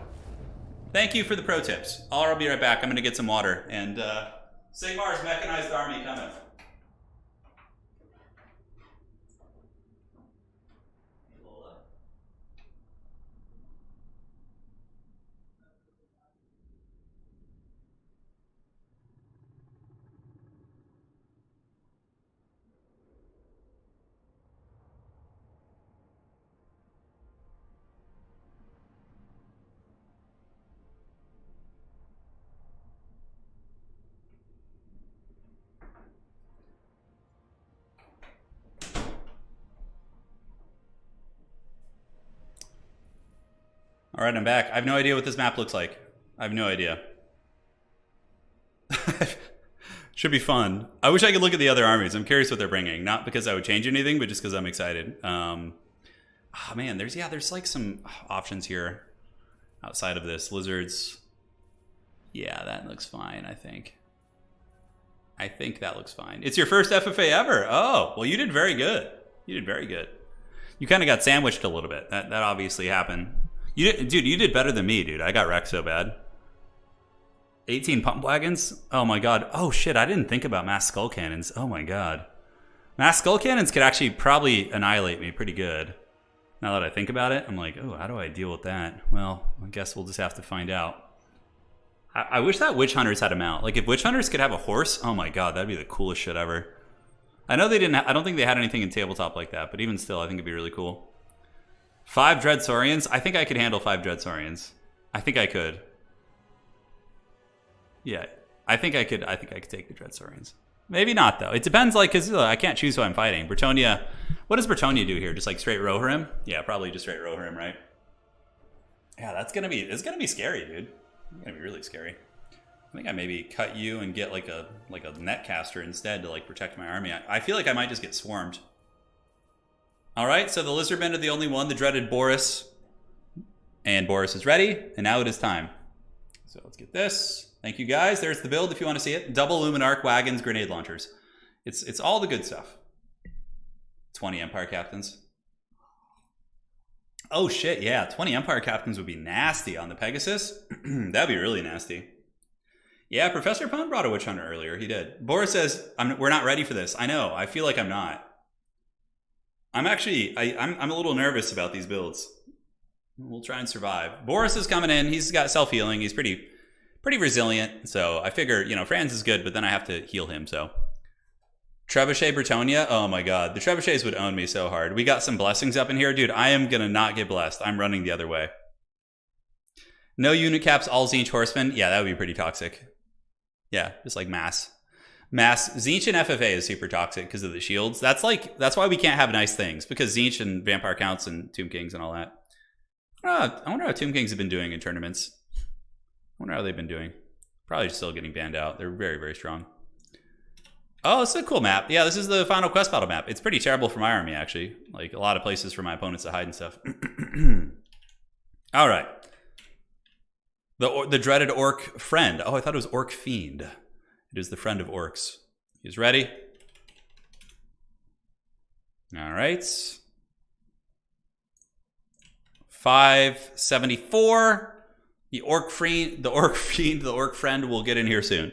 Thank you for the pro tips. I'll be right back. I'm going to get some water. And Sigmar's mechanized army coming. All right, I'm back. I have no idea what this map looks like. I have no idea. Should be fun. I wish I could look at the other armies. I'm curious what they're bringing. Not because I would change anything, but just because I'm excited. Oh man, there's like some options here outside of this. Lizards. Yeah, that looks fine, I think. I think that looks fine. It's your first FFA ever. Oh, well, you did very good. You did very good. You kind of got sandwiched a little bit. That obviously happened. Dude, you did better than me, dude. I got wrecked so bad. 18 pump wagons? Oh my god. Oh shit, I didn't think about mass skull cannons. Oh my god. Mass skull cannons could actually probably annihilate me pretty good. Now that I think about it, I'm like, oh, how do I deal with that? Well, I guess we'll just have to find out. I wish that Witch Hunters had a mount. Like, if Witch Hunters could have a horse, oh my god, that'd be the coolest shit ever. I know they didn't, I don't think they had anything in tabletop like that, but even still, I think it'd be really cool. 5 Dread Saurians? I think I could handle 5 Dread Saurians. I think I could. Yeah, I think I could take the Dread Saurians. Maybe not, though. It depends, like, because I can't choose who I'm fighting. Bretonia, what does Bretonia do here? Just, like, straight Rohirrim? Yeah, probably just straight Rohirrim, right? Yeah, it's gonna be scary, dude. It's gonna be really scary. I think I maybe cut you and get, like a netcaster instead to, like, protect my army. I feel like I might just get swarmed. Alright, so the Lizardmen are the only one, the dreaded Boris. And Boris is ready, and now it is time. So let's get this. Thank you guys. There's the build if you want to see it. Double Luminarch, wagons, grenade launchers. It's all the good stuff. 20 Empire Captains. Oh shit, yeah. 20 Empire Captains would be nasty on the Pegasus. That'd be really nasty. Yeah, Professor Pone brought a Witch Hunter earlier. He did. Boris says, we're not ready for this. I know. I feel like I'm not. I'm actually, I'm a little nervous about these builds. We'll try and survive. Boris is coming in. He's got self-healing. He's pretty resilient. So I figure, you know, Franz is good, but then I have to heal him, so. Trebuchet Bretonia. Oh my god. The Trebuchets would own me so hard. We got some blessings up in here. Dude, I am going to not get blessed. I'm running the other way. No unit caps, all Tzeentch horsemen. Yeah, that would be pretty toxic. Yeah, just like mass. Tzeentch and FFA is super toxic because of the shields. That's why we can't have nice things, because Tzeentch and Vampire Counts and Tomb Kings and all that. I wonder how Tomb Kings have been doing in tournaments. I wonder how they've been doing. Probably still getting banned out. They're very, very strong. Oh, it's a cool map. Yeah, this is the final quest battle map. It's pretty terrible for my army, actually. Like, a lot of places for my opponents to hide and stuff. All right. The dreaded Orc Friend. Oh, I thought it was Orc Fiend. It is the friend of orcs. He's ready. All right. 574. The Orc Friend will get in here soon.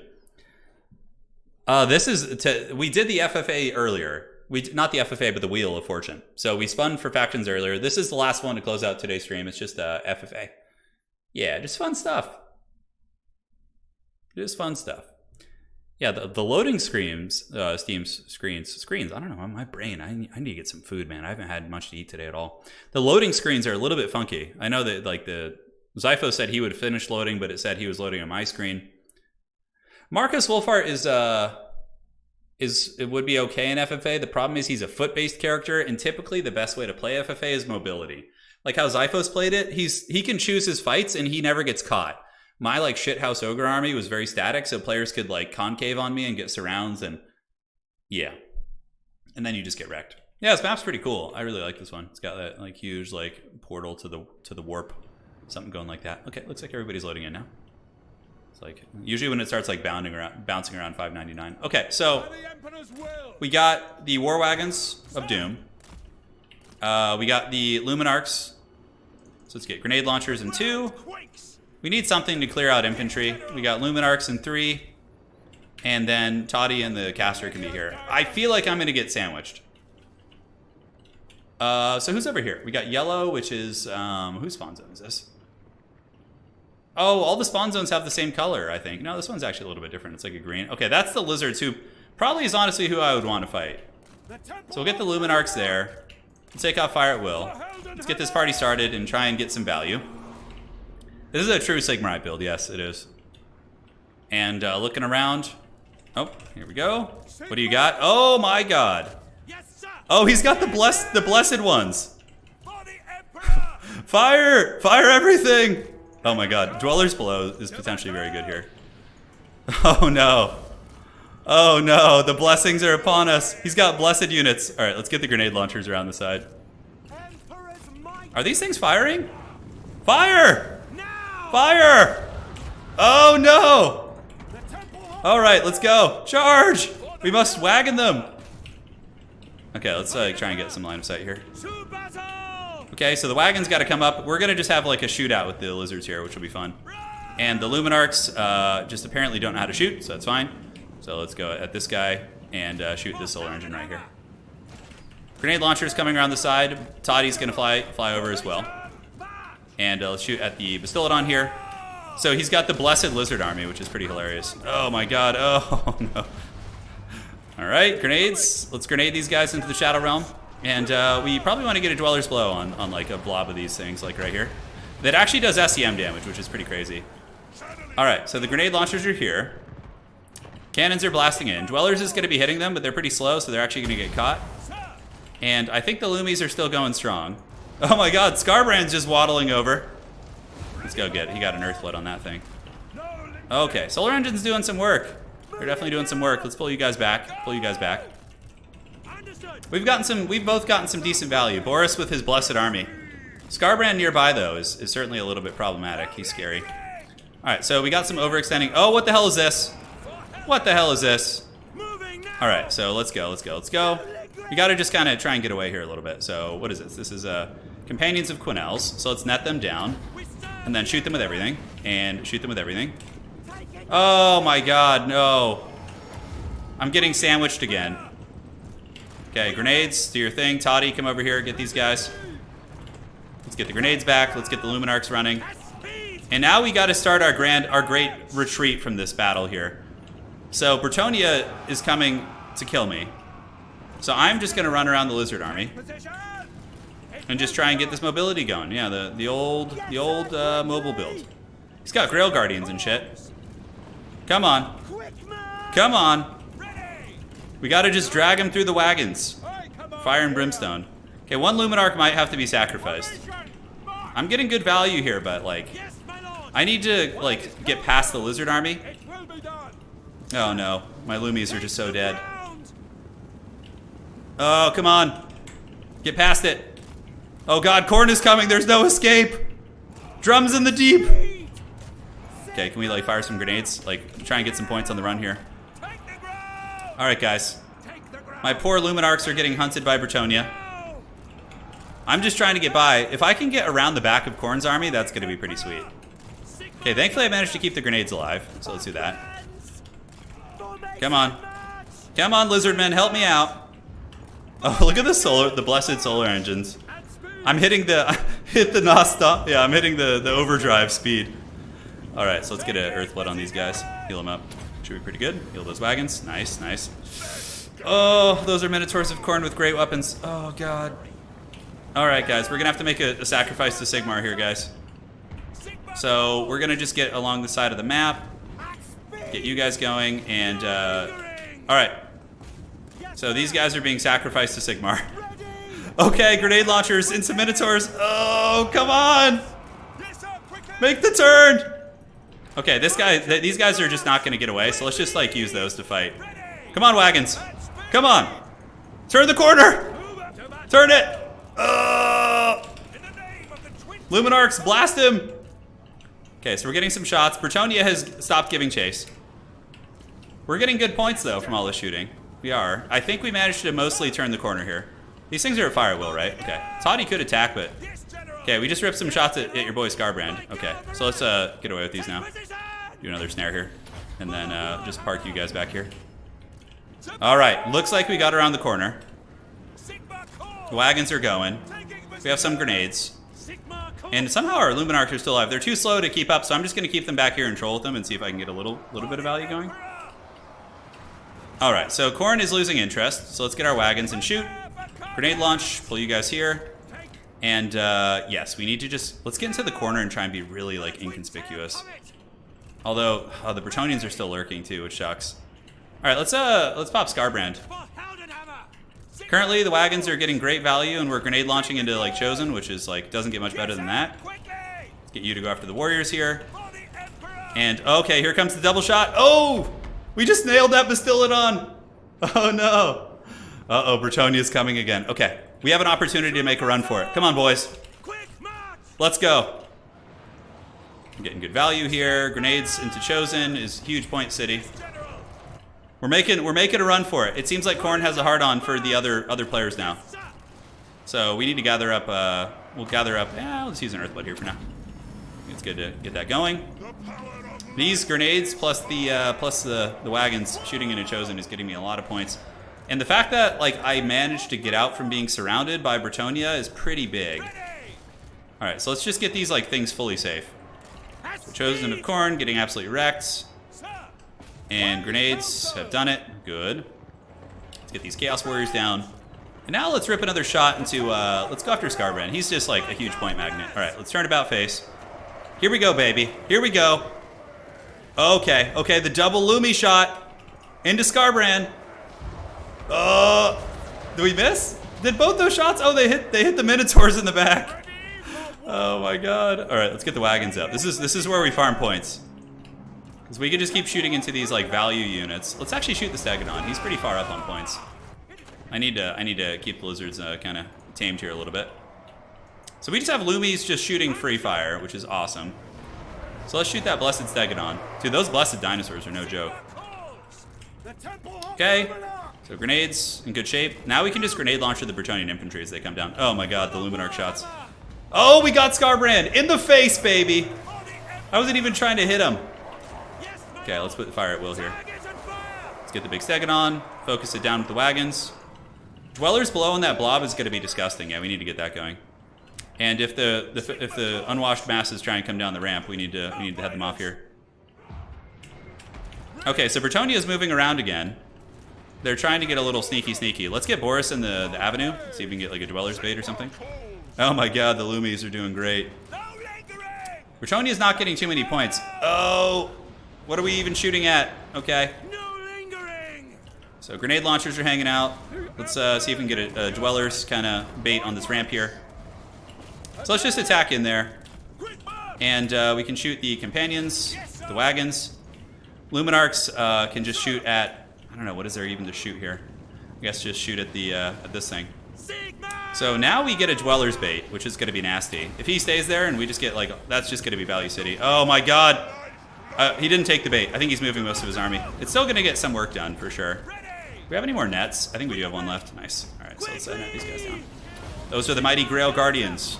This is we did the FFA earlier. Not the FFA, but the Wheel of Fortune. So we spun for factions earlier. This is the last one to close out today's stream. It's just FFA. Yeah, just fun stuff. Just fun stuff. Yeah, the loading screens, screens. I don't know, my brain. I need to get some food, man. I haven't had much to eat today at all. The loading screens are a little bit funky. I know that, like, the Zypho said he would finish loading, but it said he was loading on my screen. Marcus Wolfhart it would be okay in FFA. The problem is he's a foot-based character, and typically the best way to play FFA is mobility. Like how Zyphos played it, he can choose his fights and he never gets caught. My, like, shithouse ogre army was very static, so players could, like, concave on me and get surrounds, and yeah. And then you just get wrecked. Yeah, this map's pretty cool. I really like this one. It's got that, like, huge, like, portal to the warp. Something going like that. Okay, looks like everybody's loading in now. It's like, usually when it starts, like, bouncing around 599. Okay, so we got the War Wagons of Doom. We got the Luminarchs. So let's get grenade launchers in 2. We need something to clear out infantry. We got Luminarchs in 3. And then Toddy and the caster can be here. I feel like I'm going to get sandwiched. So who's over here? We got yellow, which is... whose spawn zone is this? Oh, all the spawn zones have the same color, I think. No, this one's actually a little bit different. It's like a green. Okay, that's the Lizards, who probably is honestly who I would want to fight. So we'll get the Luminarchs there. Let's take off fire at will. Let's get this party started and try and get some value. This is a true Sigmarite build. Yes, it is. And looking around. Oh, here we go. What do you got? Oh my god. Oh, he's got the blessed ones. Fire! Fire everything! Oh my god. Dwellers Below is potentially very good here. Oh no. Oh no, the blessings are upon us. He's got blessed units. Alright, let's get the grenade launchers around the side. Are these things firing? Fire! Fire! Oh no! Alright, let's go. Charge! We must wagon them. Okay, let's try and get some line of sight here. Okay, so the wagon's got to come up. We're going to just have like a shootout with the lizards here, which will be fun. And the Luminarchs just apparently don't know how to shoot, so that's fine. So let's go at this guy and shoot this solar engine right here. Grenade launchers coming around the side. Toddy's going to fly over as well. And let's shoot at the Bastillodon here. So he's got the Blessed Lizard Army, which is pretty hilarious. Oh my god, oh no. Alright, grenades. Let's grenade these guys into the Shadow Realm. And we probably want to get a Dweller's Blow on like a blob of these things, like right here. That actually does SCM damage, which is pretty crazy. Alright, so the grenade launchers are here. Cannons are blasting in. Dwellers is going to be hitting them, but they're pretty slow, so they're actually going to get caught. And I think the Loomies are still going strong. Oh my god, Scarbrand's just waddling over. Let's go get it. He got an Earthblood on that thing. Okay, Solar Engine's doing some work. They're definitely doing some work. Let's pull you guys back. Pull you guys back. We've both gotten some decent value. Boris with his Blessed Army. Scarbrand nearby, though, is certainly a little bit problematic. He's scary. Alright, so we got some overextending. Oh, what the hell is this? What the hell is this? Alright, so let's go, let's go, let's go. We gotta just kind of try and get away here a little bit. So, what is this? This is Companions of Quinel's. So let's net them down. And then shoot them with everything. And shoot them with everything. Oh my god, no. I'm getting sandwiched again. Okay, grenades, do your thing. Toddy, come over here, get these guys. Let's get the grenades back. Let's get the Luminarchs running. And now we got to start our great retreat from this battle here. So Bretonia is coming to kill me. So I'm just going to run around the Lizard Army and just try and get this mobility going. Yeah, the old mobile build. He's got Grail Guardians and shit. Come on. Come on. We got to just drag him through the wagons. Fire and Brimstone. Okay, one Luminarch might have to be sacrificed. I'm getting good value here, but like, I need to like get past the Lizard Army. Oh no, my Loomies are just so dead. Oh, come on. Get past it. Oh god, Khorne is coming, there's no escape. Drums in the deep. Okay, can we like fire some grenades? Like, try and get some points on the run here. Alright guys. My poor Luminarchs are getting hunted by Bretonia. I'm just trying to get by. If I can get around the back of Khorne's army, that's going to be pretty sweet. Okay, thankfully I managed to keep the grenades alive, so let's do that. Come on. Come on, Lizardmen, help me out. Oh, look at the blessed solar engines. I'm hitting the non-stop. Yeah, I'm hitting the overdrive speed. All right, so let's get an Earthblood on these guys. Heal them up. Should be pretty good. Heal those wagons. Nice, nice. Oh, those are Minotaurs of Khorne with great weapons. Oh god. All right, guys, we're gonna have to make a sacrifice to Sigmar here, guys. So we're gonna just get along the side of the map, get you guys going, and all right. So these guys are being sacrificed to Sigmar. Okay, grenade launchers into Minotaurs. Oh, come on! Make the turn. Okay, these guys are just not gonna get away. So let's just like use those to fight. Come on, wagons. Come on. Turn the corner. Turn it. Luminarchs, blast him! Okay, so we're getting some shots. Bretonia has stopped giving chase. We're getting good points, though, from all this shooting. We are. I think we managed to mostly turn the corner here. These things are at fire will, right? Okay. Toddy could attack, but... Okay, we just ripped some shots at your boy Scarbrand. Okay, so let's get away with these now. Do another snare here. And then just park you guys back here. Alright, looks like we got around the corner. The wagons are going. We have some grenades. And somehow our Luminarchs are still alive. They're too slow to keep up, so I'm just going to keep them back here and troll with them and see if I can get a little bit of value going. Alright, so Khorne is losing interest, so let's get our wagons and shoot. Grenade launch, pull you guys here. And yes, we need to just... Let's get into the corner and try and be really like inconspicuous. Although, the Bretonians are still lurking too, which sucks. Alright, let's pop Scarbrand. Currently, the wagons are getting great value, and we're grenade launching into like Chosen, which is like doesn't get much better than that. Let's get you to go after the warriors here. And okay, here comes the double shot. Oh, we just nailed that Bastillodon. Oh no. Uh-oh, Bretonia's coming again. Okay, we have an opportunity to make a run for it. Come on, boys. Let's go. I'm getting good value here. Grenades into Chosen is huge point city. We're making a run for it. It seems like Khorne has a hard-on for the other players now. So we need to gather up. We'll gather up. Yeah, let's use an Earthblood here for now. It's good to get that going. These grenades plus the wagons shooting into Chosen is getting me a lot of points. And the fact that like I managed to get out from being surrounded by Bretonia is pretty big. All right, so let's just get these like things fully safe. So Chosen of Khorne getting absolutely wrecked. And grenades have done it. Good. Let's get these Chaos Warriors down. And now let's rip another shot into, let's go after Skarbrand. He's just like a huge point magnet. All right, let's turn about face. Here we go, baby. Here we go. Okay, okay, the double Lumi shot into Skarbrand. Did we miss? Did both those shots? Oh, they hit the Minotaurs in the back. Oh my god. All right, let's get the wagons up. This is where we farm points. Because we can just keep shooting into these like value units. Let's actually shoot the Stegodon. He's pretty far up on points. I need to keep the lizards kind of tamed here a little bit. So we just have Lumis just shooting free fire, which is awesome. So let's shoot that blessed Stegodon. Dude, those blessed dinosaurs are no joke. Okay. So grenades in good shape. Now we can just grenade launcher the Bretonian infantry as they come down. Oh my god, the Luminarch shots. Oh, we got Skarbrand in the face, baby. I wasn't even trying to hit him. Okay, let's put the fire at will here. Let's get the big Stegodon. Focus it down with the wagons. Dwellers below on that blob is going to be disgusting. Yeah, we need to get that going. And if the unwashed masses try and come down the ramp, we need to head them off here. Okay, so Bretonia is moving around again. They're trying to get a little sneaky. Let's get Boris in the avenue. See if we can get like a Dweller's bait or something. Oh my god, the Lumis are doing great. Bretonia is not getting too many points. Oh, what are we even shooting at? Okay. So grenade launchers are hanging out. Let's see if we can get a Dweller's kind of bait on this ramp here. So let's just attack in there. And we can shoot the companions, the wagons. Luminarchs can just shoot at, I don't know, what is there even to shoot here? I guess just shoot at the at this thing. So now we get a Dweller's bait, which is going to be nasty. If he stays there and we just get like, that's just going to be Value City. Oh my god. He didn't take the bait. I think he's moving most of his army. It's still going to get some work done for sure. Do we have any more nets? I think we do have one left. Nice. All right, so let's net these guys down. Those are the mighty Grail Guardians.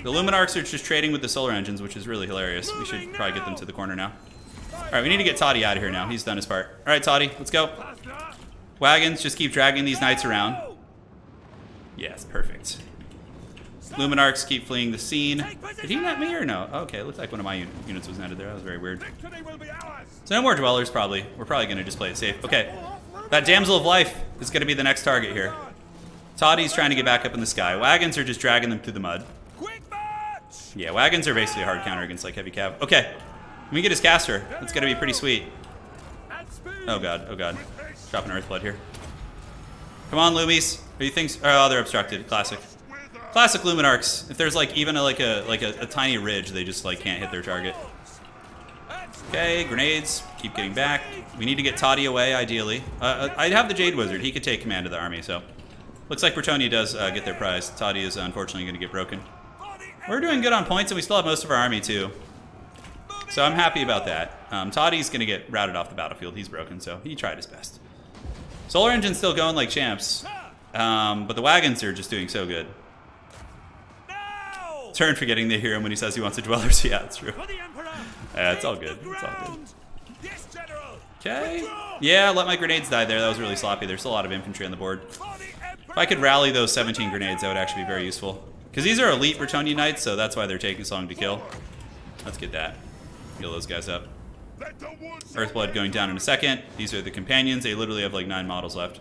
The Luminarchs are just trading with the solar engines, which is really hilarious. We should probably get them to the corner now. All right, we need to get Toddy out of here now. He's done his part. All right, Toddy, let's go. Wagons, just keep dragging these knights around. Yes, perfect. Luminarchs keep fleeing the scene. Did he net me or no? Okay, it looks like one of my units was netted there. That was very weird. So no more Dwellers, probably. We're probably going to just play it safe. Okay, that Damsel of Life is going to be the next target here. Toddy's trying to get back up in the sky. Wagons are just dragging them through the mud. Yeah, wagons are basically a hard counter against like heavy cav. Okay, let me get his caster. That's going to be pretty sweet. Oh god, oh god. Dropping Earthblood here. Come on, Lumis. Are you things? Oh, they're obstructed. Classic. Classic Luminarchs. If there's like even a tiny ridge, they just like can't hit their target. Okay, grenades. Keep getting back. We need to get Toddy away, ideally. I'd have the Jade Wizard. He could take command of the army, so. Looks like Bretonia does get their prize. Toddy is unfortunately going to get broken. We're doing good on points, and we still have most of our army, too. So I'm happy about that. Toddy's going to get routed off the battlefield. He's broken, so he tried his best. Solar Engine's still going like champs, but the wagons are just doing so good. Turn forgetting to hear him when he says he wants a Dwellers. Yeah, that's true. Yeah, it's all good. It's all good. Okay. Yeah, let my grenades die there. That was really sloppy. There's still a lot of infantry on the board. If I could rally those 17 grenades, that would actually be very useful. Because these are elite Bretonian knights, so that's why they're taking so long to kill. Let's get that. Heal those guys up. Earthblood going down in a second. These are the companions. They literally have like 9 models left.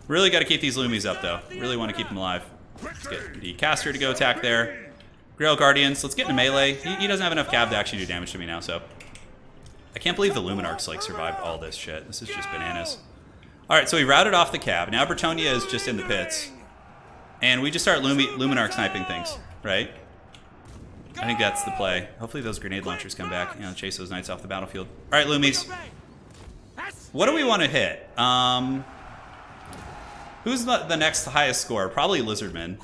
Really got to keep these Lumis up, though. Really want to keep them alive. Let's get the caster to go attack there. Grail Guardians. Let's get into melee. He doesn't have enough cav to actually do damage to me now, so. I can't believe the Luminarchs like survived all this shit. This is just bananas. All right, so we routed off the cab. Now Bretonia is just in the pits. And we just start Luminarch sniping things, right? I think that's the play. Hopefully those grenade launchers come back. You know, chase those knights off the battlefield. All right, Lumies. What do we want to hit? Who's the next highest score? Probably Lizardman.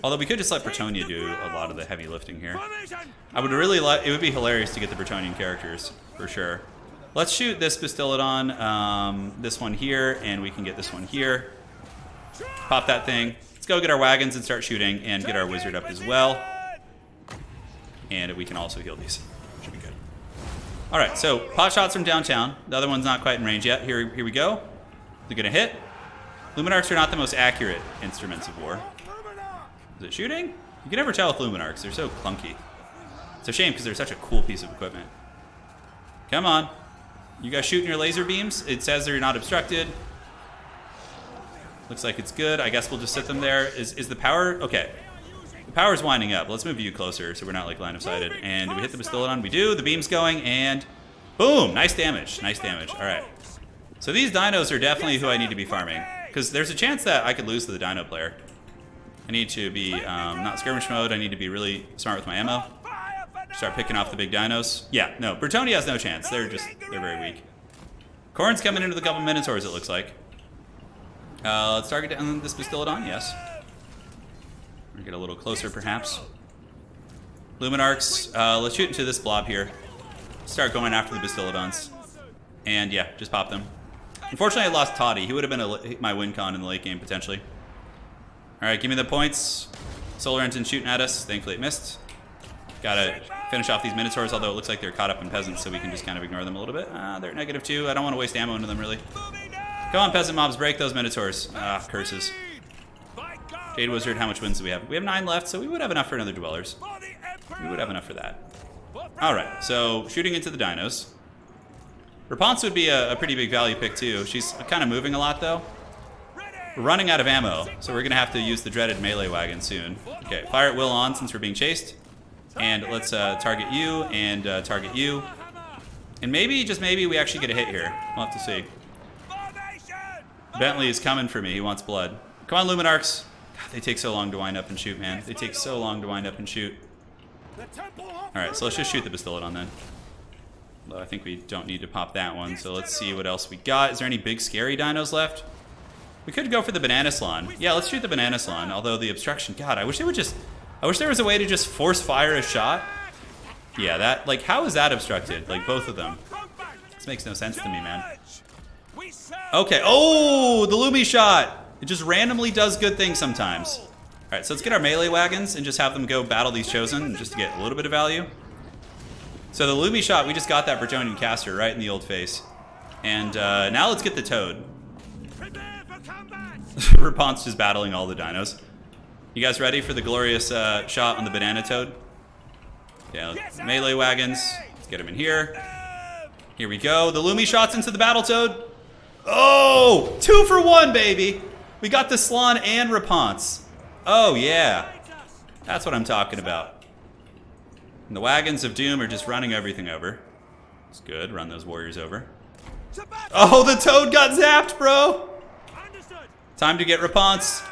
Although we could just let Bretonia do a lot of the heavy lifting here. I would really like, it would be hilarious to get the Bretonian characters, for sure. Let's shoot this Bastillodon, this one here, and we can get this one here. Pop that thing. Let's go get our wagons and start shooting and get our wizard up as well. And we can also heal these. Should be good. All right, so pot shots from downtown. The other one's not quite in range yet. Here we go. They're gonna hit. Luminarchs are not the most accurate instruments of war. Is it shooting? You can never tell with Luminarchs. They're so clunky. It's a shame because they're such a cool piece of equipment. Come on. You guys shooting your laser beams? It says they're not obstructed. Looks like it's good. I guess we'll just sit them there. Is the power... Okay. The power's winding up. Let's move you closer so we're not like line of sighted. And do we hit the Bastillodon? We do. The beam's going and... Boom! Nice damage. Nice damage. All right. So these dinos are definitely who I need to be farming. Because there's a chance that I could lose to the dino player. I need to be not skirmish mode. I need to be really smart with my ammo. Start picking off the big dinos. Yeah, no. Bretonia has no chance. They're very weak. Corn's coming into the couple Minotaurs, it looks like. Let's target down this Bastillodon, yes. We'll get a little closer, perhaps. Luminarchs, let's shoot into this blob here. Start going after the Bastillodons. And yeah, just pop them. Unfortunately, I lost Toddy. He would have been my win con in the late game, potentially. Alright, give me the points. Solar engine shooting at us. Thankfully it missed. Gotta finish off these Minotaurs, although it looks like they're caught up in peasants, so we can just kind of ignore them a little bit. They're at -2. I don't want to waste ammo into them, really. Come on, peasant mobs, break those Minotaurs. Curses. Jade Wizard, how much wins do we have? We have 9 left, so we would have enough for another Dwellers. We would have enough for that. Alright, so shooting into the dinos. Rapunzel would be a pretty big value pick, too. She's kind of moving a lot, though. We're running out of ammo, so we're going to have to use the dreaded melee wagon soon. Okay, fire at will on since we're being chased. And let's target you and target you. And maybe, just maybe, we actually get a hit here. We'll have to see. Bentley is coming for me. He wants blood. Come on, Luminarchs. God, they take so long to wind up and shoot, man. They take so long to wind up and shoot. Alright, so let's just shoot the Bastillodon then. Although I think we don't need to pop that one, so let's see what else we got. Is there any big scary dinos left? We could go for the Banana Salon. Yeah, let's shoot the Banana Salon, although the obstruction... God, I wish they would just... I wish there was a way to just force fire a shot. Yeah, that... Like, how is that obstructed? Like, both of them. This makes no sense to me, man. Okay. Oh, the Lumi shot! It just randomly does good things sometimes. Alright, so let's get our melee wagons and just have them go battle these Chosen, just to get a little bit of value. So the Lumi shot, we just got that Bretonian caster right in the old face. And now let's get the Toad. Rapunzel's just battling all the dinos. You guys ready for the glorious shot on the Banana Toad? Yeah, melee wagons. Let's get him in here. Here we go. The Lumi shots into the Battle Toad. Oh! 2 for 1, baby! We got the Slan and Rapunzel. Oh, yeah. That's what I'm talking about. And the wagons of doom are just running everything over. It's good. Run those warriors over. Oh, the Toad got zapped, bro! Time to get Rapunzel.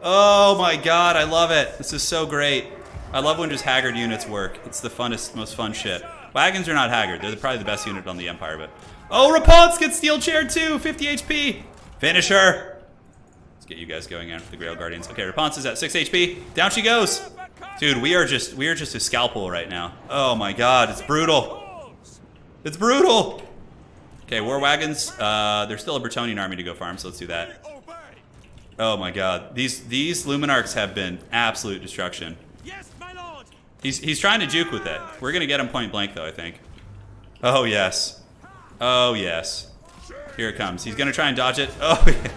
Oh my god, I love it. This is so great. I love when just Haggard units work. It's the funnest, most fun shit. Wagons are not Haggard. They're probably the best unit on the Empire, but... Oh, Rapunzel gets steel chaired too! 50 HP! Finish her! Let's get you guys going after the Grail Guardians. Okay, Rapunzel's at 6 HP. Down she goes! Dude, we are just a scalpel right now. Oh my god, it's brutal. It's brutal! Okay, war wagons. There's still a Bretonian army to go farm, so let's do that. Oh my god. These Luminarchs have been absolute destruction. Yes, my lord. He's trying to juke with it. We're gonna get him point blank though, I think. Oh yes. Oh yes. Here it comes. He's gonna try and dodge it. Oh yeah.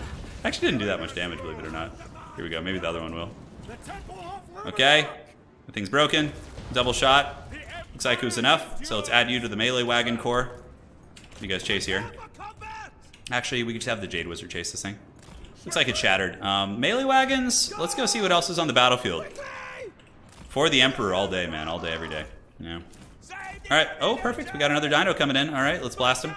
Actually didn't do that much damage, believe it or not. Here we go. Maybe the other one will. Okay. The thing's broken. Double shot. Looks like it was enough. So let's add you to the melee wagon corps. You guys chase here. Actually, we could just have the Jade Wizard chase this thing. Looks like it's shattered. Melee wagons. Let's go see what else is on the battlefield. For the Emperor all day, man. All day, every day. Yeah. All right. Oh, perfect. We got another dino coming in. All right, let's blast him.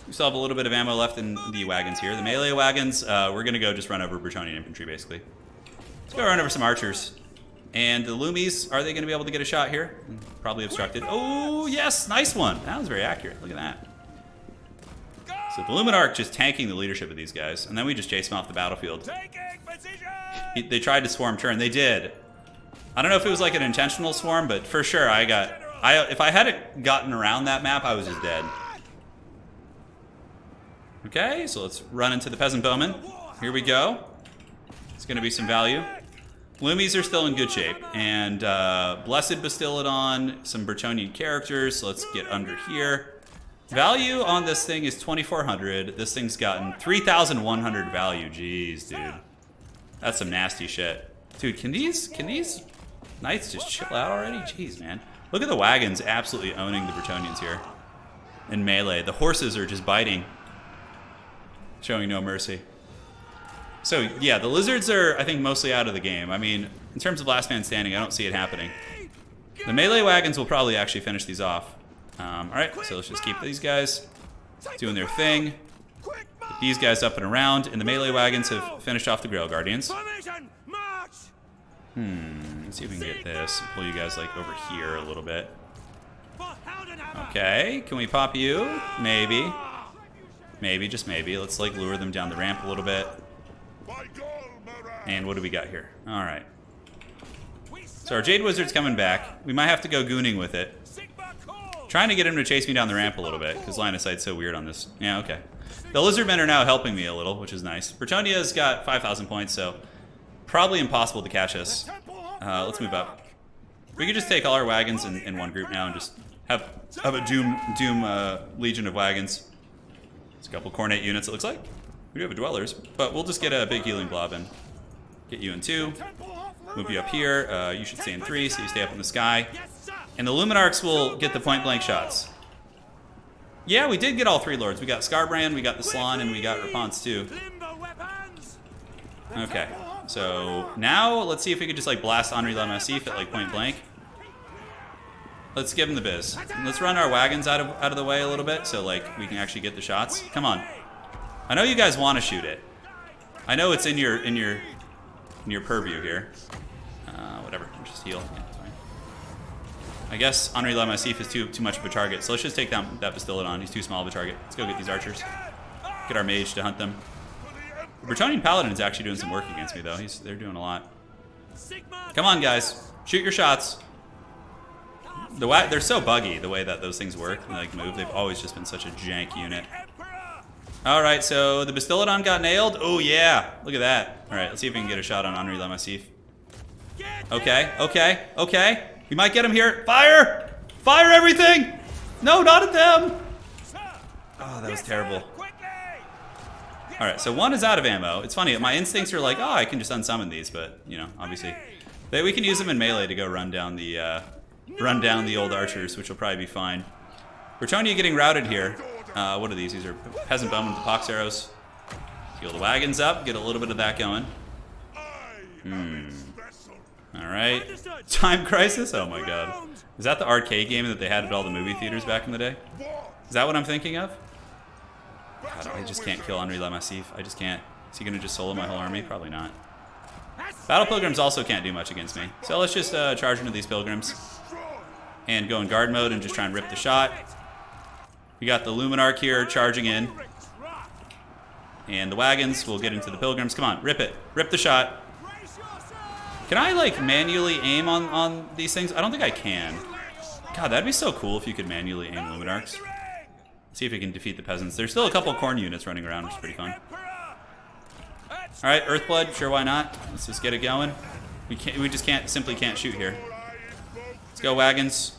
We still have a little bit of ammo left in the wagons here. The melee wagons, we're going to go just run over Bretonnian infantry, basically. Let's go run over some archers. And the Loomies, are they going to be able to get a shot here? Probably obstructed. Oh, yes, nice one. That was very accurate. Look at that. So the Luminarch just tanking the leadership of these guys, and then we just chase them off the battlefield. They tried to swarm Turin. They did. I don't know if it was like an intentional swarm, but for sure if I hadn't gotten around that map, I was just dead. Okay, so let's run into the Peasant Bowmen. Here we go. It's going to be some value. Loomies are still in good shape, and Blessed Bastiladon, some Bretonnian characters, so let's get under here. Value on this thing is 2,400. This thing's gotten 3,100 value. Jeez, dude. That's some nasty shit. Dude, can these knights just chill out already? Jeez, man. Look at the wagons absolutely owning the Bretonnians here. In melee. The horses are just biting. Showing no mercy. So, yeah, the lizards are, I think, mostly out of the game. I mean, in terms of last man standing, I don't see it happening. The melee wagons will probably actually finish these off. Alright, so let's just keep these guys doing their thing. Get these guys up and around, and the melee wagons have finished off the Grail Guardians. Let's see if we can get this and pull you guys, like, over here a little bit. Okay, can we pop you? Maybe. Maybe, just maybe. Let's, like, lure them down the ramp a little bit. And what do we got here? Alright. So our Jade Wizard's coming back. We might have to go gooning with it. Trying to get him to chase me down the ramp a little bit, because line of sight's so weird on this. Yeah, okay. The Lizardmen are now helping me a little, which is nice. Bretonnia's got 5,000 points, so probably impossible to catch us. Let's move up. We could just take all our wagons in one group now and just have a Doom Legion of wagons. It's a couple Cornate units, it looks like. We do have a Dwellers, but we'll just get a big healing blob and get you in 2. Move you up here. You should stay in 3, so you stay up in the sky. And the Luminarchs will get the point-blank shots. Yeah, we did get all 3 lords. We got Scarbrand, we got the Slan, and we got Raponce too. Okay, so now let's see if we could just like blast Henri Le Massif at like point-blank. Let's give him the biz. Let's run our wagons out of the way a little bit so like we can actually get the shots. Come on. I know you guys want to shoot it. I know it's in your purview here. Whatever, we'll just heal. Yeah, it's fine. I guess Henri Le Massif is too much of a target, so let's just take down that Bastiladon. He's too small of a target. Let's go get these archers. Get our mage to hunt them. The Bretonnian Paladin is actually doing some work against me though. They're doing a lot. Come on, guys, shoot your shots. They're so buggy the way that those things work and like move. They've always just been such a jank unit. All right, so the Bastiladon got nailed. Oh yeah, look at that. All right, let's see if we can get a shot on Henri Le Massif. Okay. We might get him here. Fire! Fire everything! No, not at them! Oh, that was terrible. All right, so one is out of ammo. It's funny, my instincts are like, oh, I can just unsummon these, but you know, obviously, we can use them in melee to go run down the old archers, which will probably be fine. Bretonnia getting routed here. What are these? These are Peasant Bowmen with the pox arrows. Heal the wagons up, get a little bit of that going. Alright. Time Crisis? Oh my god. Is that the arcade game that they had at all the movie theaters back in the day? Is that what I'm thinking of? God, I just can't kill Henri Le Massif. I just can't. Is he gonna just solo my whole army? Probably not. Battle Pilgrims also can't do much against me. So let's just charge into these Pilgrims. And go in guard mode and just try and rip the shot. We got the Luminarch here charging in. And the wagons will get into the Pilgrims. Come on, rip it. Rip the shot. Can I, like, manually aim on these things? I don't think I can. God, that'd be so cool if you could manually aim Luminarchs. See if we can defeat the peasants. There's still a couple Khorne units running around, which is pretty fun. Alright, Earthblood, sure, why not? Let's just get it going. We just simply can't shoot here. Let's go, wagons.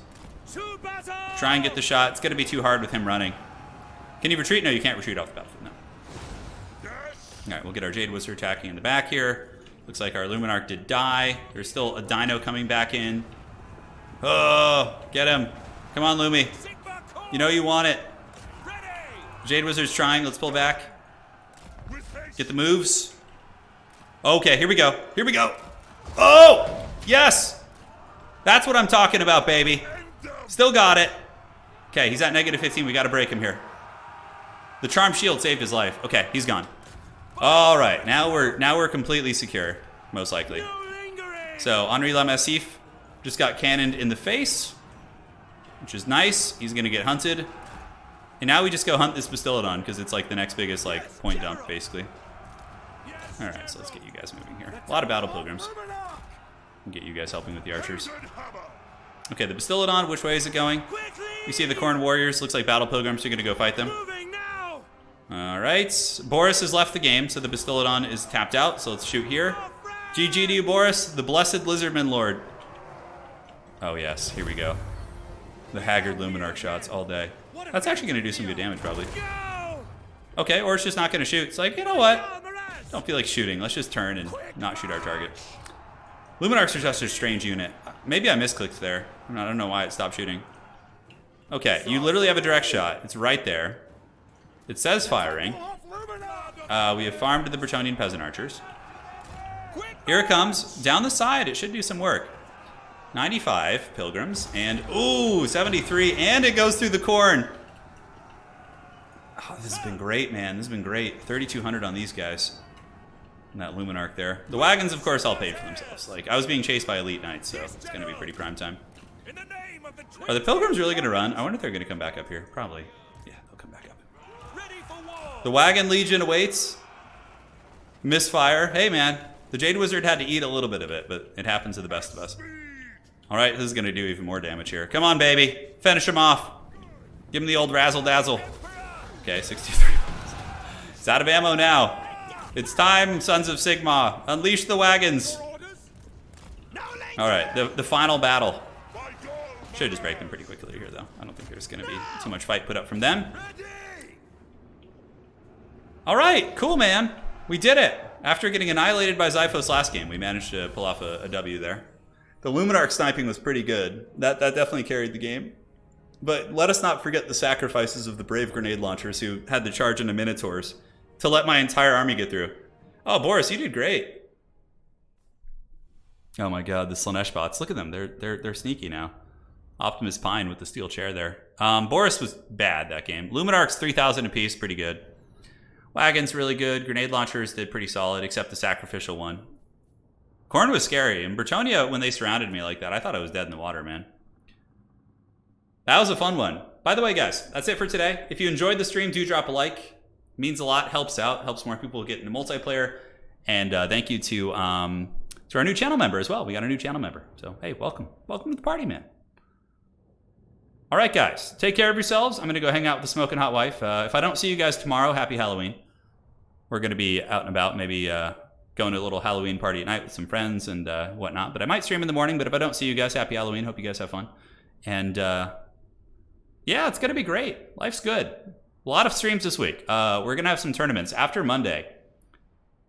Try and get the shot. It's gonna be too hard with him running. Can you retreat? No, you can't retreat off the battlefield, no. Alright, we'll get our Jade Wizard attacking in the back here. Looks like our Luminarch did die. There's still a dino coming back in. Oh, get him. Come on, Lumi. You know you want it. Jade Wizard's trying. Let's pull back. Get the moves. Okay, here we go. Here we go. Oh, yes. That's what I'm talking about, baby. Still got it. Okay, he's at -15. We got to break him here. The charm shield saved his life. Okay, he's gone. All right, now we're completely secure, most likely. So Henri Lamassif just got cannoned in the face, which is nice. He's gonna get hunted. And now we just go hunt this Bastillodon because it's like the next biggest like point dump, basically. All right, so let's get you guys moving here. A lot of battle pilgrims. And get you guys helping with the archers. Okay, the Bastillodon, which way is it going? You see the Khorne warriors. Looks like battle pilgrims are gonna go fight them. All right, Boris has left the game, so the Bastillodon is tapped out. So let's shoot here. GG to you, Boris, the blessed Lizardman Lord. Oh yes, here we go. The Haggard Luminarch shots all day. That's actually going to do some good damage, probably. Okay, or it's just not going to shoot. It's like, you know what? Don't feel like shooting. Let's just turn and not shoot our target. Luminarchs are just a strange unit. Maybe I misclicked there. I don't know why it stopped shooting. Okay, you literally have a direct shot. It's right there. It says firing. We have farmed the Bretonnian peasant archers. Here it comes. Down the side. It should do some work. 95 pilgrims. And, ooh, 73. And it goes through the Khorne. Oh, this has been great, man. This has been great. 3,200 on these guys. And that Luminarch there. The wagons, of course, all paid for themselves. Like, I was being chased by elite knights, so it's going to be pretty prime time. Are the pilgrims really going to run? I wonder if they're going to come back up here. Probably. Yeah, they'll come back up. The wagon legion awaits. Misfire. Hey, man. The Jade Wizard had to eat a little bit of it, but it happens to the best of us. All right, this is going to do even more damage here. Come on, baby. Finish him off. Give him the old razzle-dazzle. Okay, 63. It's out of ammo now. It's time, Sons of Sigma. Unleash the wagons. All right, the final battle. Should just break them pretty quickly here, though. I don't think there's going to be too much fight put up from them. All right, cool, man. We did it. After getting annihilated by Xiphos last game, we managed to pull off a W there. The Luminarch sniping was pretty good. That definitely carried the game. But let us not forget the sacrifices of the brave grenade launchers who had to charge into Minotaurs to let my entire army get through. Oh, Boris, you did great. Oh my god, the Slanesh bots. Look at them. They're sneaky now. Optimus Pine with the steel chair there. Boris was bad that game. Luminarchs 3,000 apiece, pretty good. Wagons really good. Grenade launchers did pretty solid, except the sacrificial one. Khorne was scary. And Bretonnia, when they surrounded me like that, I thought I was dead in the water, man. That was a fun one. By the way, guys, that's it for today. If you enjoyed the stream, do drop a like. It means a lot. Helps out. Helps more people get into multiplayer. And thank you to our new channel member as well. We got a new channel member. So, hey, welcome. Welcome to the party, man. All right, guys. Take care of yourselves. I'm going to go hang out with the smoking hot wife. If I don't see you guys tomorrow, happy Halloween. We're going to be out and about, maybe going to a little Halloween party at night with some friends and whatnot. But I might stream in the morning. But if I don't see you guys, happy Halloween. Hope you guys have fun. And yeah, it's going to be great. Life's good. A lot of streams this week. We're going to have some tournaments after Monday.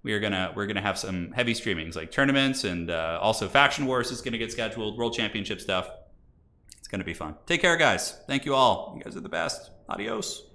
We're gonna have some heavy streamings like tournaments and also Faction Wars is going to get scheduled. World Championship stuff. It's going to be fun. Take care, guys. Thank you all. You guys are the best. Adios.